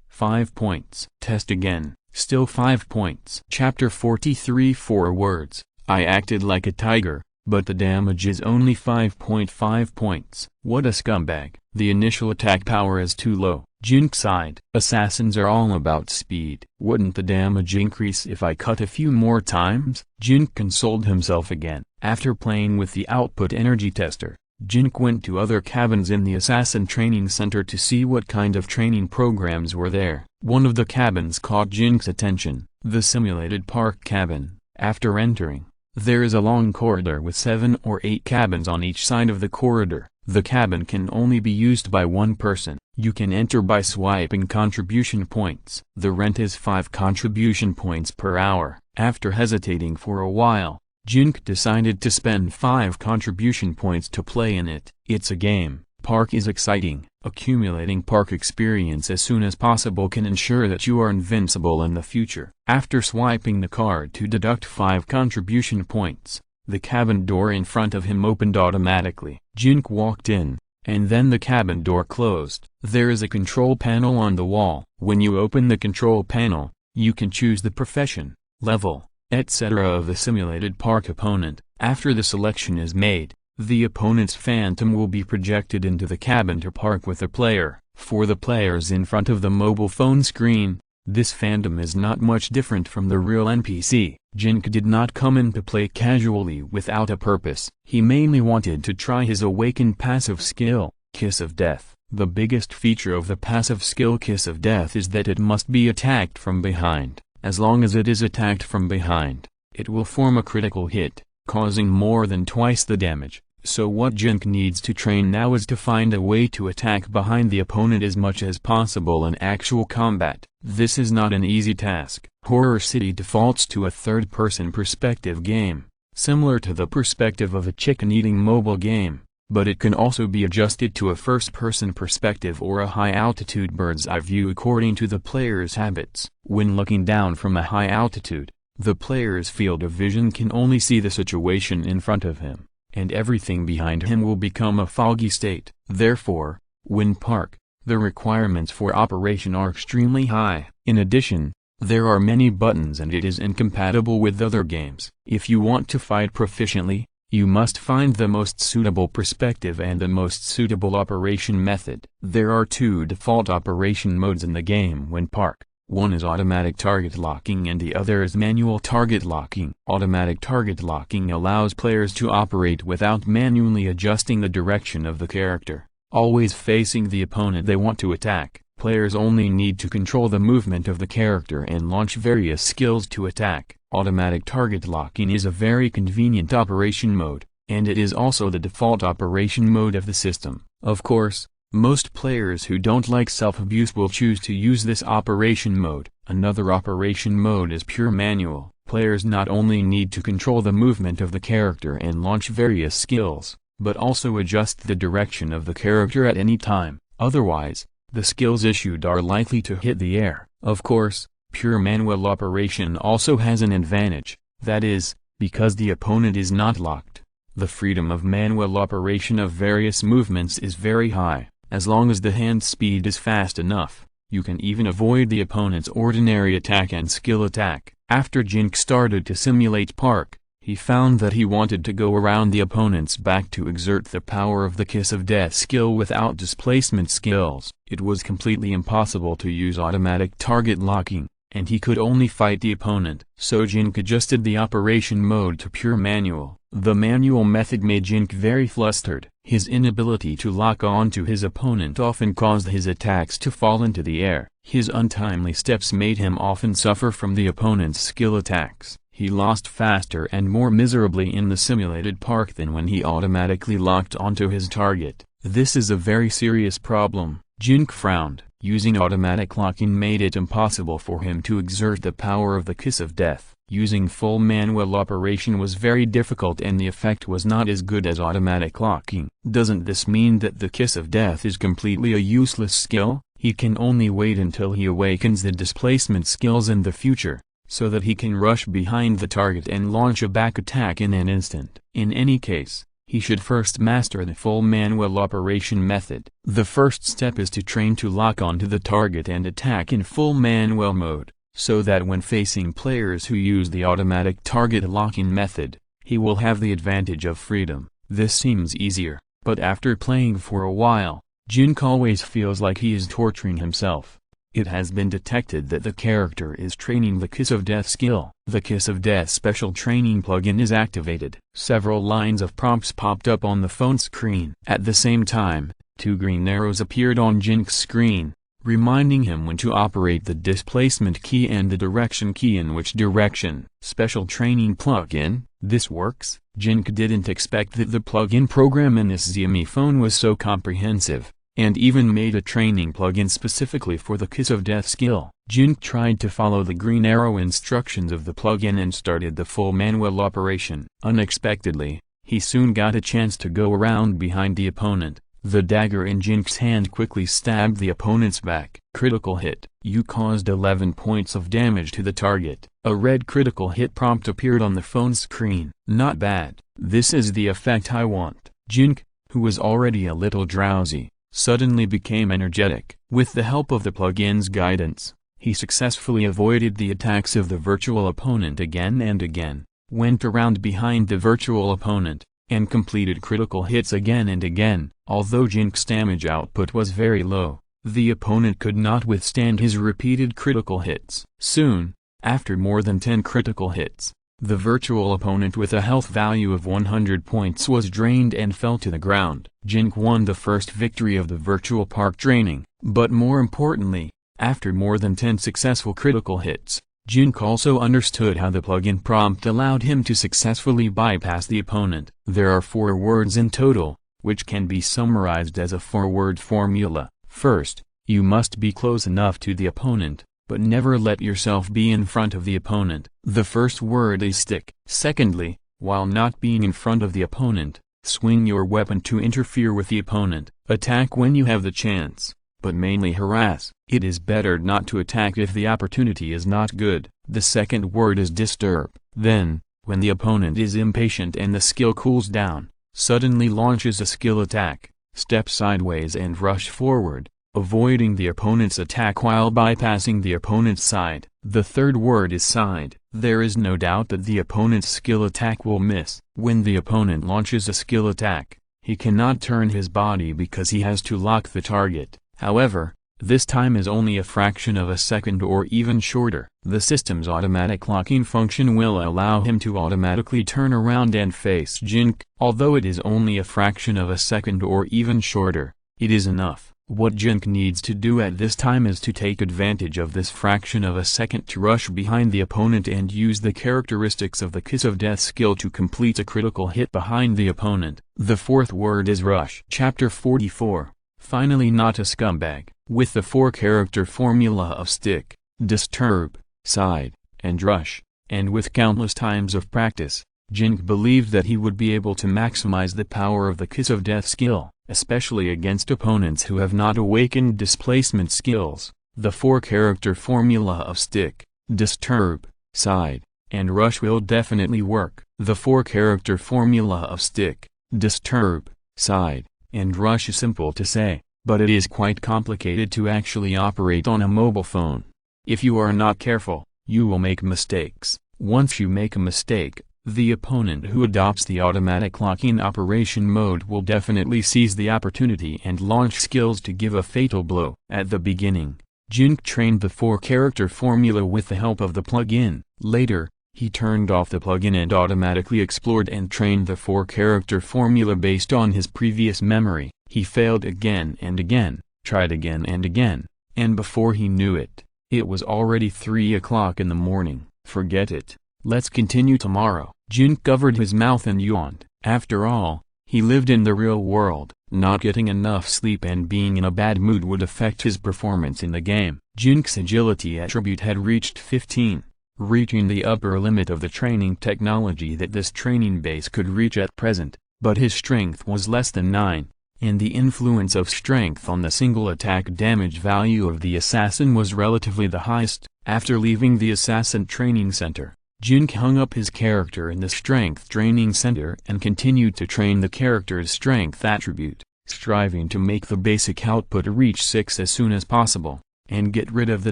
5 points. Test again. Still 5 points. Chapter 43. 4 words. I acted like a tiger, but the damage is only 5.5 points. What a scumbag. The initial attack power is too low. Jin Ke sighed. Assassins are all about speed. Wouldn't the damage increase if I cut a few more times? Jin Ke consoled himself again. After playing with the output energy tester, Jin Ke went to other cabins in the Assassin Training Center to see what kind of training programs were there. One of the cabins caught Jin Ke's attention, the simulated park cabin. After entering, there is a long corridor with 7 or 8 cabins on each side of the corridor. The cabin can only be used by one person. You can enter by swiping contribution points. The rent is 5 contribution points per hour. After hesitating for a while, Jin Ke decided to spend 5 contribution points to play in it. It's a game. Park is exciting. Accumulating park experience as soon as possible can ensure that you are invincible in the future. After swiping the card to deduct 5 contribution points, The cabin door in front of him opened automatically. Jin Ke walked in, and then the cabin door closed. There is a control panel on the wall. When you open the control panel, you can choose the profession, level, etc. of the simulated park opponent. After the selection is made, the opponent's phantom will be projected into the cabin to park with the player. For the players in front of the mobile phone screen, this phantom is not much different from the real NPC. Jin Ke did not come into play casually without a purpose. He mainly wanted to try his awakened passive skill, Kiss of Death. The biggest feature of the passive skill Kiss of Death is that it must be attacked from behind. As long as it is attacked from behind, it will form a critical hit, causing more than twice the damage. So what Jin Ke needs to train now is to find a way to attack behind the opponent as much as possible in actual combat. This is not an easy task. Horror City defaults to a third-person perspective game, similar to the perspective of a chicken-eating mobile game, but it can also be adjusted to a first-person perspective or a high-altitude bird's-eye view according to the player's habits. When looking down from a high altitude, the player's field of vision can only see the situation in front of him, and everything behind him will become a foggy state. Therefore, when park, the requirements for operation are extremely high. In addition, there are many buttons and it is incompatible with other games. If you want to fight proficiently, you must find the most suitable perspective and the most suitable operation method. There are two default operation modes in the game when park. One is automatic target locking and the other is manual target locking. Automatic target locking allows players to operate without manually adjusting the direction of the character, always facing the opponent they want to attack. Players only need to control the movement of the character and launch various skills to attack. Automatic target locking is a very convenient operation mode, and it is also the default operation mode of the system. Of course, most players who don't like self-abuse will choose to use this operation mode. Another operation mode is pure manual. Players not only need to control the movement of the character and launch various skills, but also adjust the direction of the character at any time. Otherwise, the skills issued are likely to hit the air. Of course, pure manual operation also has an advantage, that is, because the opponent is not locked, the freedom of manual operation of various movements is very high. As long as the hand speed is fast enough, you can even avoid the opponent's ordinary attack and skill attack. After Jin Ke started to simulate park, he found that he wanted to go around the opponent's back to exert the power of the Kiss of Death skill without displacement skills. It was completely impossible to use automatic target locking, and he could only fight the opponent. So Jin Ke adjusted the operation mode to pure manual. The manual method made Jin Ke very flustered. His inability to lock on to his opponent often caused his attacks to fall into the air. His untimely steps made him often suffer from the opponent's skill attacks. He lost faster and more miserably in the simulated park than when he automatically locked onto his target. This is a very serious problem. Jin Ke frowned. Using automatic locking made it impossible for him to exert the power of the Kiss of Death. Using full manual operation was very difficult and the effect was not as good as automatic locking. Doesn't this mean that the Kiss of Death is completely a useless skill? He can only wait until he awakens the displacement skills in the future, so that he can rush behind the target and launch a back attack in an instant. In any case, he should first master the full manual operation method. The first step is to train to lock onto the target and attack in full manual mode, so that when facing players who use the automatic target locking method, he will have the advantage of freedom. This seems easier, but after playing for a while, Jin Ke always feels like he is torturing himself. It has been detected that the character is training the Kiss of Death skill. The Kiss of Death special training plugin is activated. Several lines of prompts popped up on the phone screen. At the same time, two green arrows appeared on Jin Ke's screen, reminding him when to operate the displacement key and the direction key in which direction. Special training plugin, this works? Jin Ke didn't expect that the plugin program in this Xiaomi phone was so comprehensive, and even made a training plugin specifically for the Kiss of Death skill. Jin Ke tried to follow the green arrow instructions of the plugin and started the full manual operation. Unexpectedly, he soon got a chance to go around behind the opponent, The dagger in Jinke's hand quickly stabbed the opponent's back. Critical hit. You caused 11 points of damage to the target. A red critical hit prompt appeared on the phone screen. Not bad. This is the effect I want. Jin Ke, who was already a little drowsy, suddenly became energetic. With the help of the plugin's guidance, he successfully avoided the attacks of the virtual opponent again and again, went around behind the virtual opponent, and completed critical hits again and again. Although Jin Ke's damage output was very low, the opponent could not withstand his repeated critical hits. Soon, after more than 10 critical hits, the virtual opponent with a health value of 100 points was drained and fell to the ground. Jin Ke won the first victory of the virtual park training, but more importantly, after more than 10 successful critical hits, Jin Ke also understood how the plugin prompt allowed him to successfully bypass the opponent. There are 4 words in total, which can be summarized as a 4-word formula. First, you must be close enough to the opponent, but never let yourself be in front of the opponent. The first word is stick. Secondly, while not being in front of the opponent, swing your weapon to interfere with the opponent. Attack when you have the chance, but mainly harass. It is better not to attack if the opportunity is not good. The second word is disturb. Then, when the opponent is impatient and the skill cools down, suddenly launches a skill attack, step sideways and rush forward, avoiding the opponent's attack while bypassing the opponent's side. The third word is side. There is no doubt that the opponent's skill attack will miss. When the opponent launches a skill attack, he cannot turn his body because he has to lock the target. However, this time is only a fraction of a second or even shorter. The system's automatic locking function will allow him to automatically turn around and face Jin Ke. Although it is only a fraction of a second or even shorter, it is enough. What Jin Ke needs to do at this time is to take advantage of this fraction of a second to rush behind the opponent and use the characteristics of the Kiss of Death skill to complete a critical hit behind the opponent. The fourth word is rush. Chapter 44. Finally, not a scumbag. With the 4-character formula of stick, disturb, side, and rush, and with countless times of practice, Jin Ke believed that he would be able to maximize the power of the Kiss of Death skill, especially against opponents who have not awakened displacement skills. The 4-character formula of stick, disturb, side, and rush will definitely work. The 4-character formula of stick, disturb, side, and rush is simple to say, but it is quite complicated to actually operate on a mobile phone. If you are not careful, you will make mistakes. Once you make a mistake, the opponent who adopts the automatic locking operation mode will definitely seize the opportunity and launch skills to give a fatal blow. At the beginning, Jin Ke trained the 4-character formula with the help of the plugin. Later, he turned off the plugin and automatically explored and trained the 4-character formula based on his previous memory. He failed again and again, tried again and again, and before he knew it, it was already 3 o'clock in the morning. Forget it. Let's continue tomorrow. Jin Ke covered his mouth and yawned. After all, he lived in the real world. Not getting enough sleep and being in a bad mood would affect his performance in the game. Jin Ke's agility attribute had reached 15, reaching the upper limit of the training technology that this training base could reach at present, but his strength was less than 9. And the influence of strength on the single attack damage value of the assassin was relatively the highest. After leaving the assassin training center, Jin Ke hung up his character in the strength training center and continued to train the character's strength attribute, striving to make the basic output reach 6 as soon as possible, and get rid of the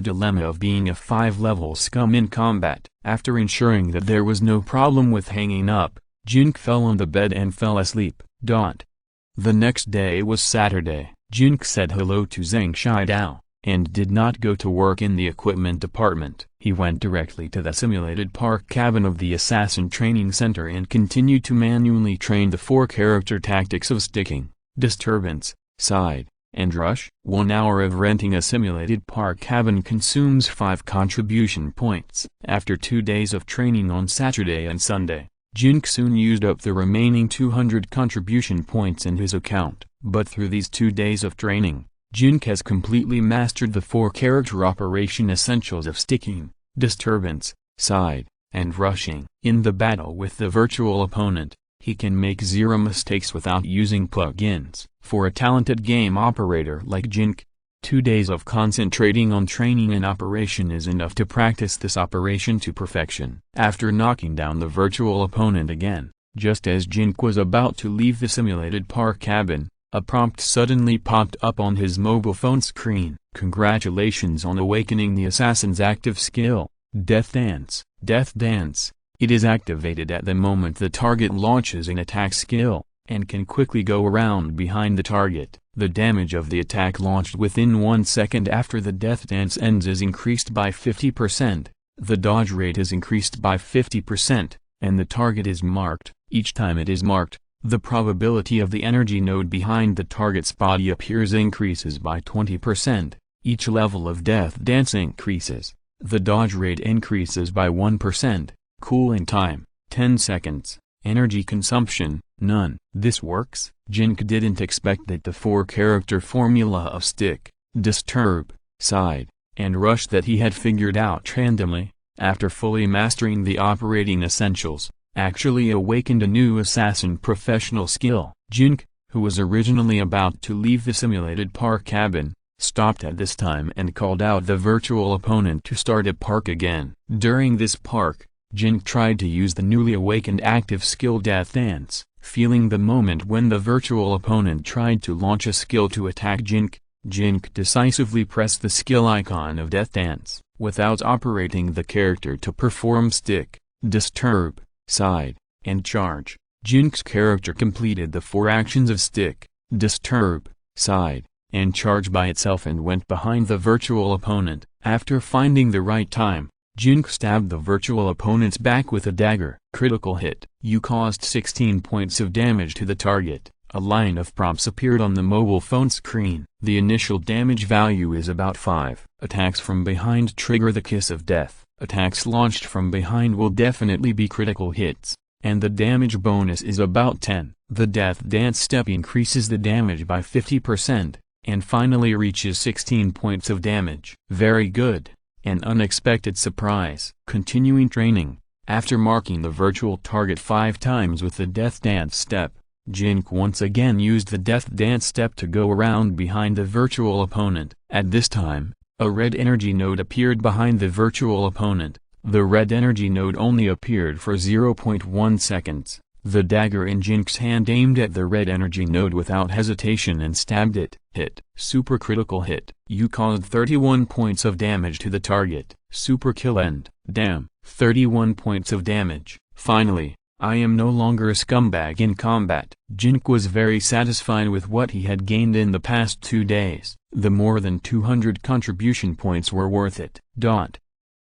dilemma of being a 5-level scum in combat. After ensuring that there was no problem with hanging up, Jin Ke fell on the bed and fell asleep. The next day was Saturday. Jin Ke said hello to Zhang Shidao, and did not go to work in the equipment department. He went directly to the simulated park cabin of the Assassin Training Center and continued to manually train the 4-character tactics of sticking, disturbance, side, and rush. 1 hour of renting a simulated park cabin consumes 5 contribution points. After 2 days of training on Saturday and Sunday, Jin Ke soon used up the remaining 200 contribution points in his account. But through these 2 days of training, Jin Ke has completely mastered the 4-character operation essentials of sticking, disturbance, side, and rushing. In the battle with the virtual opponent, He can make zero mistakes without using plugins. For a talented game operator like Jin Ke, 2 days of concentrating on training an operation is enough to practice this operation to perfection. After knocking down the virtual opponent again, just as Jin Ke was about to leave the simulated park cabin, a prompt suddenly popped up on his mobile phone screen. Congratulations on awakening the assassin's active skill, Death Dance. Death Dance. It is activated at the moment the target launches an attack skill, and can quickly go around behind the target. The damage of the attack launched within 1 second after the Death Dance ends is increased by 50%, the dodge rate is increased by 50%, and the target is marked. Each time it is marked, the probability of the energy node behind the target's body appears increases by 20%. Each level of Death Dance increases, the dodge rate increases by 1%. Cooling time, 10 seconds. Energy consumption, none. This works? Jin Ke didn't expect that the 4-character formula of stick, disturb, side, and rush that he had figured out randomly, after fully mastering the operating essentials, actually awakened a new assassin professional skill. Jin Ke, who was originally about to leave the simulated park cabin, stopped at this time and called out the virtual opponent to start a park again. During this park, Jin Ke tried to use the newly awakened active skill Death Dance, feeling the moment when the virtual opponent tried to launch a skill to attack Jin Ke decisively pressed the skill icon of Death Dance, without operating the character to perform stick, disturb, side, and charge. Jin Ke's character completed the 4 actions of stick, disturb, side, and charge by itself and went behind the virtual opponent. After finding the right time, Jin Ke stabbed the virtual opponent's back with a dagger. Critical hit. You caused 16 points of damage to the target. A line of prompts appeared on the mobile phone screen. The initial damage value is about 5. Attacks from behind trigger the kiss of death. Attacks launched from behind will definitely be critical hits, and the damage bonus is about 10. The Death Dance step increases the damage by 50%, and finally reaches 16 points of damage. Very good. An unexpected surprise. Continuing training. After marking the virtual target 5 times with the Death Dance step, Jin Ke once again used the Death Dance step to go around behind the virtual opponent. At this time, a red energy node appeared behind the virtual opponent. The red energy node only appeared for 0.1 seconds. The dagger in Jin Ke's hand aimed at the red energy node without hesitation and stabbed it. Hit. Super critical hit. You caused 31 points of damage to the target. Super kill end. Damn. 31 points of damage. Finally, I am no longer a scumbag in combat. Jin Ke was very satisfied with what he had gained in the past 2 days. The more than 200 contribution points were worth it.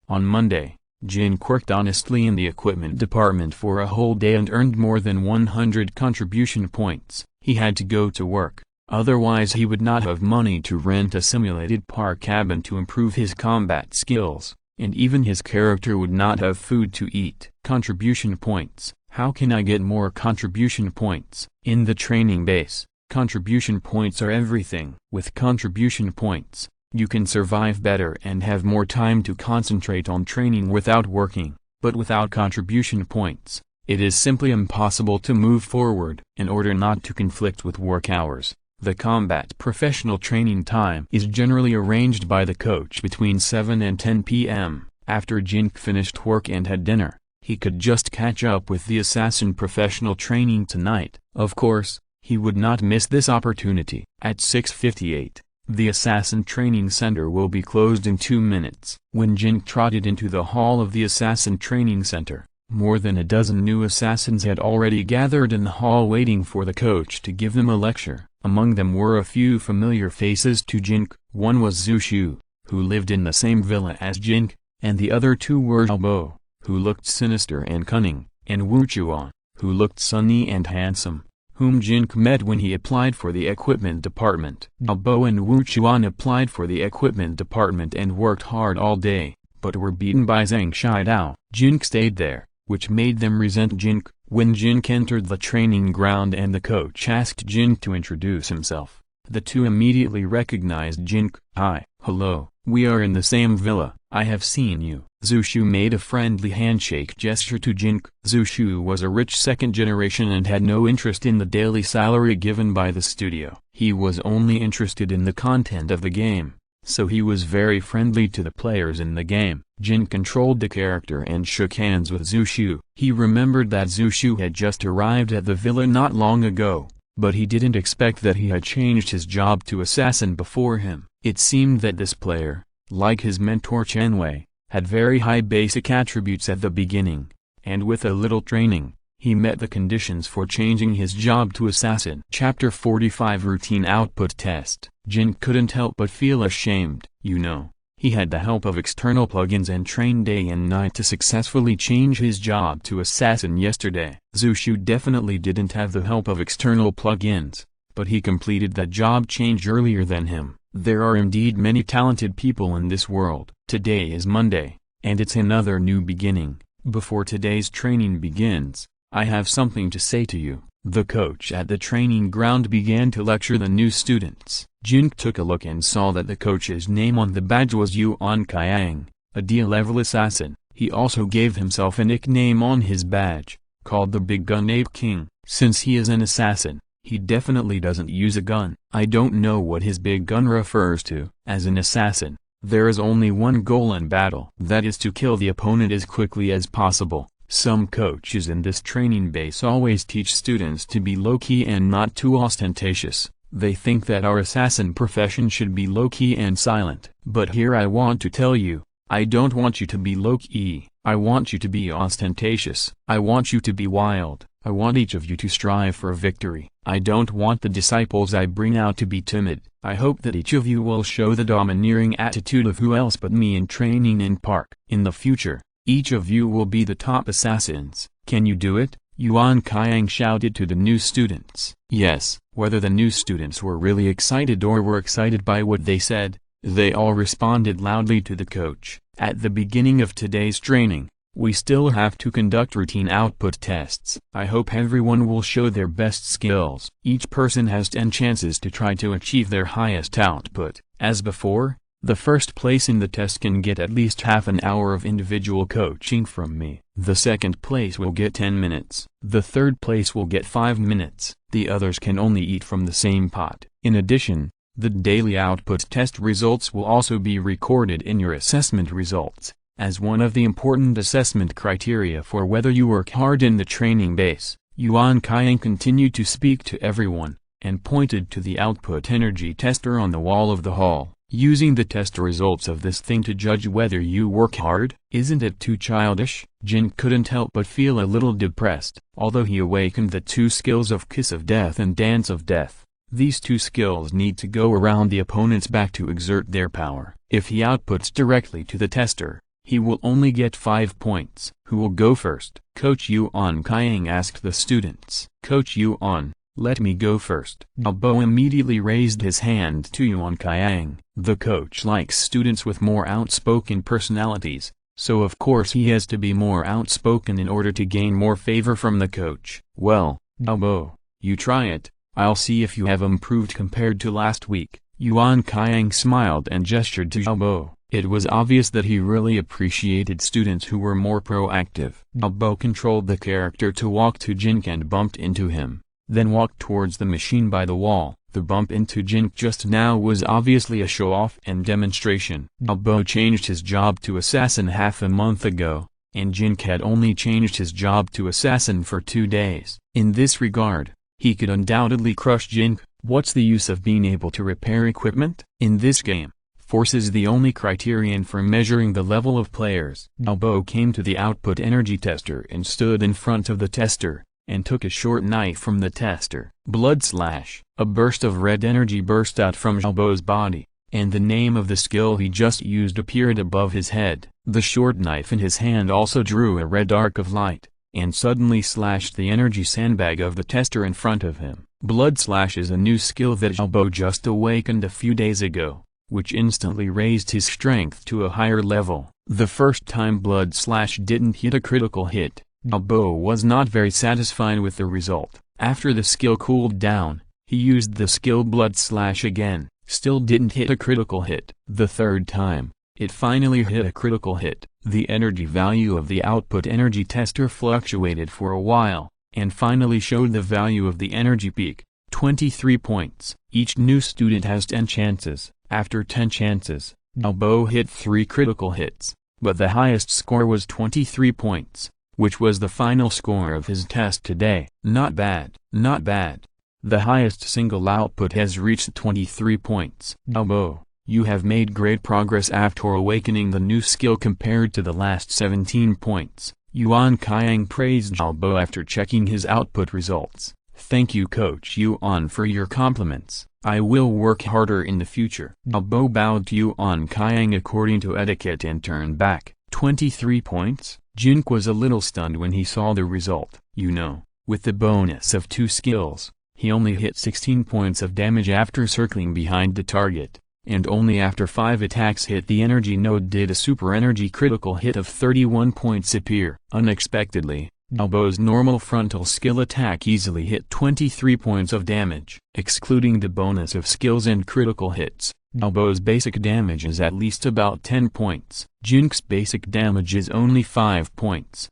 On Monday, Jin Ke worked honestly in the equipment department for a whole day and earned more than 100 contribution points. He had to go to work, otherwise he would not have money to rent a simulated park cabin to improve his combat skills, and even his character would not have food to eat. Contribution points. How can I get more contribution points? In the training base, contribution points are everything. With contribution points, you can survive better and have more time to concentrate on training without working, but without contribution points, it is simply impossible to move forward. In order not to conflict with work hours, the combat professional training time is generally arranged by the coach between 7 and 10 p.m. After Jin Ke finished work and had dinner, he could just catch up with the assassin professional training tonight. Of course, he would not miss this opportunity. At 6:58. The Assassin Training Center will be closed in 2 minutes. When Jin Ke trotted into the hall of the Assassin Training Center, more than a dozen new assassins had already gathered in the hall waiting for the coach to give them a lecture. Among them were a few familiar faces to Jin Ke. One was Zhu Shu, who lived in the same villa as Jin Ke, and the other 2 were Bo, who looked sinister and cunning, and Wu Chuan, who looked sunny and handsome, whom Jin Ke met when he applied for the equipment department. Bo and Wu Chuan applied for the equipment department and worked hard all day, but were beaten by Zhang Shidao. Jin Ke stayed there, which made them resent Jin Ke. When Jin Ke entered the training ground and the coach asked Jin Ke to introduce himself, the 2 immediately recognized Jin Ke. Hi, hello, we are in the same villa. I have seen you. Zhu Shu made a friendly handshake gesture to Jin Ke. Zhu Shu was a rich second generation and had no interest in the daily salary given by the studio. He was only interested in the content of the game, so he was very friendly to the players in the game. Jin controlled the character and shook hands with Zhu Shu. He remembered that Zhu Shu had just arrived at the villa not long ago, but he didn't expect that he had changed his job to assassin before him. It seemed that this player, like his mentor Chen Wei, had very high basic attributes at the beginning, and with a little training, he met the conditions for changing his job to assassin. Chapter 45 Routine Output Test. Jin couldn't help but feel ashamed. He had the help of external plugins and trained day and night to successfully change his job to assassin yesterday. Zhu Shu definitely didn't have the help of external plugins, but he completed that job change earlier than him. There are indeed many talented people in this world. Today is Monday, and it's another new beginning. Before today's training begins, I have something to say to you. The coach at the training ground began to lecture the new students. Jin took a look and saw that the coach's name on the badge was Yuan Kaiang, a D-level assassin. He also gave himself a nickname on his badge, called the Big Gun Ape King. Since he is an assassin, he definitely doesn't use a gun. I don't know what his big gun refers to. As an assassin, there is only one goal in battle. That is to kill the opponent as quickly as possible. Some coaches in this training base always teach students to be low-key and not too ostentatious. They think that our assassin profession should be low-key and silent. But here I want to tell you, I don't want you to be low-key. I want you to be ostentatious. I want you to be wild. I want each of you to strive for victory. I don't want the disciples I bring out to be timid. I hope that each of you will show the domineering attitude of who else but me in training in park. In the future, each of you will be the top assassins. Can you do it? Yuan Kaiang shouted to the new students. Yes. Whether the new students were really excited or were excited by what they said, they all responded loudly to the coach. At the beginning of today's training, we still have to conduct routine output tests. I hope everyone will show their best skills. Each person has 10 chances to try to achieve their highest output. As before, the first place in the test can get at least half an hour of individual coaching from me. The second place will get 10 minutes. The third place will get 5 minutes. The others can only eat from the same pot. In addition, the daily output test results will also be recorded in your assessment results, as one of the important assessment criteria for whether you work hard in the training base. Yuan Kaiang continued to speak to everyone, and pointed to the output energy tester on the wall of the hall. Using the test results of this thing to judge whether you work hard, isn't it too childish? Jin couldn't help but feel a little depressed. Although he awakened the 2 skills of Kiss of Death and Dance of Death, these 2 skills need to go around the opponent's back to exert their power. If he outputs directly to the tester, he will only get 5 points. Who will go first? Coach Yuan Kaiang asked the students. Coach Yuan, let me go first. Bo immediately raised his hand to Yuan Kaiang. The coach likes students with more outspoken personalities, so of course he has to be more outspoken in order to gain more favor from the coach. Well, Bo, you try it. I'll see if you have improved compared to last week. Yuan Kaiang smiled and gestured to Bo. It was obvious that he really appreciated students who were more proactive. Bo controlled the character to walk to Jin Ke and bumped into him, then walked towards the machine by the wall. The bump into Jin Ke just now was obviously a show-off and demonstration. Bo changed his job to assassin half a month ago, and Jin Ke had only changed his job to assassin for 2 days. In this regard, he could undoubtedly crush Jin Ke. What's the use of being able to repair equipment? In this game, force is the only criterion for measuring the level of players. Bo came to the output energy tester and stood in front of the tester, and took a short knife from the tester. Blood slash. A burst of red energy burst out from Bo's body, and the name of the skill he just used appeared above his head. The short knife in his hand also drew a red arc of light, and suddenly slashed the energy sandbag of the tester in front of him. Blood slash is a new skill that Bo just awakened a few days ago, which instantly raised his strength to a higher level. The first time blood slash didn't hit a critical hit, Bo was not very satisfied with the result. After the skill cooled down, he used the skill blood slash again, still didn't hit a critical hit. The third time, it finally hit a critical hit. The energy value of the output energy tester fluctuated for a while, and finally showed the value of the energy peak, 23 points. Each new student has 10 chances. After 10 chances, Luo hit 3 critical hits, but the highest score was 23 points, which was the final score of his test today. Not bad, not bad. The highest single output has reached 23 points. Luo, you have made great progress after awakening the new skill compared to the last 17 points. Yuan Kaiang praised Luo after checking his output results. Thank you Coach Yuan for your compliments. I will work harder in the future. Luo bowed to Yuan Kaiang according to etiquette and turned back. 23 points? Jin Ke was a little stunned when he saw the result. You know, with the bonus of 2 skills, he only hit 16 points of damage after circling behind the target, and only after 5 attacks hit the energy node did a super energy critical hit of 31 points appear. Unexpectedly, Luo's normal frontal skill attack easily hit 23 points of damage. Excluding the bonus of skills and critical hits, Luo's basic damage is at least about 10 points. Jin Ke's basic damage is only 5 points.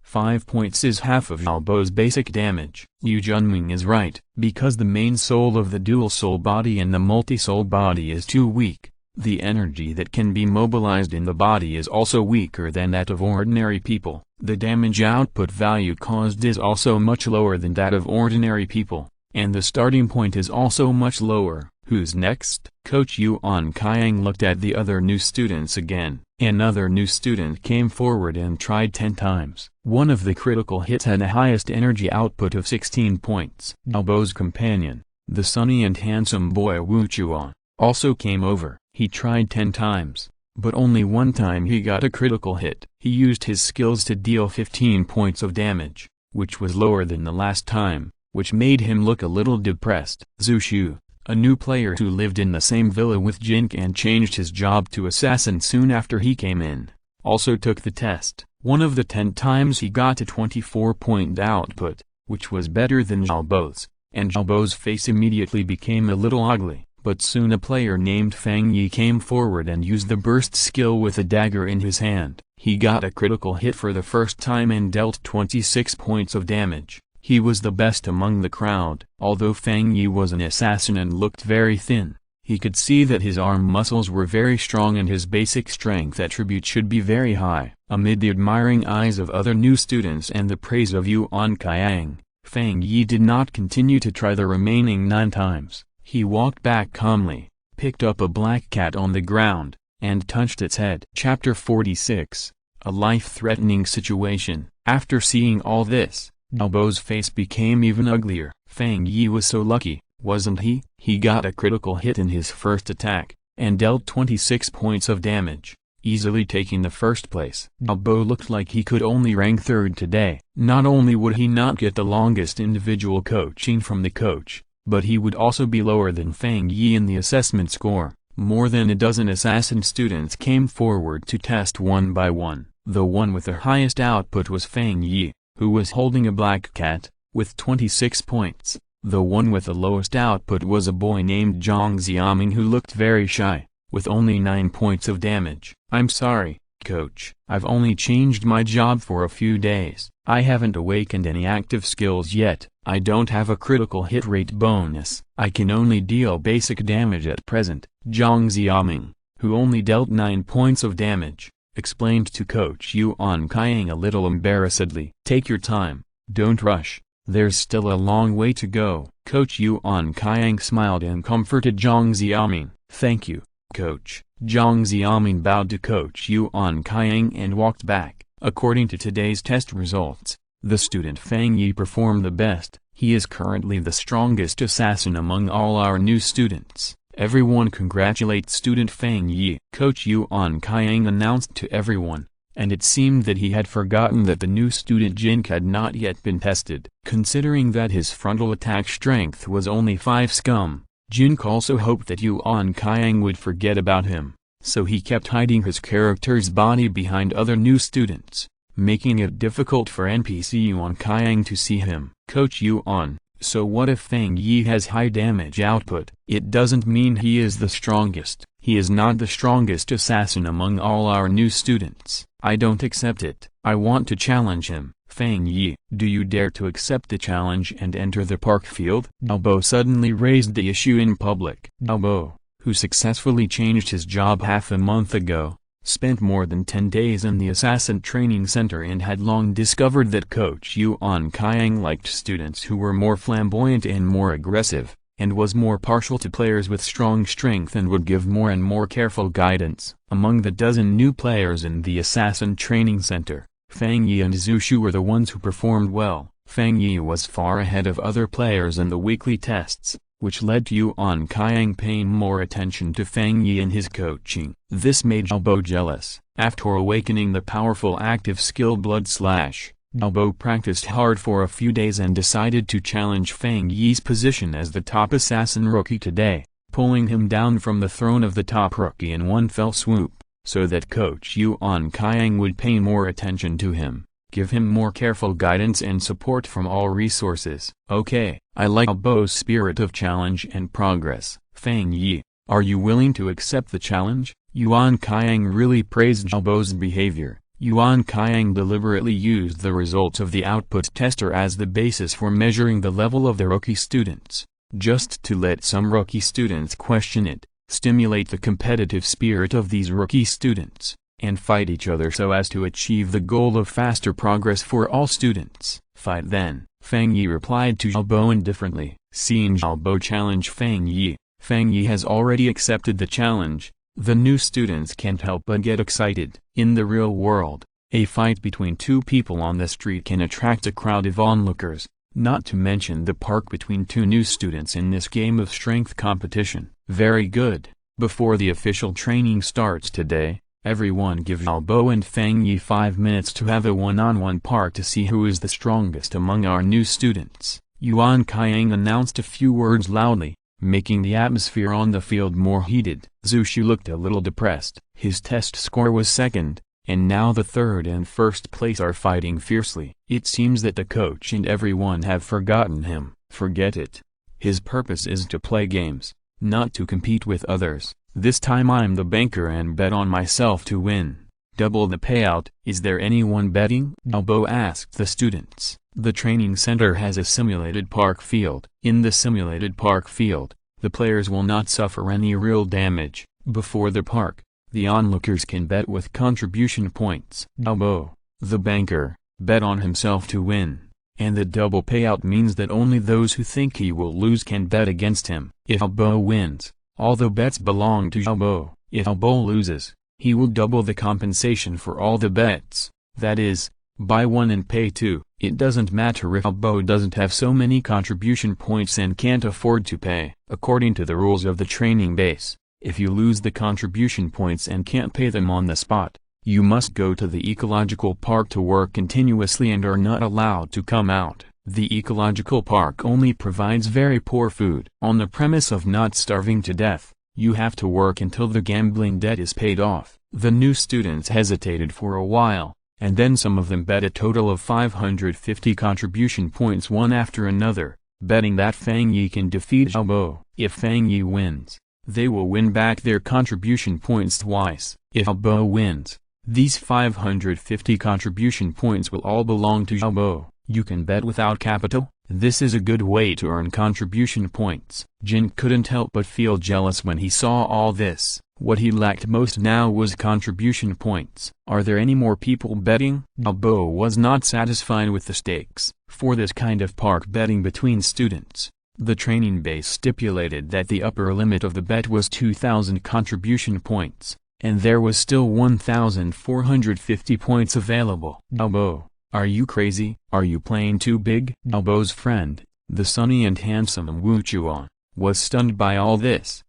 5 points is half of Luo's basic damage. Yu Junming is right, because the main soul of the dual soul body and the multi-soul body is too weak. The energy that can be mobilized in the body is also weaker than that of ordinary people. The damage output value caused is also much lower than that of ordinary people, and the starting point is also much lower. Who's next? Coach Yuan Kaiang looked at the other new students again. Another new student came forward and tried 10 times. One of the critical hits had the highest energy output of 16 points. Luo's companion, the sunny and handsome boy Wu Chuan, also came over. He tried 10 times, but only one time he got a critical hit. He used his skills to deal 15 points of damage, which was lower than the last time, which made him look a little depressed. Zhu Shu, a new player who lived in the same villa with Jin Ke and changed his job to assassin soon after he came in, also took the test. One of the 10 times he got a 24-point output, which was better than Luo's, and Luo's face immediately became a little ugly. But soon a player named Fang Yi came forward and used the burst skill with a dagger in his hand. He got a critical hit for the first time and dealt 26 points of damage. He was the best among the crowd. Although Fang Yi was an assassin and looked very thin, he could see that his arm muscles were very strong and his basic strength attribute should be very high. Amid the admiring eyes of other new students and the praise of Yuan Kaiang, Fang Yi did not continue to try the remaining 9 times. He walked back calmly, picked up a black cat on the ground, and touched its head. Chapter 46, A Life-Threatening Situation. After seeing all this, Luo's face became even uglier. Fang Yi was so lucky, wasn't he? He got a critical hit in his first attack, and dealt 26 points of damage, easily taking the first place. Luo looked like he could only rank 3rd today. Not only would he not get the longest individual coaching from the coach, but he would also be lower than Fang Yi in the assessment score. More than a dozen assassin students came forward to test one by one. The one with the highest output was Fang Yi, who was holding a black cat, with 26 points. The one with the lowest output was a boy named Zhang Xiaoming who looked very shy, with only 9 points of damage. I'm sorry, Coach. I've only changed my job for a few days. I haven't awakened any active skills yet. I don't have a critical hit rate bonus. I can only deal basic damage at present. Zhang Xiaoming, who only dealt 9 points of damage, explained to Coach Yuan Kaiang a little embarrassedly. Take your time, don't rush, there's still a long way to go. Coach Yuan Kaiang smiled and comforted Zhang Xiaoming. Thank you, Coach. Zhang Xiaoming bowed to Coach Yuan Kaiang and walked back. According to today's test results, the student Fang Yi performed the best. He is currently the strongest assassin among all our new students. Everyone congratulates student Fang Yi. Coach Yuan Kaiang announced to everyone, and it seemed that he had forgotten that the new student Jin Ke had not yet been tested. Considering that his frontal attack strength was only 5 scum, Jin Ke also hoped that Yuan Kaiang would forget about him, so he kept hiding his character's body behind other new students, making it difficult for NPC Yuan Kaiang to see him. Coach Yuan, so what if Fang Yi has high damage output? It doesn't mean he is the strongest. He is not the strongest assassin among all our new students. I don't accept it. I want to challenge him. Fang Yi, do you dare to accept the challenge and enter the park field? Luo suddenly raised the issue in public. Luo, who successfully changed his job half a month ago, spent more than 10 days in the assassin training center and had long discovered that Coach Yuan Qiang liked students who were more flamboyant and more aggressive, and was more partial to players with strong strength and would give more and more careful guidance. Among the dozen new players in the assassin training center, Fang Yi and Zhu Shu were the ones who performed well. Fang Yi was far ahead of other players in the weekly tests, which led to Yuan Qiang paying more attention to Fang Yi in his coaching. This made Luo jealous. After awakening the powerful active skill Blood Slash, Luo practiced hard for a few days and decided to challenge Fang Yi's position as the top assassin rookie today, pulling him down from the throne of the top rookie in one fell swoop, so that Coach Yuan Qiang would pay more attention to him, give him more careful guidance and support from all resources. Okay, I like Luo's spirit of challenge and progress. Fang Yi, are you willing to accept the challenge? Yuan Qiang really praised Luo's behavior. Yuan Qiang deliberately used the results of the output tester as the basis for measuring the level of the rookie students, just to let some rookie students question it, stimulate the competitive spirit of these rookie students, and fight each other so as to achieve the goal of faster progress for all students. Fight then, Fang Yi replied to Luo indifferently. Seeing Luo challenge Fang Yi has already accepted the challenge. The new students can't help but get excited. In the real world, a fight between two people on the street can attract a crowd of onlookers, not to mention the park between two new students in this game of strength competition. Very good. Before the official training starts today, everyone give Luo and Fang Yi 5 minutes to have a one-on-one park to see who is the strongest among our new students. Yuan Qiang announced a few words loudly, making the atmosphere on the field more heated. Zhu Shu looked a little depressed. His test score was second, and now the third and first place are fighting fiercely. It seems that the coach and everyone have forgotten him. Forget it. His purpose is to play games, not to compete with others. This time I'm the banker and bet on myself to win. Double the payout. Is there anyone betting? Luo asked the students. The training center has a simulated park field. In the simulated park field, the players will not suffer any real damage. Before the park, the onlookers can bet with contribution points. Luo, the banker, bet on himself to win, and the double payout means that only those who think he will lose can bet against him. If Luo wins, all the bets belong to Luo. If Luo loses, he will double the compensation for all the bets. That is, buy one and pay two. It doesn't matter if Luo doesn't have so many contribution points and can't afford to pay. According to the rules of the training base, if you lose the contribution points and can't pay them on the spot, you must go to the ecological park to work continuously and are not allowed to come out. The ecological park only provides very poor food. On the premise of not starving to death, you have to work until the gambling debt is paid off. The new students hesitated for a while, and then some of them bet a total of 550 contribution points one after another, betting that Fang Yi can defeat Luo. If Fang Yi wins, they will win back their contribution points twice. If Luo wins, these 550 contribution points will all belong to Luo. You can bet without capital. This is a good way to earn contribution points. Jin couldn't help but feel jealous when he saw all this. What he lacked most now was contribution points. Are there any more people betting? Luo was not satisfied with the stakes. For this kind of park betting between students, the training base stipulated that the upper limit of the bet was 2,000 contribution points, and there was still 1,450 points available. Luo, are you crazy? Are you playing too big? Luo's friend, the sunny and handsome Wu Chuan, was stunned by all this.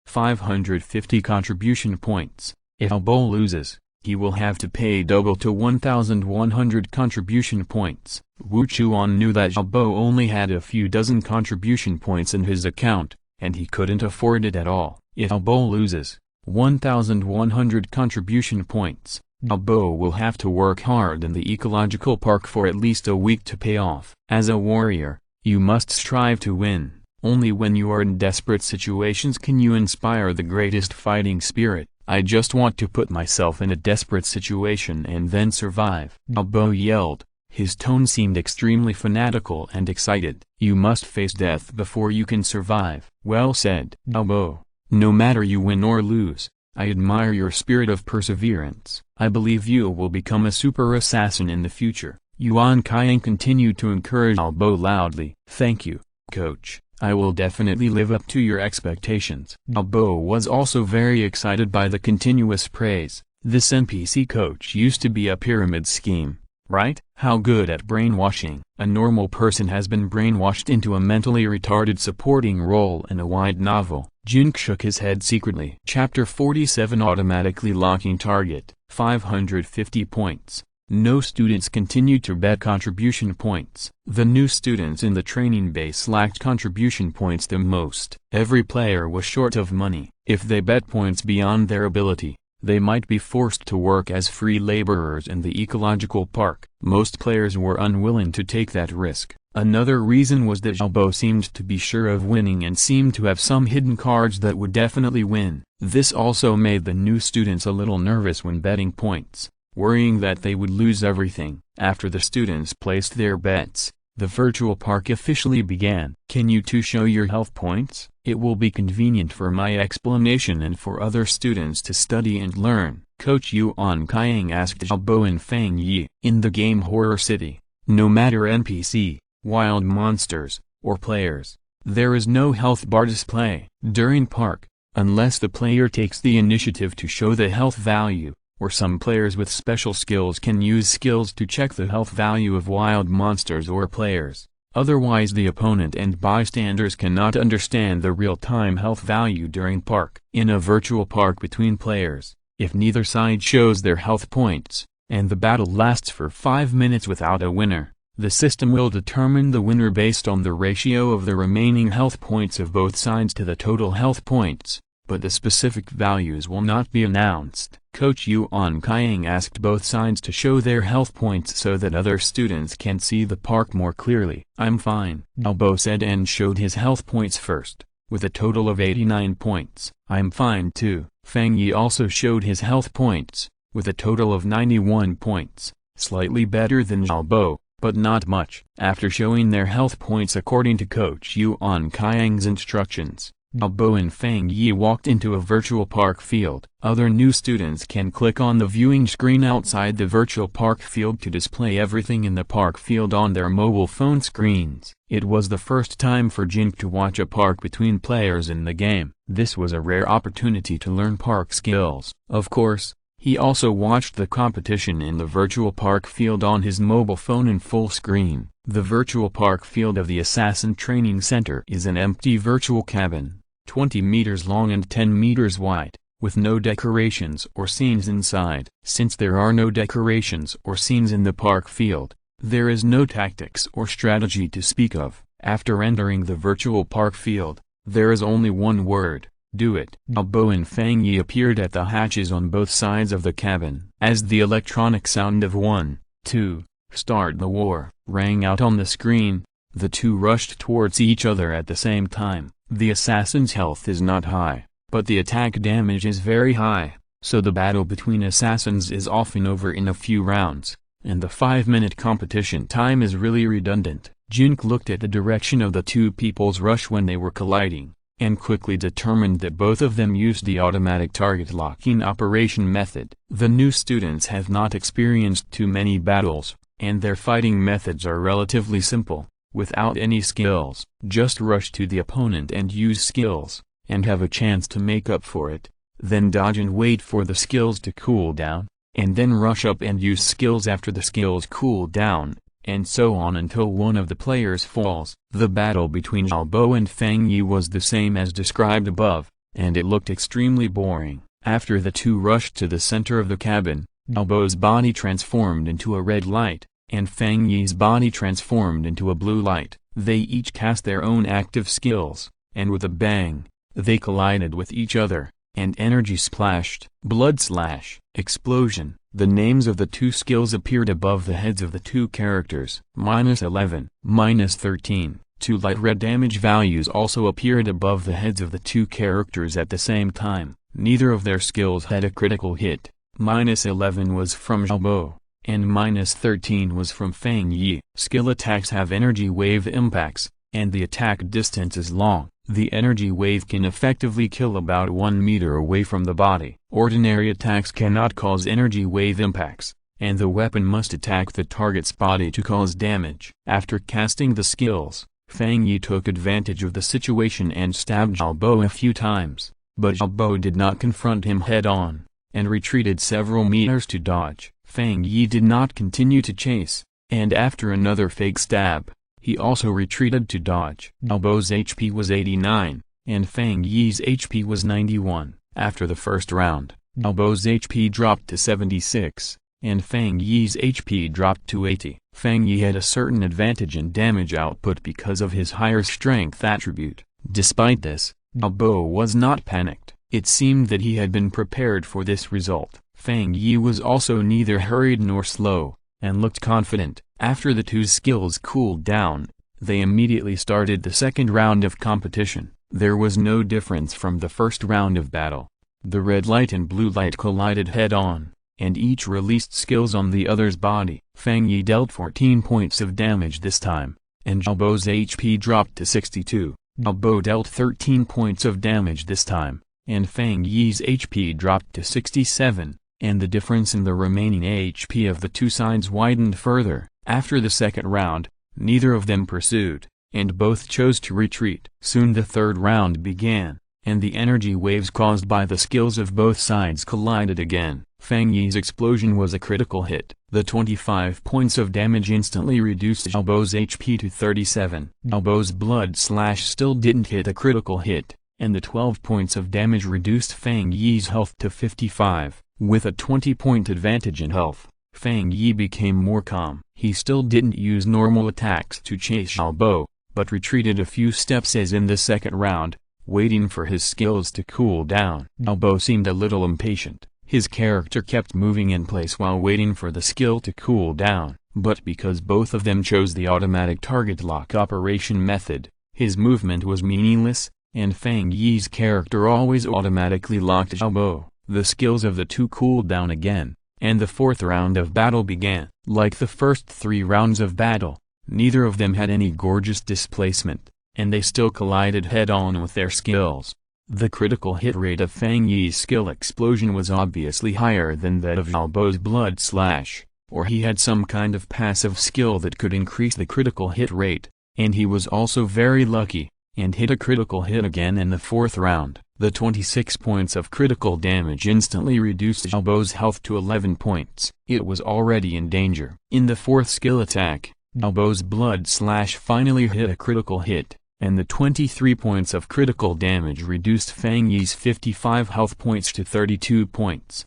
550 contribution points. If Luo loses, he will have to pay double to 1,100 contribution points. Wu Chuan knew that Luo only had a few dozen contribution points in his account, and he couldn't afford it at all. If Luo loses 1,100 contribution points, Luo will have to work hard in the ecological park for at least a week to pay off. As a warrior, you must strive to win. Only when you are in desperate situations can you inspire the greatest fighting spirit. I just want to put myself in a desperate situation and then survive, Xiaobo yelled. His tone seemed extremely fanatical and excited. You must face death before you can survive. Well said, Xiaobo. No matter you win or lose, I admire your spirit of perseverance. I believe you will become a super assassin in the future. Yuan Kaiang continued to encourage Xiaobo loudly. Thank you, coach. I will definitely live up to your expectations. Xiaobo was also very excited by the continuous praise. This NPC coach used to be a pyramid scheme, right? How good at brainwashing. A normal person has been brainwashed into a mentally retarded supporting role in a wide novel. Jin Ke shook his head secretly. Chapter 47 Automatically Locking Target, 550 points. No students continued to bet contribution points. The new students in the training base lacked contribution points the most. Every player was short of money. If they bet points beyond their ability, they might be forced to work as free laborers in the ecological park. Most players were unwilling to take that risk. Another reason was that Xiaobo seemed to be sure of winning and seemed to have some hidden cards that would definitely win. This also made the new students a little nervous when betting points, worrying that they would lose everything. After the students placed their bets, the virtual park officially began. Can you two show your health points? It will be convenient for my explanation and for other students to study and learn. Coach Yuan Kaiang asked Xiaobo and Fang Yi. In the game Horror City, no matter NPC, wild monsters, or players, there is no health bar display during park, unless the player takes the initiative to show the health value, or some players with special skills can use skills to check the health value of wild monsters or players. Otherwise the opponent and bystanders cannot understand the real-time health value during park. In a virtual park between players, if neither side shows their health points, and the battle lasts for 5 minutes without a winner, the system will determine the winner based on the ratio of the remaining health points of both sides to the total health points, but the specific values will not be announced. Coach Yuan Kaiang asked both sides to show their health points so that other students can see the park more clearly. I'm fine, Xiaobo said and showed his health points first, with a total of 89 points. I'm fine too. Fang Yi also showed his health points, with a total of 91 points, slightly better than Xiaobo, but not much. After showing their health points according to Coach Yuan Kaiang's instructions, Xiaobo and Fang Yi walked into a virtual park field. Other new students can click on the viewing screen outside the virtual park field to display everything in the park field on their mobile phone screens. It was the first time for Jin Ke to watch a park between players in the game. This was a rare opportunity to learn park skills. Of course, he also watched the competition in the virtual park field on his mobile phone in full screen. The virtual park field of the Assassin Training Center is an empty virtual cabin, 20 meters long and 10 meters wide, with no decorations or scenes inside. Since there are no decorations or scenes in the park field, there is no tactics or strategy to speak of. After entering the virtual park field, there is only one word: do it. Xiaobo and Fang Yi appeared at the hatches on both sides of the cabin. As the electronic sound of 1, 2, start the war rang out on the screen, the two rushed towards each other at the same time. The assassin's health is not high, but the attack damage is very high, so the battle between assassins is often over in a few rounds, and the 5-minute competition time is really redundant. Jin Ke looked at the direction of the two people's rush when they were colliding, and quickly determined that both of them used the automatic target locking operation method. The new students have not experienced too many battles, and their fighting methods are relatively simple. Without any skills, just rush to the opponent and use skills, and have a chance to make up for it, then dodge and wait for the skills to cool down, and then rush up and use skills after the skills cool down, and so on until one of the players falls. The battle between Xiaobo and Fang Yi was the same as described above, and it looked extremely boring. After the two rushed to the center of the cabin, Xiaobo's body transformed into a red light, and Fang Yi's body transformed into a blue light. They each cast their own active skills, and with a bang, they collided with each other, and energy splashed. Blood slash, explosion. The names of the two skills appeared above the heads of the two characters. -11, -13, Two light red damage values also appeared above the heads of the two characters at the same time. Neither of their skills had a critical hit. -11 was from Xiaobo, and -13 was from Fang Yi. Skill attacks have energy wave impacts, and the attack distance is long. The energy wave can effectively kill about 1 meter away from the body. Ordinary attacks cannot cause energy wave impacts, and the weapon must attack the target's body to cause damage. After casting the skills, Fang Yi took advantage of the situation and stabbed Xiaobo a few times, but Xiaobo did not confront him head-on, and retreated several meters to dodge. Fang Yi did not continue to chase, and after another fake stab, he also retreated to dodge. Xiaobo's HP was 89, and Fang Yi's HP was 91. After the first round, Xiaobo's HP dropped to 76, and Fang Yi's HP dropped to 80. Fang Yi had a certain advantage in damage output because of his higher strength attribute. Despite this, Xiaobo was not panicked. It seemed that he had been prepared for this result. Fang Yi was also neither hurried nor slow, and looked confident. After the two skills cooled down, they immediately started the second round of competition. There was no difference from the first round of battle. The red light and blue light collided head-on, and each released skills on the other's body. Fang Yi dealt 14 points of damage this time, and Xiaobo's HP dropped to 62. Xiaobo dealt 13 points of damage this time, and Fang Yi's HP dropped to 67, and the difference in the remaining HP of the two sides widened further. After the second round, neither of them pursued, and both chose to retreat. Soon the third round began, and the energy waves caused by the skills of both sides collided again. Fang Yi's explosion was a critical hit. The 25 points of damage instantly reduced Xiaobo's HP to 37. Xiaobo's blood slash still didn't hit a critical hit, and the 12 points of damage reduced Fang Yi's health to 55. With a 20-point advantage in health, Fang Yi became more calm. He still didn't use normal attacks to chase Xiaobo, but retreated a few steps as in the second round, waiting for his skills to cool down. Xiaobo seemed a little impatient. His character kept moving in place while waiting for the skill to cool down, but because both of them chose the automatic target lock operation method, his movement was meaningless, and Fang Yi's character always automatically locked Xiaobo. The skills of the two cooled down again, and the fourth round of battle began. Like the first 3 rounds of battle, neither of them had any gorgeous displacement, and they still collided head-on with their skills. The critical hit rate of Fang Yi's skill explosion was obviously higher than that of Xiaobo's blood slash, or he had some kind of passive skill that could increase the critical hit rate, and he was also very lucky, and hit a critical hit again in the fourth round. The 26 points of critical damage instantly reduced Xiaobo's health to 11 points. It was already in danger. In the fourth skill attack, Xiaobo's blood slash finally hit a critical hit, and the 23 points of critical damage reduced Fang Yi's 55 health points to 32 points.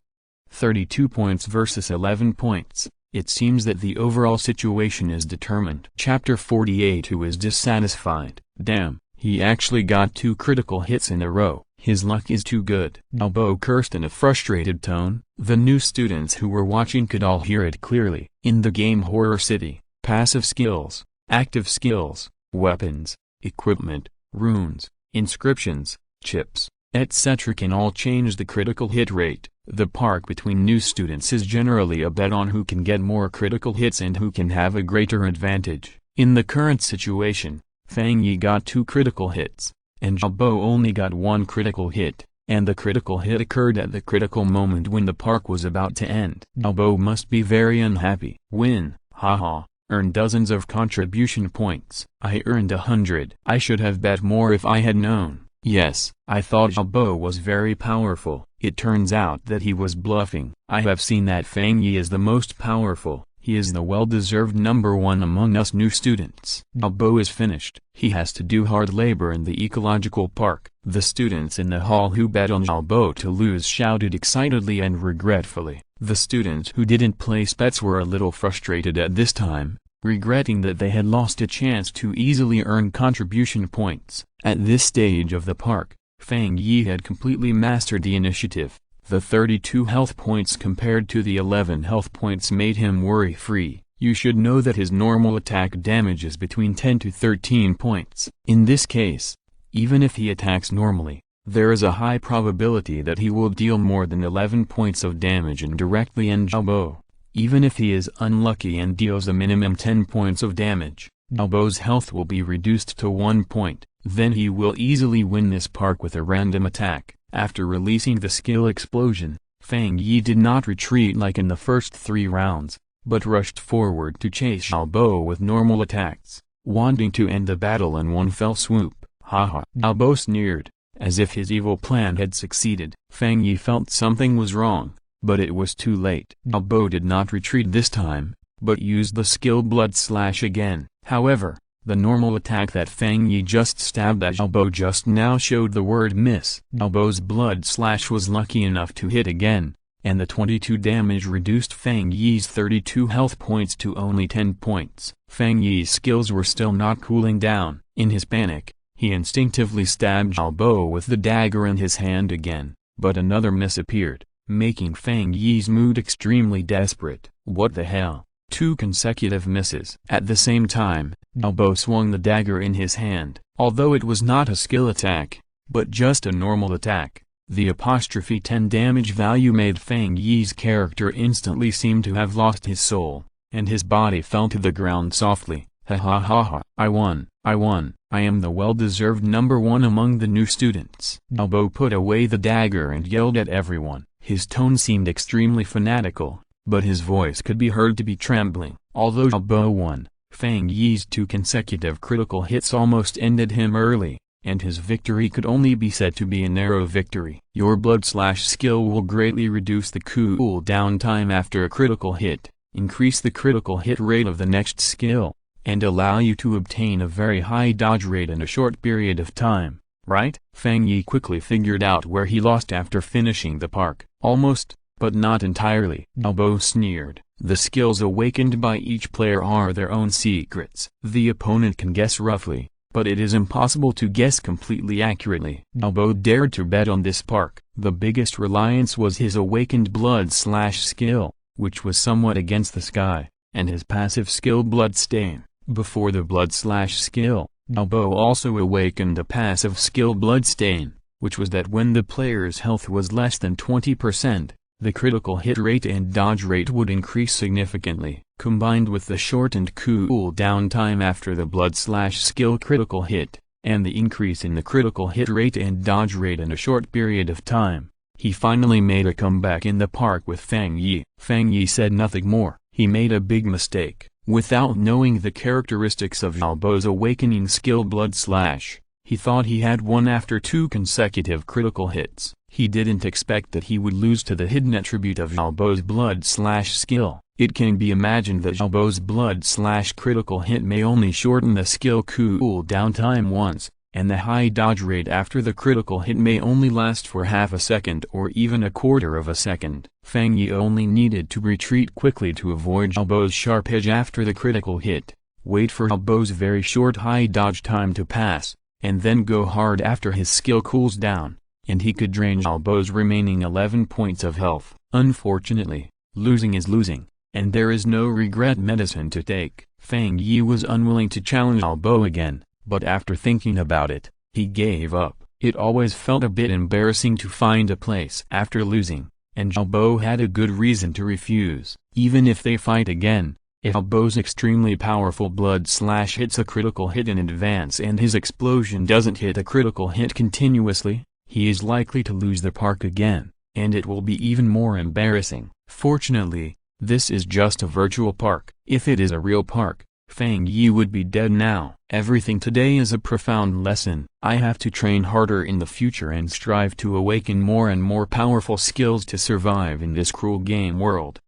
32 points versus 11 points. It seems that the overall situation is determined. Chapter 48. Who is dissatisfied? Damn, he actually got 2 critical hits in a row. His luck is too good. Xiaobo cursed in a frustrated tone. The new students who were watching could all hear it clearly. In the game Horror City, passive skills, active skills, weapons, equipment, runes, inscriptions, chips, etc. can all change the critical hit rate. The park between new students is generally a bet on who can get more critical hits and who can have a greater advantage. In the current situation, Fang Yi got 2 critical hits, and Xiaobo only got 1 critical hit, and the critical hit occurred at the critical moment when the park was about to end. Xiaobo must be very unhappy. Win, haha, earn dozens of contribution points. I earned 100. I should have bet more if I had known. Yes, I thought Xiaobo was very powerful. It turns out that he was bluffing. I have seen that Fang Yi is the most powerful. He is the well-deserved number 1 among us new students. Xiaobo is finished. He has to do hard labor in the ecological park. The students in the hall who bet on Xiaobo to lose shouted excitedly and regretfully. The students who didn't place bets were a little frustrated at this time, regretting that they had lost a chance to easily earn contribution points. At this stage of the park, Fang Yi had completely mastered the initiative. The 32 health points compared to the 11 health points made him worry-free. you should know that his normal attack damage is between 10 to 13 points. In this case, even if he attacks normally, there is a high probability that he will deal more than 11 points of damage indirectly and Xiaobo. Even if he is unlucky and deals a minimum 10 points of damage, Xiaobo's health will be reduced to 1 point. Then he will easily win this park with a random attack. After releasing the skill explosion, Fang Yi did not retreat like in the first 3 rounds, but rushed forward to chase Xiaobo with normal attacks, wanting to end the battle in one fell swoop. Haha. Xiaobo sneered, as if his evil plan had succeeded. Fang Yi felt something was wrong, but it was too late. Xiaobo did not retreat this time, but used the skill Blood Slash again. However, the normal attack that Fang Yi just stabbed at Xiaobo just now showed the word miss. Xiaobo's Blood Slash was lucky enough to hit again, and the 22 damage reduced Fang Yi's 32 health points to only 10 points. Fang Yi's skills were still not cooling down. In his panic, he instinctively stabbed Xiaobo with the dagger in his hand again, but another miss appeared, making Fang Yi's mood extremely desperate. What the hell? 2 consecutive misses. At the same time, Xiaobo swung the dagger in his hand. Although it was not a skill attack, but just a normal attack, the '10 damage value made Fang Yi's character instantly seem to have lost his soul, and his body fell to the ground softly. Ha ha ha ha. I won. I am the well-deserved number 1 among the new students. Xiaobo put away the dagger and yelled at everyone. His tone seemed extremely fanatical, but his voice could be heard to be trembling. Although Xiaobo won, Fang Yi's 2 consecutive critical hits almost ended him early, and his victory could only be said to be a narrow victory. Your Blood Slash skill will greatly reduce the cooldown time after a critical hit, increase the critical hit rate of the next skill, and allow you to obtain a very high dodge rate in a short period of time, right? Fang Yi quickly figured out where he lost after finishing the park. Almost, but not entirely. Xiaobo sneered. The skills awakened by each player are their own secrets. The opponent can guess roughly, but it is impossible to guess completely accurately. Xiaobo dared to bet on this park. The biggest reliance was his awakened Blood Slash skill, which was somewhat against the sky, and his passive skill Blood Stain. Before the Blood Slash skill, Xiaobo also awakened a passive skill Blood Stain, which was that when the player's health was less than 20%, the critical hit rate and dodge rate would increase significantly. Combined with the shortened cooldown time after the Blood Slash skill critical hit, and the increase in the critical hit rate and dodge rate in a short period of time, he finally made a comeback in the park with Fang Yi. Fang Yi said nothing more. He made a big mistake. Without knowing the characteristics of Xiaobo's awakening skill Blood Slash, he thought he had won after 2 consecutive critical hits. He didn't expect that he would lose to the hidden attribute of Xiaobo's Blood Slash skill. It can be imagined that Xiaobo's Blood Slash critical hit may only shorten the skill cooldown time once, and the high dodge rate after the critical hit may only last for half a second or even a quarter of a second. Fang Yi only needed to retreat quickly to avoid Xiaobo's sharp edge after the critical hit, wait for Xiaobo's very short high dodge time to pass, and then go hard after his skill cools down, and he could drain Xiaobo's remaining 11 points of health. Unfortunately, losing is losing, and there is no regret medicine to take. Fang Yi was unwilling to challenge Xiaobo again, but after thinking about it, he gave up. It always felt a bit embarrassing to find a place after losing, and Xiaobo had a good reason to refuse. Even if they fight again, if Xiaobo's extremely powerful Blood Slash hits a critical hit in advance and his explosion doesn't hit a critical hit continuously, he is likely to lose the park again, and it will be even more embarrassing. Fortunately, this is just a virtual park. If it is a real park, Fang Yi would be dead now. Everything today is a profound lesson. I have to train harder in the future and strive to awaken more and more powerful skills to survive in this cruel game world.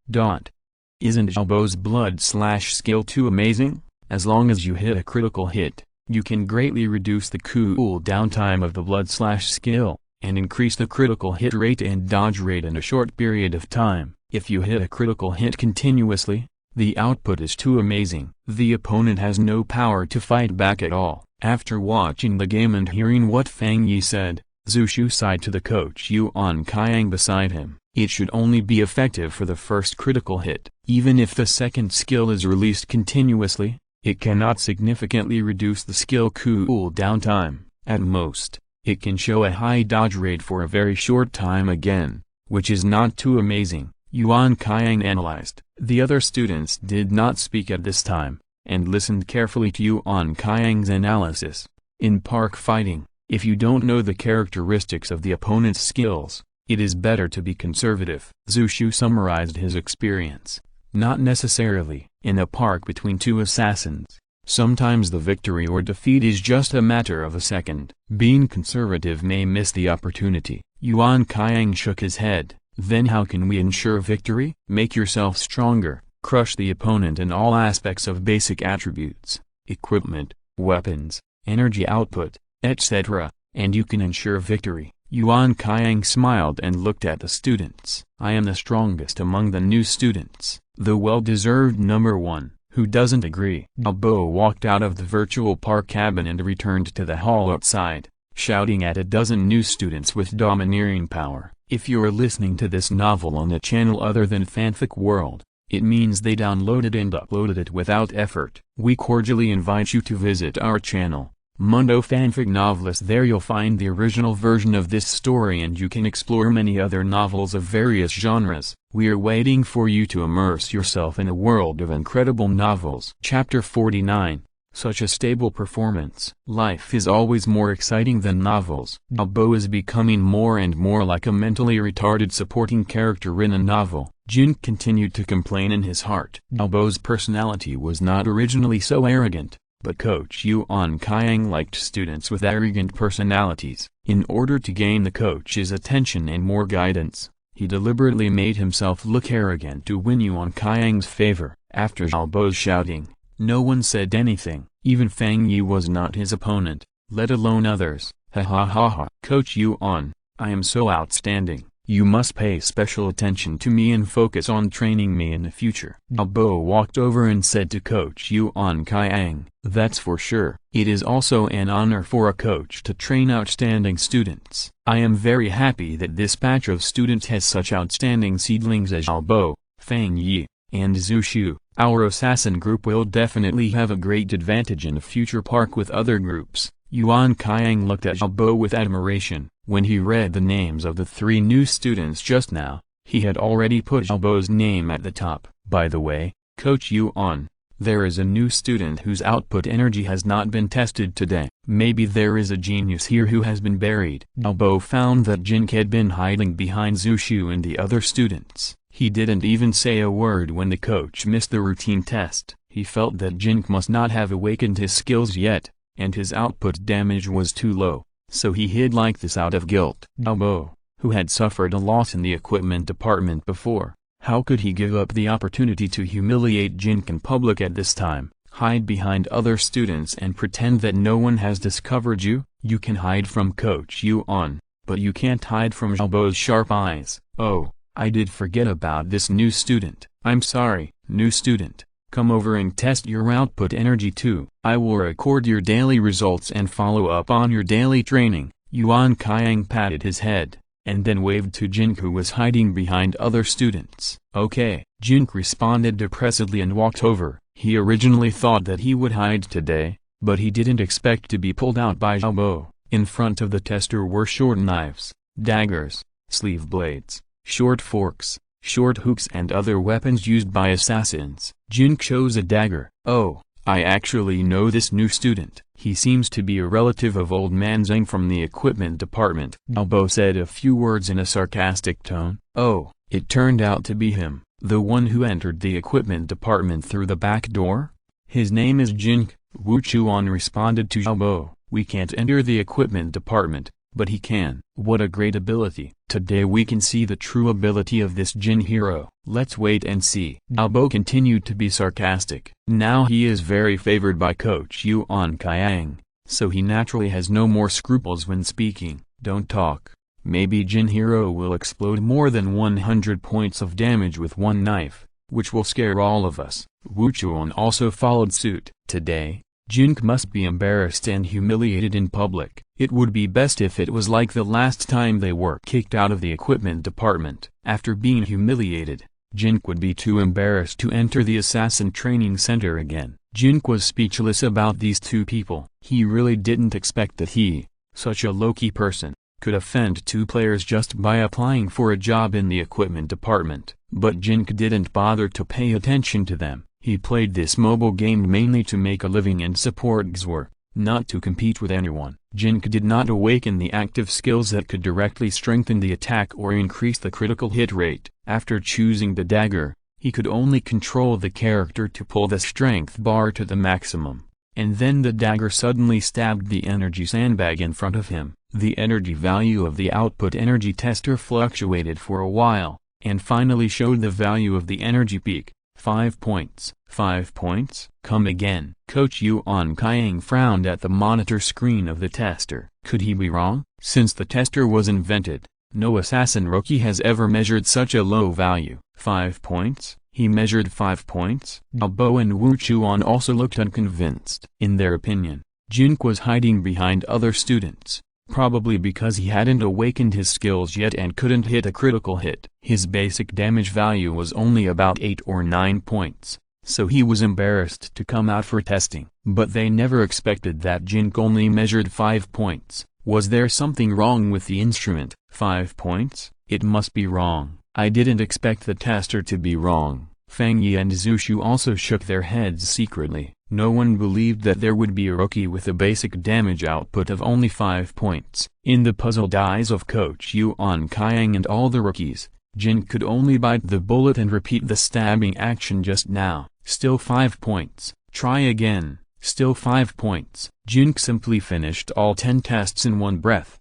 Isn't Xiaobo's Blood Slash skill too amazing? As long as you hit a critical hit, you can greatly reduce the cooldown time of the Blood Slash skill, and increase the critical hit rate and dodge rate in a short period of time. If you hit a critical hit continuously, the output is too amazing. The opponent has no power to fight back at all. After watching the game and hearing what Fang Yi said, Zhu Shu sighed to the coach Yuan Kaiang beside him. It should only be effective for the first critical hit. Even if the second skill is released continuously, it cannot significantly reduce the skill cooldown time. At most, it can show a high dodge rate for a very short time again, which is not too amazing, Yuan Kaiang analyzed. The other students did not speak at this time, and listened carefully to Yuan Kaiang's analysis. In park fighting, if you don't know the characteristics of the opponent's skills, it is better to be conservative. Zhu Shu summarized his experience. Not necessarily. In a park between two assassins, sometimes the victory or defeat is just a matter of a second. Being conservative may miss the opportunity. Yuan Kaiang shook his head. Then how can we ensure victory? Make yourself stronger, crush the opponent in all aspects of basic attributes, equipment, weapons, energy output, etc., and you can ensure victory. Yuan Kaiang smiled and looked at the students. I am the strongest among the new students, the well-deserved number one. Who doesn't agree? Zhao walked out of the virtual park cabin and returned to the hall outside, shouting at a dozen new students with domineering power. If you're listening to this novel on a channel other than Fanfic World, it means they downloaded and uploaded it without effort. We cordially invite you to visit our channel, Mundo Fanfic Novelist. There you'll find the original version of this story and you can explore many other novels of various genres. We are waiting for you to immerse yourself in a world of incredible novels. Chapter 49. Such a stable performance. Life is always more exciting than novels. Zhao is becoming more and more like a mentally retarded supporting character in a novel. Jin continued to complain in his heart. Zhao's personality was not originally so arrogant, but Coach Yuan Kaiang liked students with arrogant personalities. In order to gain the coach's attention and more guidance, he deliberately made himself look arrogant to win Yuan Kaiang's favor. After Zhao's shouting, no one said anything. Even Fang Yi was not his opponent, let alone others. Ha ha ha ha. Coach Yuan, I am so outstanding. You must pay special attention to me and focus on training me in the future. Zhao walked over and said to Coach Yuan Kaiang, that's for sure. It is also an honor for a coach to train outstanding students. I am very happy that this batch of students has such outstanding seedlings as Zhao, Fang Yi, and Zhu Shu. Our assassin group will definitely have a great advantage in the future park with other groups. Yuan Kaiang looked at Zhao with admiration. When he read the names of the three new students just now, he had already put Zhao's name at the top. By the way, Coach Yuan, there is a new student whose output energy has not been tested today. Maybe there is a genius here who has been buried. Zhao found that Jin Ke had been hiding behind Zhu Shu and the other students. He didn't even say a word when the coach missed the routine test. He felt that Jin Ke must not have awakened his skills yet, and his output damage was too low, so he hid like this out of guilt. Zhao, who had suffered a loss in the equipment department before, how could he give up the opportunity to humiliate Jin Ke in public at this time? Hide behind other students and pretend that no one has discovered you? You can hide from Coach Yuan, but you can't hide from Zhao's sharp eyes. Oh, I did forget about this new student. I'm sorry, new student. Come over and test your output energy too. I will record your daily results and follow up on your daily training. Yuan Kaiang patted his head, and then waved to Jin Ke, who was hiding behind other students. Okay. Jin Ke responded depressedly and walked over. He originally thought that he would hide today, but he didn't expect to be pulled out by Zhao. In front of the tester were short knives, daggers, sleeve blades, short forks, short hooks and other weapons used by assassins. Jin Ke chose a dagger. Oh, I actually know this new student. He seems to be a relative of old man Zhang from the equipment department. Zhao said a few words in a sarcastic tone. Oh, it turned out to be him, the one who entered the equipment department through the back door? His name is Jin Ke. Wu Chuan responded to Zhao. We can't enter the equipment department, but he can. What a great ability. Today we can see the true ability of this Jin hero. Let's wait and see. Zhao continued to be sarcastic. Now he is very favored by Coach Yuan Kaiang, so he naturally has no more scruples when speaking. Don't talk. Maybe Jin hero will explode more than 100 points of damage with one knife, which will scare all of us. Wu Chuan also followed suit. Today, Jin Ke must be embarrassed and humiliated in public. It would be best if it was like the last time they were kicked out of the equipment department. After being humiliated, Jin Ke would be too embarrassed to enter the assassin training center again. Jin Ke was speechless about these two people. He really didn't expect that he, such a low-key person, could offend two players just by applying for a job in the equipment department. But Jin Ke didn't bother to pay attention to them. He played this mobile game mainly to make a living and support Xue'er, not to compete with anyone. Jin Ke did not awaken the active skills that could directly strengthen the attack or increase the critical hit rate. After choosing the dagger, he could only control the character to pull the strength bar to the maximum. And then the dagger suddenly stabbed the energy sandbag in front of him. The energy value of the output energy tester fluctuated for a while, and finally showed the value of the energy peak. 5 points. 5 points? Come again. Coach Yuan Kaiyang frowned at the monitor screen of the tester. Could he be wrong? Since the tester was invented, no assassin rookie has ever measured such a low value. 5 points? He measured 5 points? Xiaobo and Wu Chuan also looked unconvinced. In their opinion, Jin Ke was hiding behind other students, probably because he hadn't awakened his skills yet and couldn't hit a critical hit. His basic damage value was only about 8 or 9 points, so he was embarrassed to come out for testing. But they never expected that Jin Ke only measured 5 points. Was there something wrong with the instrument? 5 points? It must be wrong. I didn't expect the tester to be wrong. Fang Yi and Zhu Shu also shook their heads secretly. No one believed that there would be a rookie with a basic damage output of only 5 points. In the puzzled eyes of Coach Yuan Kaiyang and all the rookies, Jin could only bite the bullet and repeat the stabbing action just now. Still 5 points. Try again. Still 5 points. Jin simply finished all 10 tests in one breath.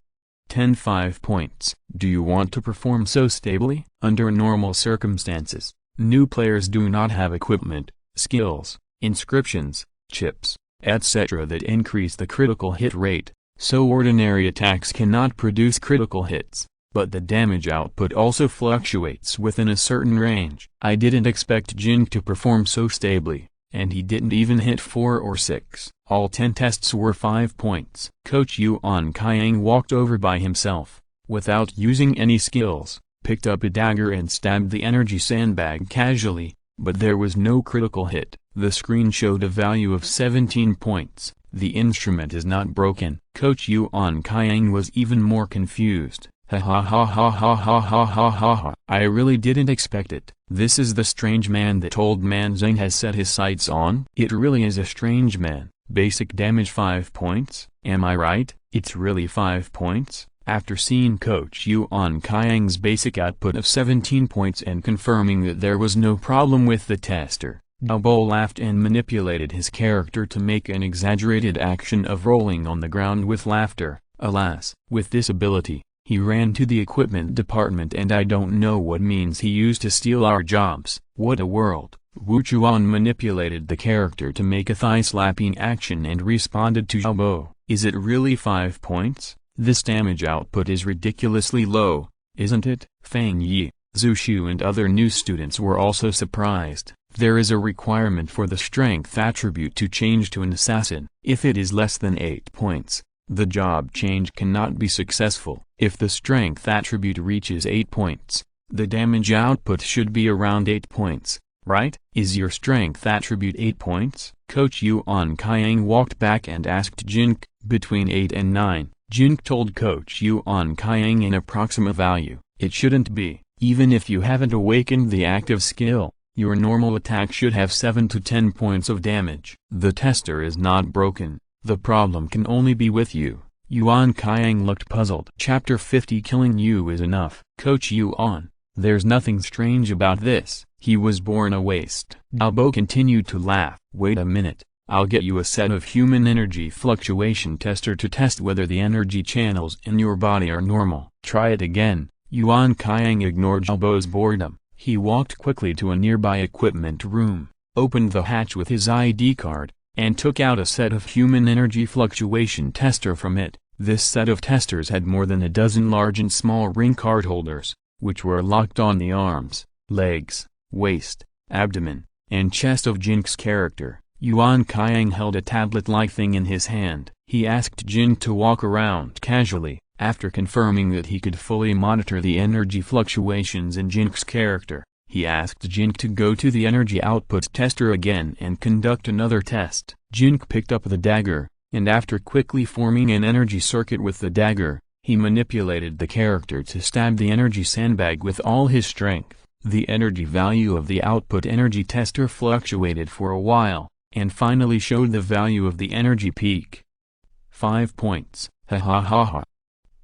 5 points. Do you want to perform so stably? Under normal circumstances, new players do not have equipment, skills, inscriptions, chips, etc. that increase the critical hit rate, so ordinary attacks cannot produce critical hits. But the damage output also fluctuates within a certain range. I didn't expect Jin to perform so stably, and he didn't even hit 4 or 6. All 10 tests were 5 points. Coach Yuan Kaiyang walked over by himself, without using any skills, picked up a dagger and stabbed the energy sandbag casually, but there was no critical hit. The screen showed a value of 17 points. The instrument is not broken. Coach Yuan Kaiyang was even more confused. Ha ha ha ha ha ha ha ha ha ha. I really didn't expect it. This is the strange man that old man Zhang has set his sights on? It really is a strange man. Basic damage 5 points? Am I right? It's really 5 points? After seeing Coach Yuan Kaiyang's basic output of 17 points and confirming that there was no problem with the tester, Xiaobo laughed and manipulated his character to make an exaggerated action of rolling on the ground with laughter. Alas, with this ability, he ran to the equipment department and I don't know what means he used to steal our jobs. What a world. Wu Chuan manipulated the character to make a thigh-slapping action and responded to Xiaobo. Is it really 5 points? This damage output is ridiculously low, isn't it? Fang Yi, Zhu Shu and other new students were also surprised. There is a requirement for the strength attribute to change to an assassin. If it is less than 8 points, the job change cannot be successful. If the strength attribute reaches 8 points, the damage output should be around 8 points, right? Is your strength attribute 8 points? Coach Yuan Kaiyang walked back and asked Jin Ke. Between 8 and 9, Jin Ke told Coach Yuan Kaiyang an approximate value. It shouldn't be. Even if you haven't awakened the active skill, your normal attack should have 7 to 10 points of damage. The tester is not broken. The problem can only be with you. Yuan Kaiyang looked puzzled. Chapter 50. Killing you is enough. Coach Yuan, there's nothing strange about this. He was born a waste. Xiaobo continued to laugh. Wait a minute, I'll get you a set of human energy fluctuation tester to test whether the energy channels in your body are normal. Try it again. Yuan Kaiyang ignored Xiaobo's boredom. He walked quickly to a nearby equipment room, opened the hatch with his ID card, and took out a set of human energy fluctuation tester from it. This set of testers had more than a dozen large and small ring card holders, which were locked on the arms, legs, waist, abdomen, and chest of Jin Ke's character. Yuan Kaiyang held a tablet-like thing in his hand. He asked Jin to walk around casually, after confirming that he could fully monitor the energy fluctuations in Jin's character. He asked Jin to go to the energy output tester again and conduct another test. Jin picked up the dagger, and after quickly forming an energy circuit with the dagger, he manipulated the character to stab the energy sandbag with all his strength. The energy value of the output energy tester fluctuated for a while, and finally showed the value of the energy peak. 5 points, ha ha ha ha.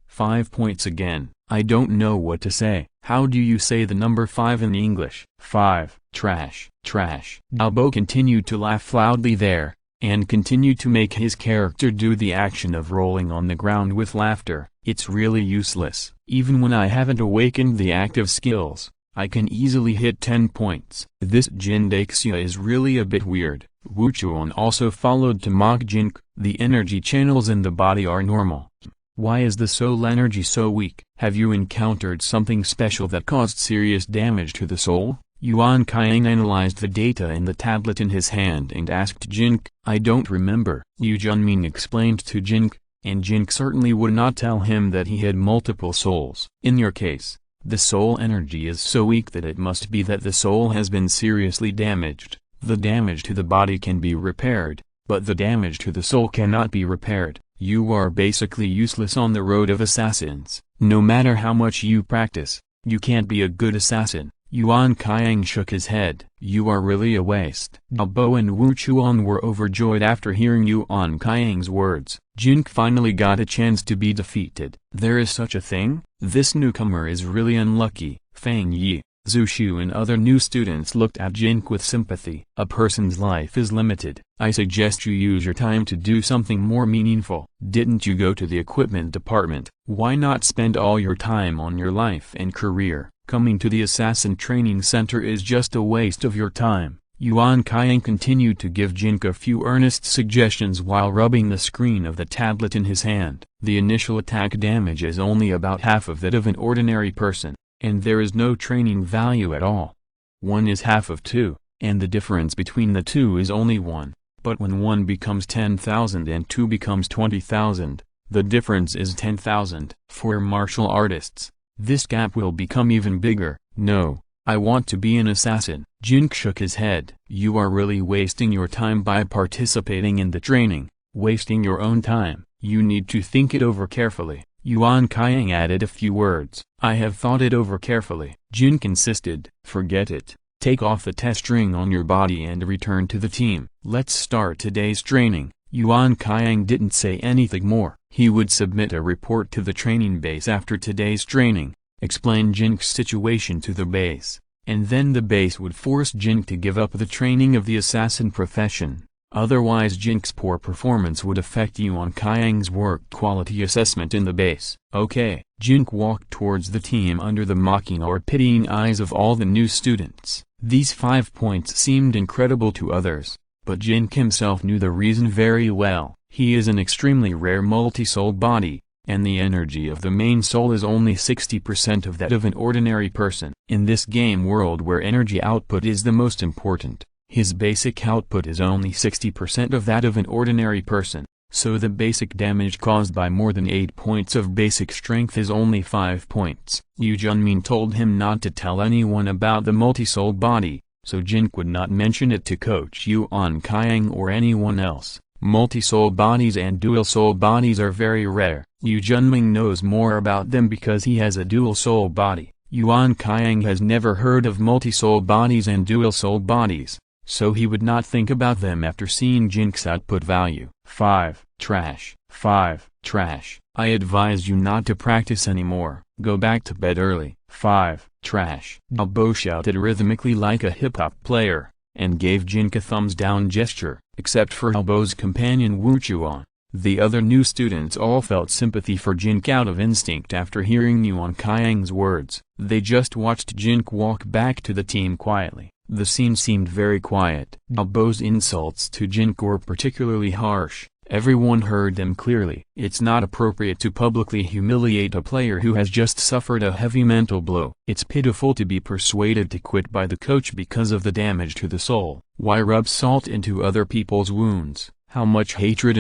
5 points again. I don't know what to say. How do you say the number 5 in English? 5, trash, trash. Albo continued to laugh loudly there, and continued to make his character do the action of rolling on the ground with laughter. It's really useless. Even when I haven't awakened the active skills, I can easily hit 10 points. This Jindexia is really a bit weird. Wu Chuan also followed to mock Jin Ke. The energy channels in the body are normal. Why is the soul energy so weak? Have you encountered something special that caused serious damage to the soul? Yuan Qiang analyzed the data in the tablet in his hand and asked Jin Ke. I don't remember. Yu Junming explained to Jin Ke, and Jin Ke certainly would not tell him that he had multiple souls. In your case, the soul energy is so weak that it must be that the soul has been seriously damaged. The damage to the body can be repaired, but the damage to the soul cannot be repaired. You are basically useless on the road of assassins. No matter how much you practice, you can't be a good assassin. Yuan Qiang shook his head. You are really a waste. Albo and Wu Chuan were overjoyed after hearing Yuan Qiang's words. Jin Ke finally got a chance to be defeated. There is such a thing? This newcomer is really unlucky. Fang Yi, Zhu Shu and other new students looked at Jin Ke with sympathy. A person's life is limited. I suggest you use your time to do something more meaningful. Didn't you go to the equipment department? Why not spend all your time on your life and career? Coming to the assassin training center is just a waste of your time. Yuan Qiang continued to give Jin Ke a few earnest suggestions while rubbing the screen of the tablet in his hand. The initial attack damage is only about half of that of an ordinary person, and there is no training value at all. 1 is half of 2, and the difference between the two is only 1. But when 1 becomes 10,000 and 2 becomes 20,000, the difference is 10,000. For martial artists, this gap will become even bigger. No, I want to be an assassin. Jin Ke shook his head. You are really wasting your time by participating in the training, wasting your own time. You need to think it over carefully. Yuan Qiang added a few words. I have thought it over carefully. Jin Ke insisted. Forget it. Take off the test ring on your body and return to the team. Let's start today's training. Yuan Qiang didn't say anything more. He would submit a report to the training base after today's training, explain Jin Ke's situation to the base, and then the base would force Jin Ke to give up the training of the assassin profession. Otherwise Jin Ke's poor performance would affect Yuan Qiang's work quality assessment in the base. Okay. Jin Ke walked towards the team under the mocking or pitying eyes of all the new students. These 5 points seemed incredible to others, but Jin Ke himself knew the reason very well. He is an extremely rare multi-soul body, and the energy of the main soul is only 60% of that of an ordinary person. In this game world where energy output is the most important, his basic output is only 60% of that of an ordinary person, so the basic damage caused by more than 8 points of basic strength is only 5 points. Yu Junmin told him not to tell anyone about the multi-soul body, so Jin Ke would not mention it to Coach Yuan Qiang or anyone else. Multi-soul bodies and dual-soul bodies are very rare. Yu Junming knows more about them because he has a dual-soul body. Yuan Qiang has never heard of multi-soul bodies and dual-soul bodies, so he would not think about them after seeing Jin Ke's output value. 5, trash. 5, trash. I advise you not to practice anymore. Go back to bed early. 5, trash. Albo shouted rhythmically like a hip-hop player, and gave Jin Ke a thumbs-down gesture, except for Albo's companion Wu Chuan. The other new students all felt sympathy for Jin Ke out of instinct after hearing Yuan Qiang's words. They just watched Jin Ke walk back to the team quietly. The scene seemed very quiet. Albo's insults to Jin Ke were particularly harsh. Everyone heard them clearly. It's not appropriate to publicly humiliate a player who has just suffered a heavy mental blow. It's pitiful to be persuaded to quit by the coach because of the damage to the soul. Why rub salt into other people's wounds? How much hatred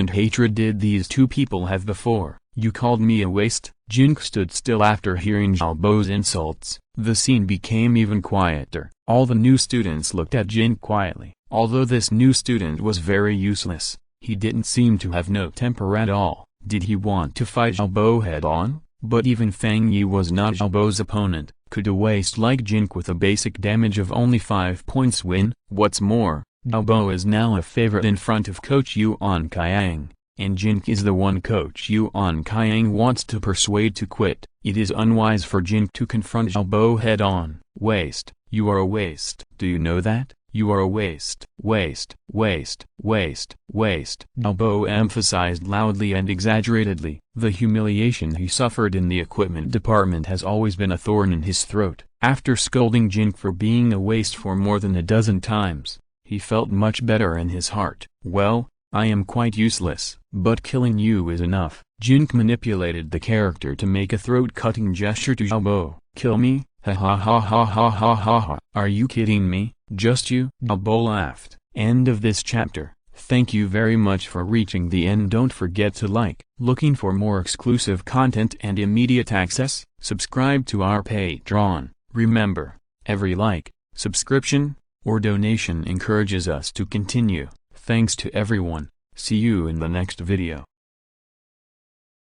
did these two people have before? You called me a waste? Jin Ke stood still after hearing Xiaobo's insults. The scene became even quieter. All the new students looked at Jin quietly. Although this new student was very useless, he didn't seem to have no temper at all. Did he want to fight Xiaobo head-on? But even Fang Yi was not Xiaobo's opponent. Could a waste like Jin Ke with a basic damage of only 5 points win? What's more, Xiaobo is now a favorite in front of Coach Yuan Kaiang, and Jin Ke is the one Coach Yuan Kaiang wants to persuade to quit. It is unwise for Jin Ke to confront Xiaobo head-on. Waste, you are a waste. Do you know that? You are a waste. Waste, waste, waste, waste. Xiaobo emphasized loudly and exaggeratedly. The humiliation he suffered in the equipment department has always been a thorn in his throat. After scolding Jin Ke for being a waste for more than a dozen times, he felt much better in his heart. Well, I am quite useless, but killing you is enough. Jin Ke manipulated the character to make a throat-cutting gesture to Xiaobo. Kill me? Ha ha ha ha ha ha ha ha. Are you kidding me? Just you? Xiaobo laughed. End of this chapter. Thank you very much for reaching the end. Don't forget to like. Looking for more exclusive content and immediate access? Subscribe to our Patreon. Remember, every like, subscription, or donation encourages us to continue. Thanks to everyone. See you in the next video.